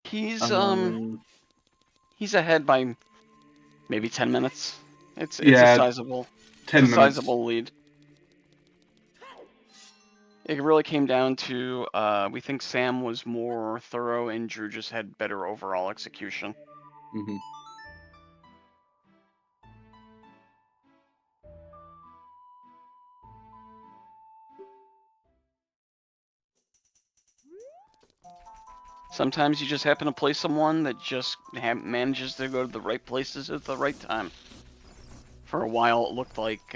He's ahead by maybe 10 minutes. It's a sizable 10 minutes. Sizable lead. It really came down to we think Sam was more thorough and Drew just had better overall execution. Mm-hmm. Sometimes you just happen to play someone that just manages to go to the right places at the right time. For a while, it looked like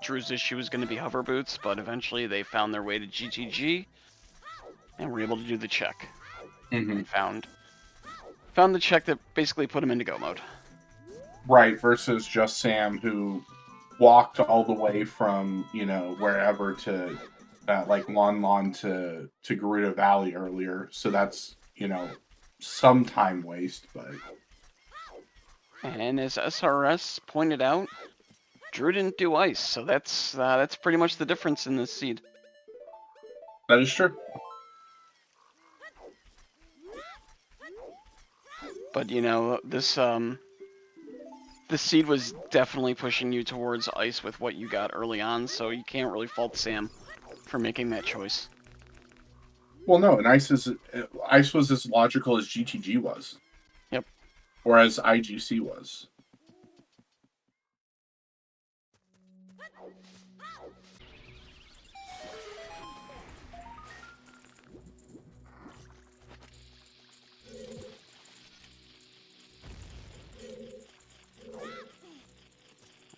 Drew's issue was going to be hover boots, but eventually they found their way to GTG and were able to do the check. Mm-hmm. And found the check that basically put him into go mode. Right, versus JustSam, who walked all the way from, wherever to, like, Lon to Gerudo Valley earlier. So that's, some time waste, but... And as SRS pointed out, Drew didn't do ice, so that's pretty much the difference in this seed. That is true. But this seed was definitely pushing you towards ice with what you got early on, so you can't really fault Sam for making that choice. Well, no, and ice was as logical as GTG was. Yep. Or as IGC was.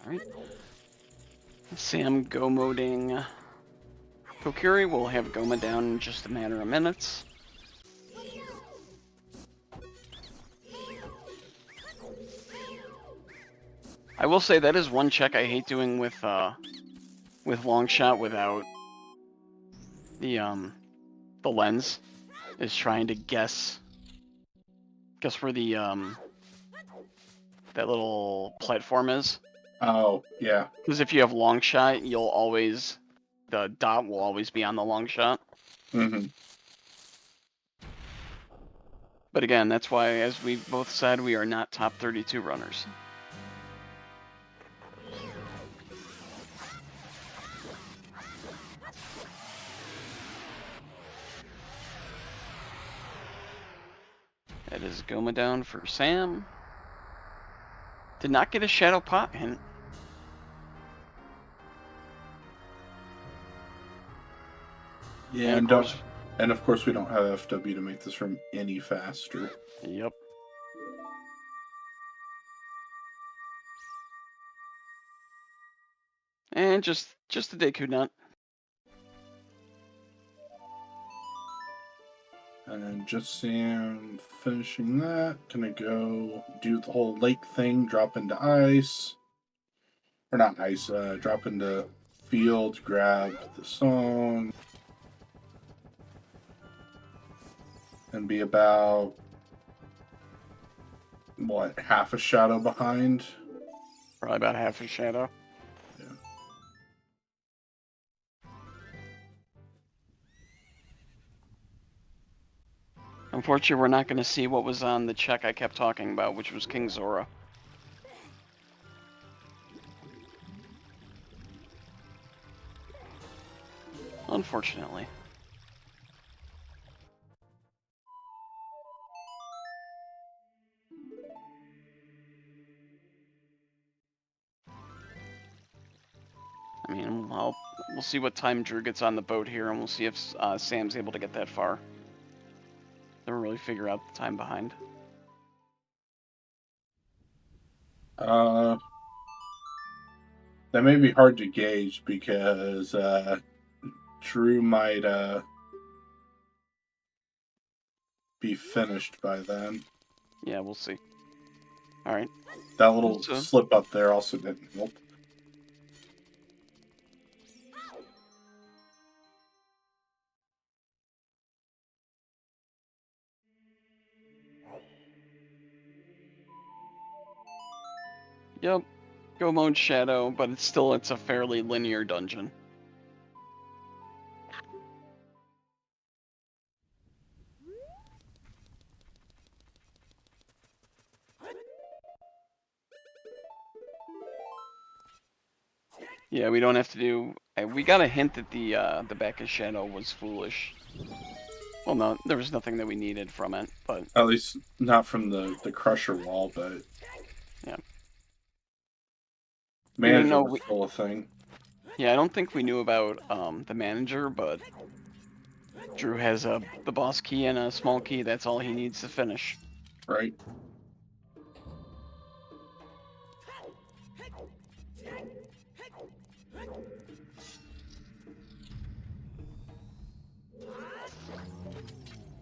Alright. Sam go-moding Kokiri will have Goma down in just a matter of minutes. I will say that is one check I hate doing with long shot without the lens, is trying to guess where the that little platform is. Oh, yeah. Because if you have long shot, the dot will always be on the long shot. Mm-hmm. But again, that's why, as we both said, we are not top 32 runners. That is Goma down for Sam. Did not get a Shadow Pot hint. Yeah, and of course we don't have FW to make this room any faster. Yep. And just a Deku Nut. And JustSam finishing that. Gonna go do the whole lake thing, drop into ice. Or not ice, drop into field, grab the song. And be about, what, half a shadow behind? Probably about half a shadow. Yeah. Unfortunately, we're not going to see what was on the check I kept talking about, which was King Zora. Unfortunately. I mean, we'll see what time Drew gets on the boat here, and we'll see if Sam's able to get that far. Never really figure out the time behind. That may be hard to gauge because Drew might be finished by then. Yeah, we'll see. All right. That little slip up there also didn't help. Yep. Go mode shadow, but it's a fairly linear dungeon. Yeah, we don't have to do. We got a hint that the back of shadow was foolish. Well, no, there was nothing that we needed from it, but At least not from the crusher wall, but yeah. manager was still a thing. Yeah, I don't think we knew about the manager, but Drew has the boss key and a small key. That's all he needs to finish. Right.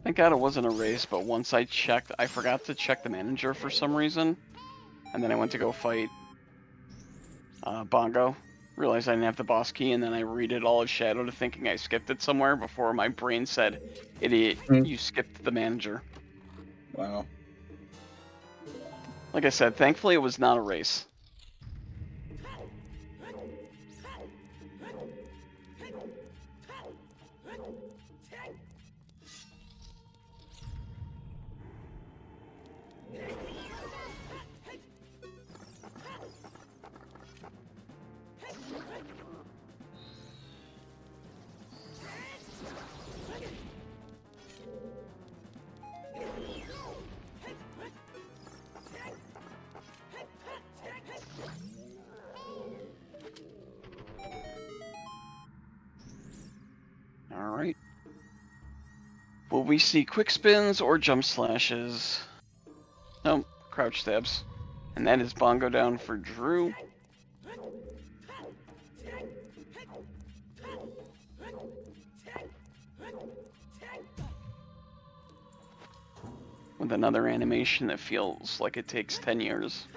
Thank God it wasn't a race, but once I checked, I forgot to check the manager for some reason, and then I went to go fight Bongo. Realized I didn't have the boss key, and then I redid all of Shadow to thinking I skipped it somewhere before my brain said, "Idiot, you skipped the manager." Wow. Like I said, thankfully it was not a race. Alright. Will we see quick spins or jump slashes? Nope, crouch stabs. And that is Bongo down for Drew. With another animation that feels like it takes 10 years.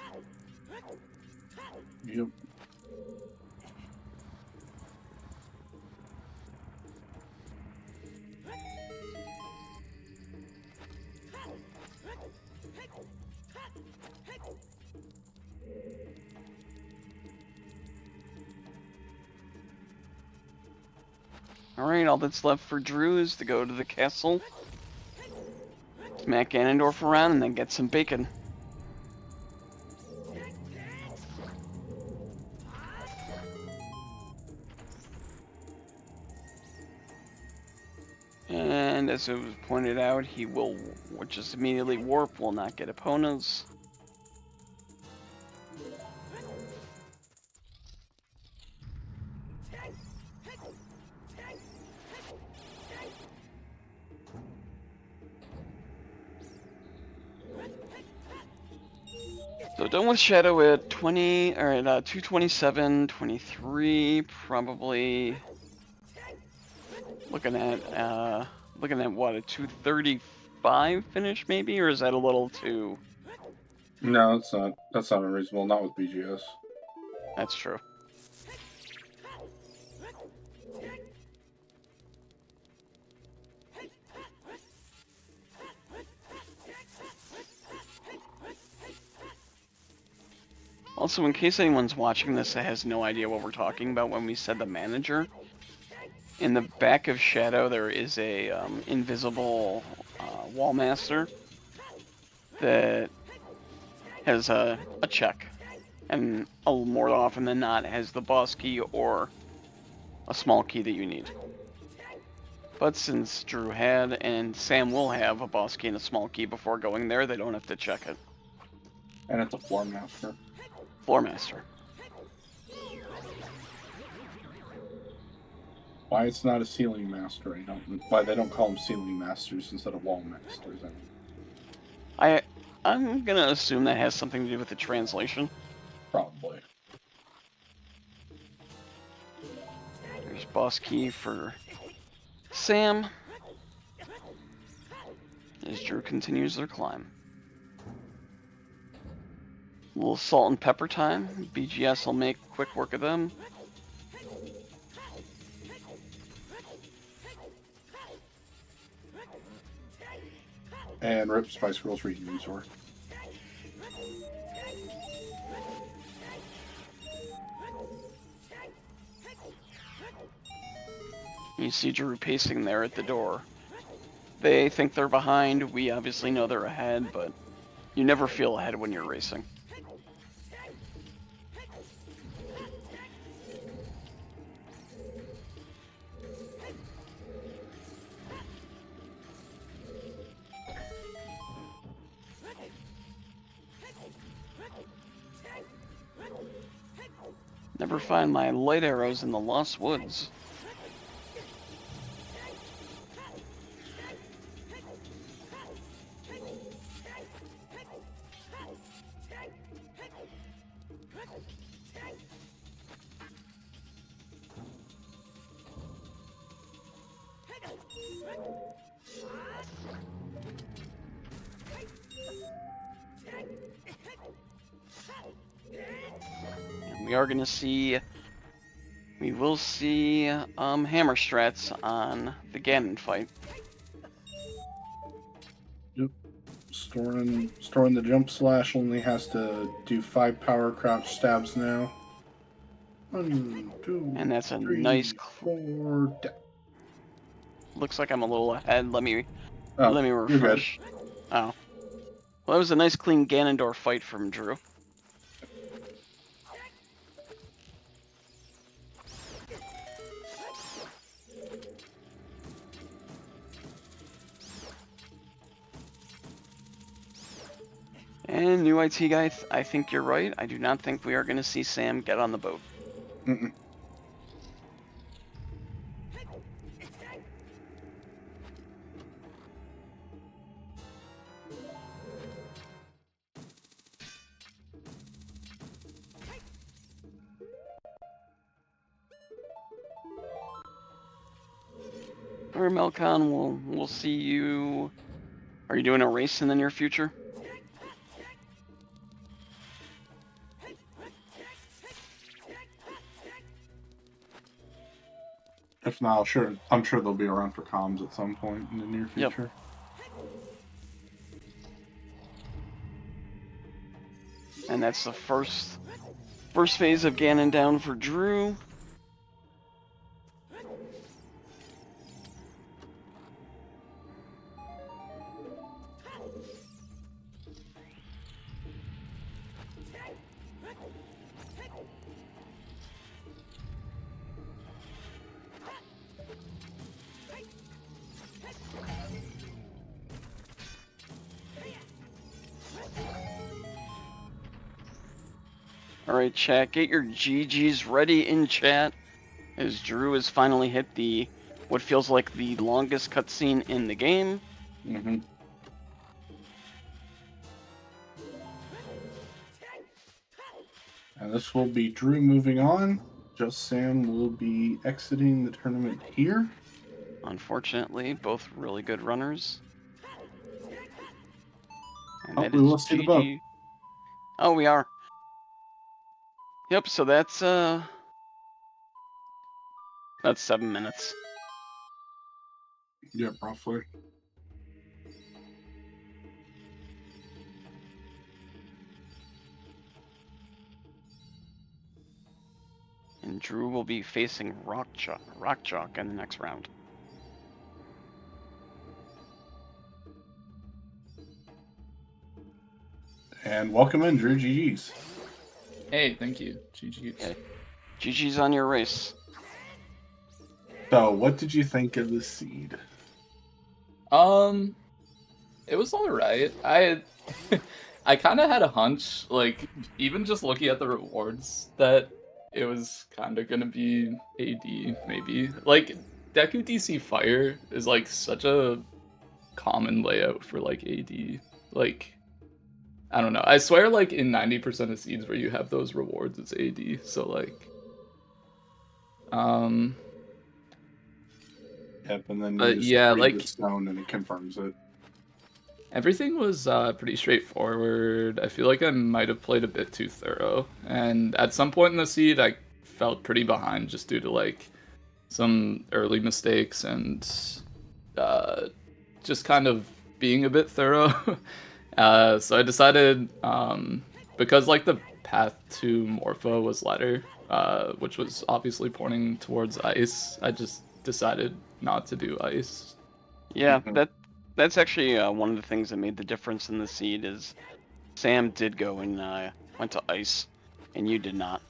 Yep. Alright, all that's left for Drew is to go to the castle, smack Ganondorf around, and then get some bacon. And as it was pointed out, he will just immediately warp, will not get opponents. So So done with Shadow at 20, or at 227, 23, probably looking at what, a 235 finish maybe, or is that a little too? No, that's not. That's not unreasonable. Not with BGS. That's true. Also, in case anyone's watching this that has no idea what we're talking about when we said the manager, in the back of Shadow there is a invisible wall master that has a check, and more often than not has the boss key or a small key that you need. But since Drew had, and Sam will have, a boss key and a small key before going there, they don't have to check it. And it's a floor master. Floor master. Why it's not a ceiling master? I don't. Why they don't call them ceiling masters instead of wall masters? I'm gonna assume that has something to do with the translation. Probably. There's boss key for Sam as Drew continues their climb. A little salt and pepper time. BGS will make quick work of them. And Rip Spice Girls reading resort. You see Drew pacing there at the door. They think they're behind. We obviously know they're ahead, but you never feel ahead when you're racing. Never find my light arrows in the Lost Woods. And we are going to see, we will see hammer strats on the Ganon fight. Yep. Storing the jump slash only has to do 5 power crouch stabs now. 1, 2, And that's a 3, nice 4. Looks like I'm a little ahead. Let me Oh, refresh. Oh. Well, that was a nice clean Ganondorf fight from Drew. And new IT guy, I think you're right. I do not think we are going to see Sam get on the boat. Mm-mm. Or Melkon, we'll see you. Are you doing a race in the near future? If not, I'm sure they'll be around for comms at some point in the near future. Yep. And that's the first phase of Ganon down for Drew. Alright, chat, get your GGs ready in chat, as Drew has finally hit what feels like the longest cutscene in the game. Mm-hmm. And this will be Drew moving on. JustSam will be exiting the tournament here. Unfortunately, both really good runners. And Oh, that we is will see the boat. GG. Oh, we are. Yep, so that's 7 minutes. Yeah, roughly. And Drew will be facing Rock Chalk in the next round. And welcome in, Drew. GG's. Hey, thank you. GG's. Okay. GG's on your race. So, what did you think of the seed? It was alright. I kind of had a hunch, like, even just looking at the rewards, that it was kind of gonna be AD, maybe. Like, Deku DC Fire is, like, such a common layout for, like, AD. Like, I don't know. I swear, like, in 90% of seeds where you have those rewards, it's AD. So, like, Yep, and then you but just yeah, read like, the stone and it confirms it. everything was pretty straightforward. I feel like I might have played a bit too thorough. And at some point in the seed, I felt pretty behind just due to, like, some early mistakes and just kind of being a bit thorough. So I decided, because, like, the path to Morpho was lighter, which was obviously pointing towards ice, I just decided not to do ice. Yeah, Mhm. that's actually one of the things that made the difference in the seed is Sam did go and went to ice, and you did not.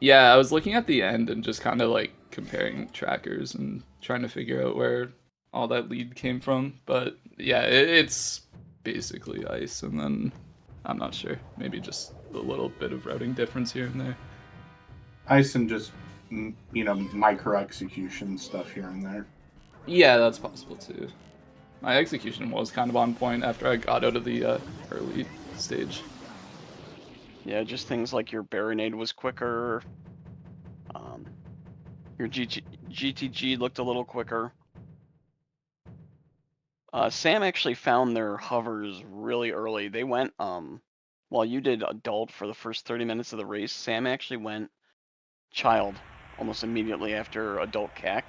Yeah, I was looking at the end and just kind of, like, comparing trackers and trying to figure out where all that lead came from. But yeah, it's basically ice, and then I'm not sure, maybe just a little bit of routing difference here and there. Ice and just, micro execution stuff here and there. Yeah, that's possible too. My execution was kind of on point after I got out of the early stage. Yeah, just things like your Baronade was quicker. Your GTG looked a little quicker. Sam actually found their hovers really early. They went, while you did adult for the first 30 minutes of the race, Sam actually went child almost immediately after adult CAC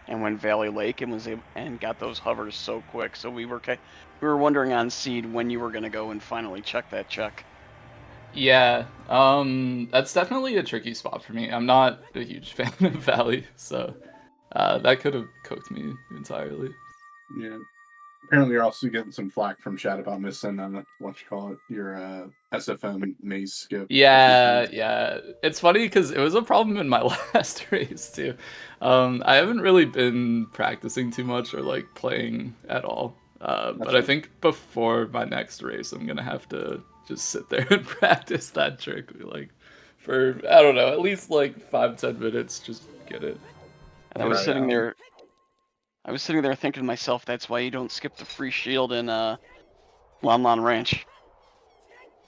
and went Valley Lake and was able, and got those hovers so quick. So we were wondering on seed when you were going to go and finally check that check. Yeah, that's definitely a tricky spot for me. I'm not a huge fan of Valley, so that could have cooked me entirely. Yeah. Apparently, you're also getting some flack from chat about missing, your SFM maze skip. Yeah. It's funny because it was a problem in my last race too. I haven't really been practicing too much or, like, playing at all. But I think before my next race, I'm gonna have to just sit there and practice that trick, like, for, I don't know, at least like 5-10 minutes, just get it. And I was sitting there thinking to myself, that's why you don't skip the free shield in Lon Lon Ranch.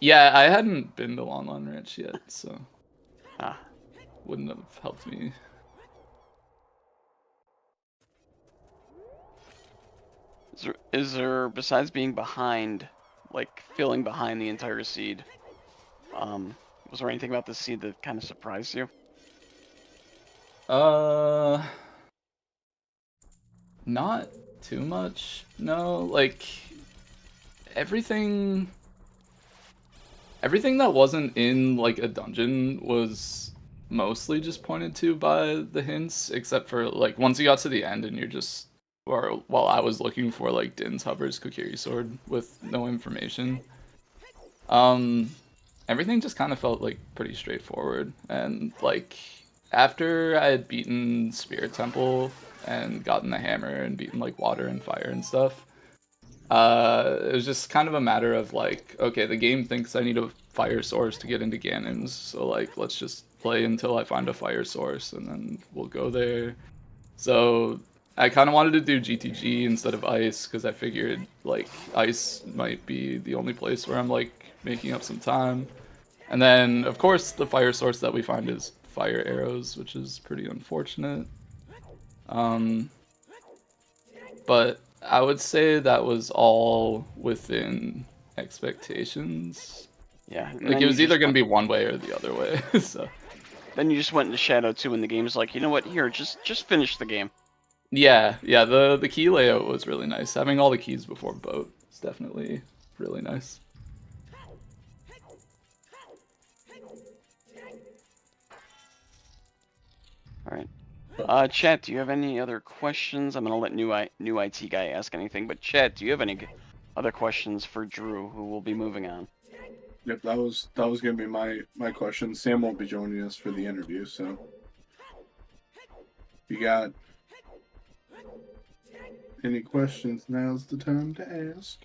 Yeah, I hadn't been to Lon Lon Ranch yet, so wouldn't have helped me. Is there, besides being behind, like feeling behind the entire seed, was there anything about the seed that kind of surprised you? Not too much. No, like, everything that wasn't in, like, a dungeon was mostly just pointed to by the hints, except for, like, once you got to the end and you're just, or while I was looking for, like, Din's Hovers Kokiri Sword with no information. Everything just kind of felt, like, pretty straightforward, and, like, after I had beaten Spirit Temple and gotten the hammer and beaten, like, water and fire and stuff, it was just kind of a matter of, like, okay, the game thinks I need a fire source to get into Ganon's, so, like, let's just play until I find a fire source, and then we'll go there. So I kind of wanted to do GTG instead of Ice, because I figured, like, Ice might be the only place where I'm, like, making up some time. And then, of course, the fire source that we find is fire arrows, which is pretty unfortunate. But I would say that was all within expectations. Yeah. And Like, then it you was either just going to went, be one way or the other way. So then you just went into Shadow 2 and the game's like, you know what, here, just finish the game. yeah, the key layout was really nice. Having all the keys before boat is definitely really nice. Alright. Chat, do you have any other questions? I'm gonna let new IT guy ask anything, but Chat, do you have any other questions for Drew, who will be moving on? Yep, that was gonna be my question. Sam won't be joining us for the interview, so if you got any questions, now's the time to ask.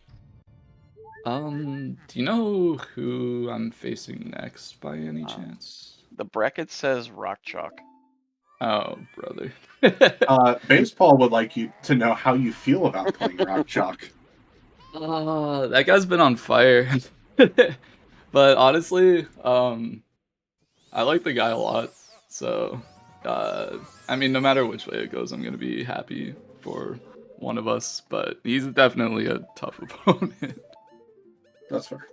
Do you know who I'm facing next by any chance? The bracket says Rock Chalk. Oh, brother. Baseball would like you to know how you feel about playing Rock Chalk. That guy's been on fire. But honestly, I like the guy a lot. So, I mean, no matter which way it goes, I'm gonna be happy for one of us. But he's definitely a tough opponent. That's fair.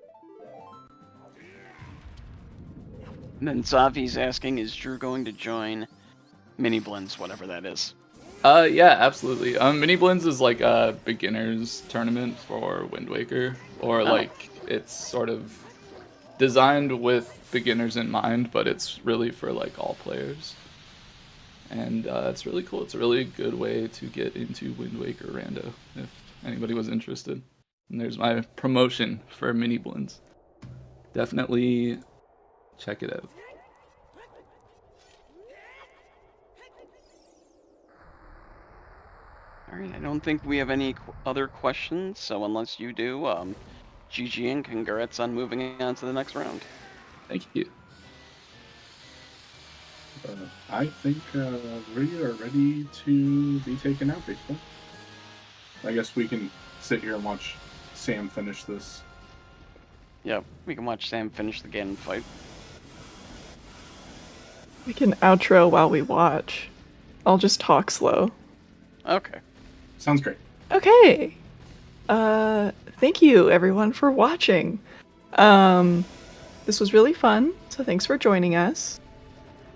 And then Zavi's asking, is Drew going to join Mini Blends, whatever that is? Yeah, absolutely. Mini Blends is like a beginners tournament for Wind Waker, or like it's sort of designed with beginners in mind, but it's really for like all players. And it's really cool. It's a really good way to get into Wind Waker Rando, if anybody was interested. And there's my promotion for Mini Blends. Definitely check it out. Alright, I don't think we have any other questions, so unless you do, GG and congrats on moving on to the next round. Thank you. I think we are ready to be taken out, baseball. I guess we can sit here and watch Sam finish this. Yeah, we can watch Sam finish the Ganon fight. We can outro while we watch. I'll just talk slow. Okay. Sounds great. Okay. Thank you everyone for watching. This was really fun, so thanks for joining us.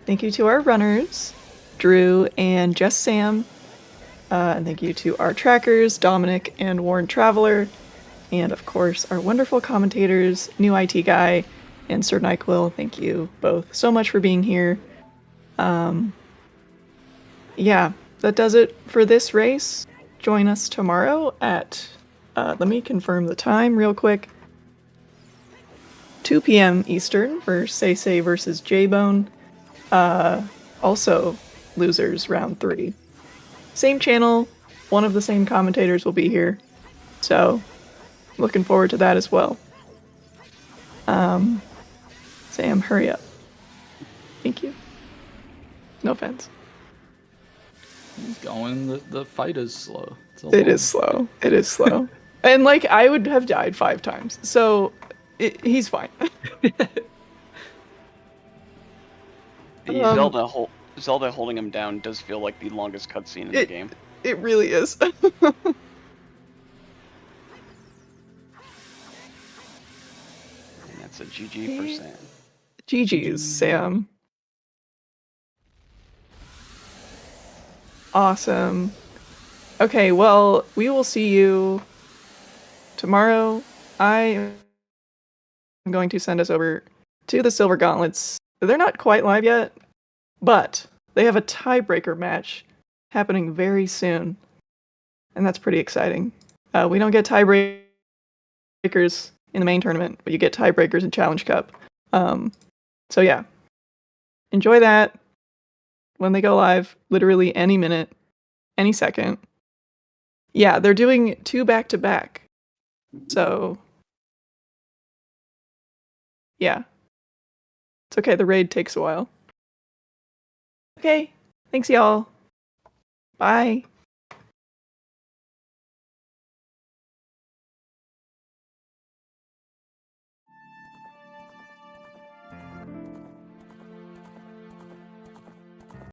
Thank you to our runners, Drew and JustSam. And thank you to our trackers, Dominic and Warren Traveler. And of course, our wonderful commentators, New IT Guy and Sir NyQuil. Thank you both so much for being here. Yeah, that does it for this race. Join us tomorrow at, let me confirm the time real quick. 2 p.m. Eastern for Say versus J-Bone. Also, losers round 3. Same channel, one of the same commentators will be here. So, looking forward to that as well. Sam, hurry up. Thank you. No offense. He's going. The fight is slow. It is slow. It is slow. And like, I would have died 5 times. So, he's fine. The Zelda holding him down does feel like the longest cutscene in the game. It really is. And that's a GG for Sam. GG's, Sam. Awesome. Okay, well, we will see you tomorrow. I am going to send us over to the Silver Gauntlets. They're not quite live yet, but they have a tiebreaker match happening very soon. And that's pretty exciting. We don't get tiebreakers in the main tournament, but you get tiebreakers in Challenge Cup. So yeah, enjoy that when they go live, literally any minute, any second. Yeah, they're doing 2 back-to-back. So yeah. It's okay, the raid takes a while. Okay, thanks y'all. Bye.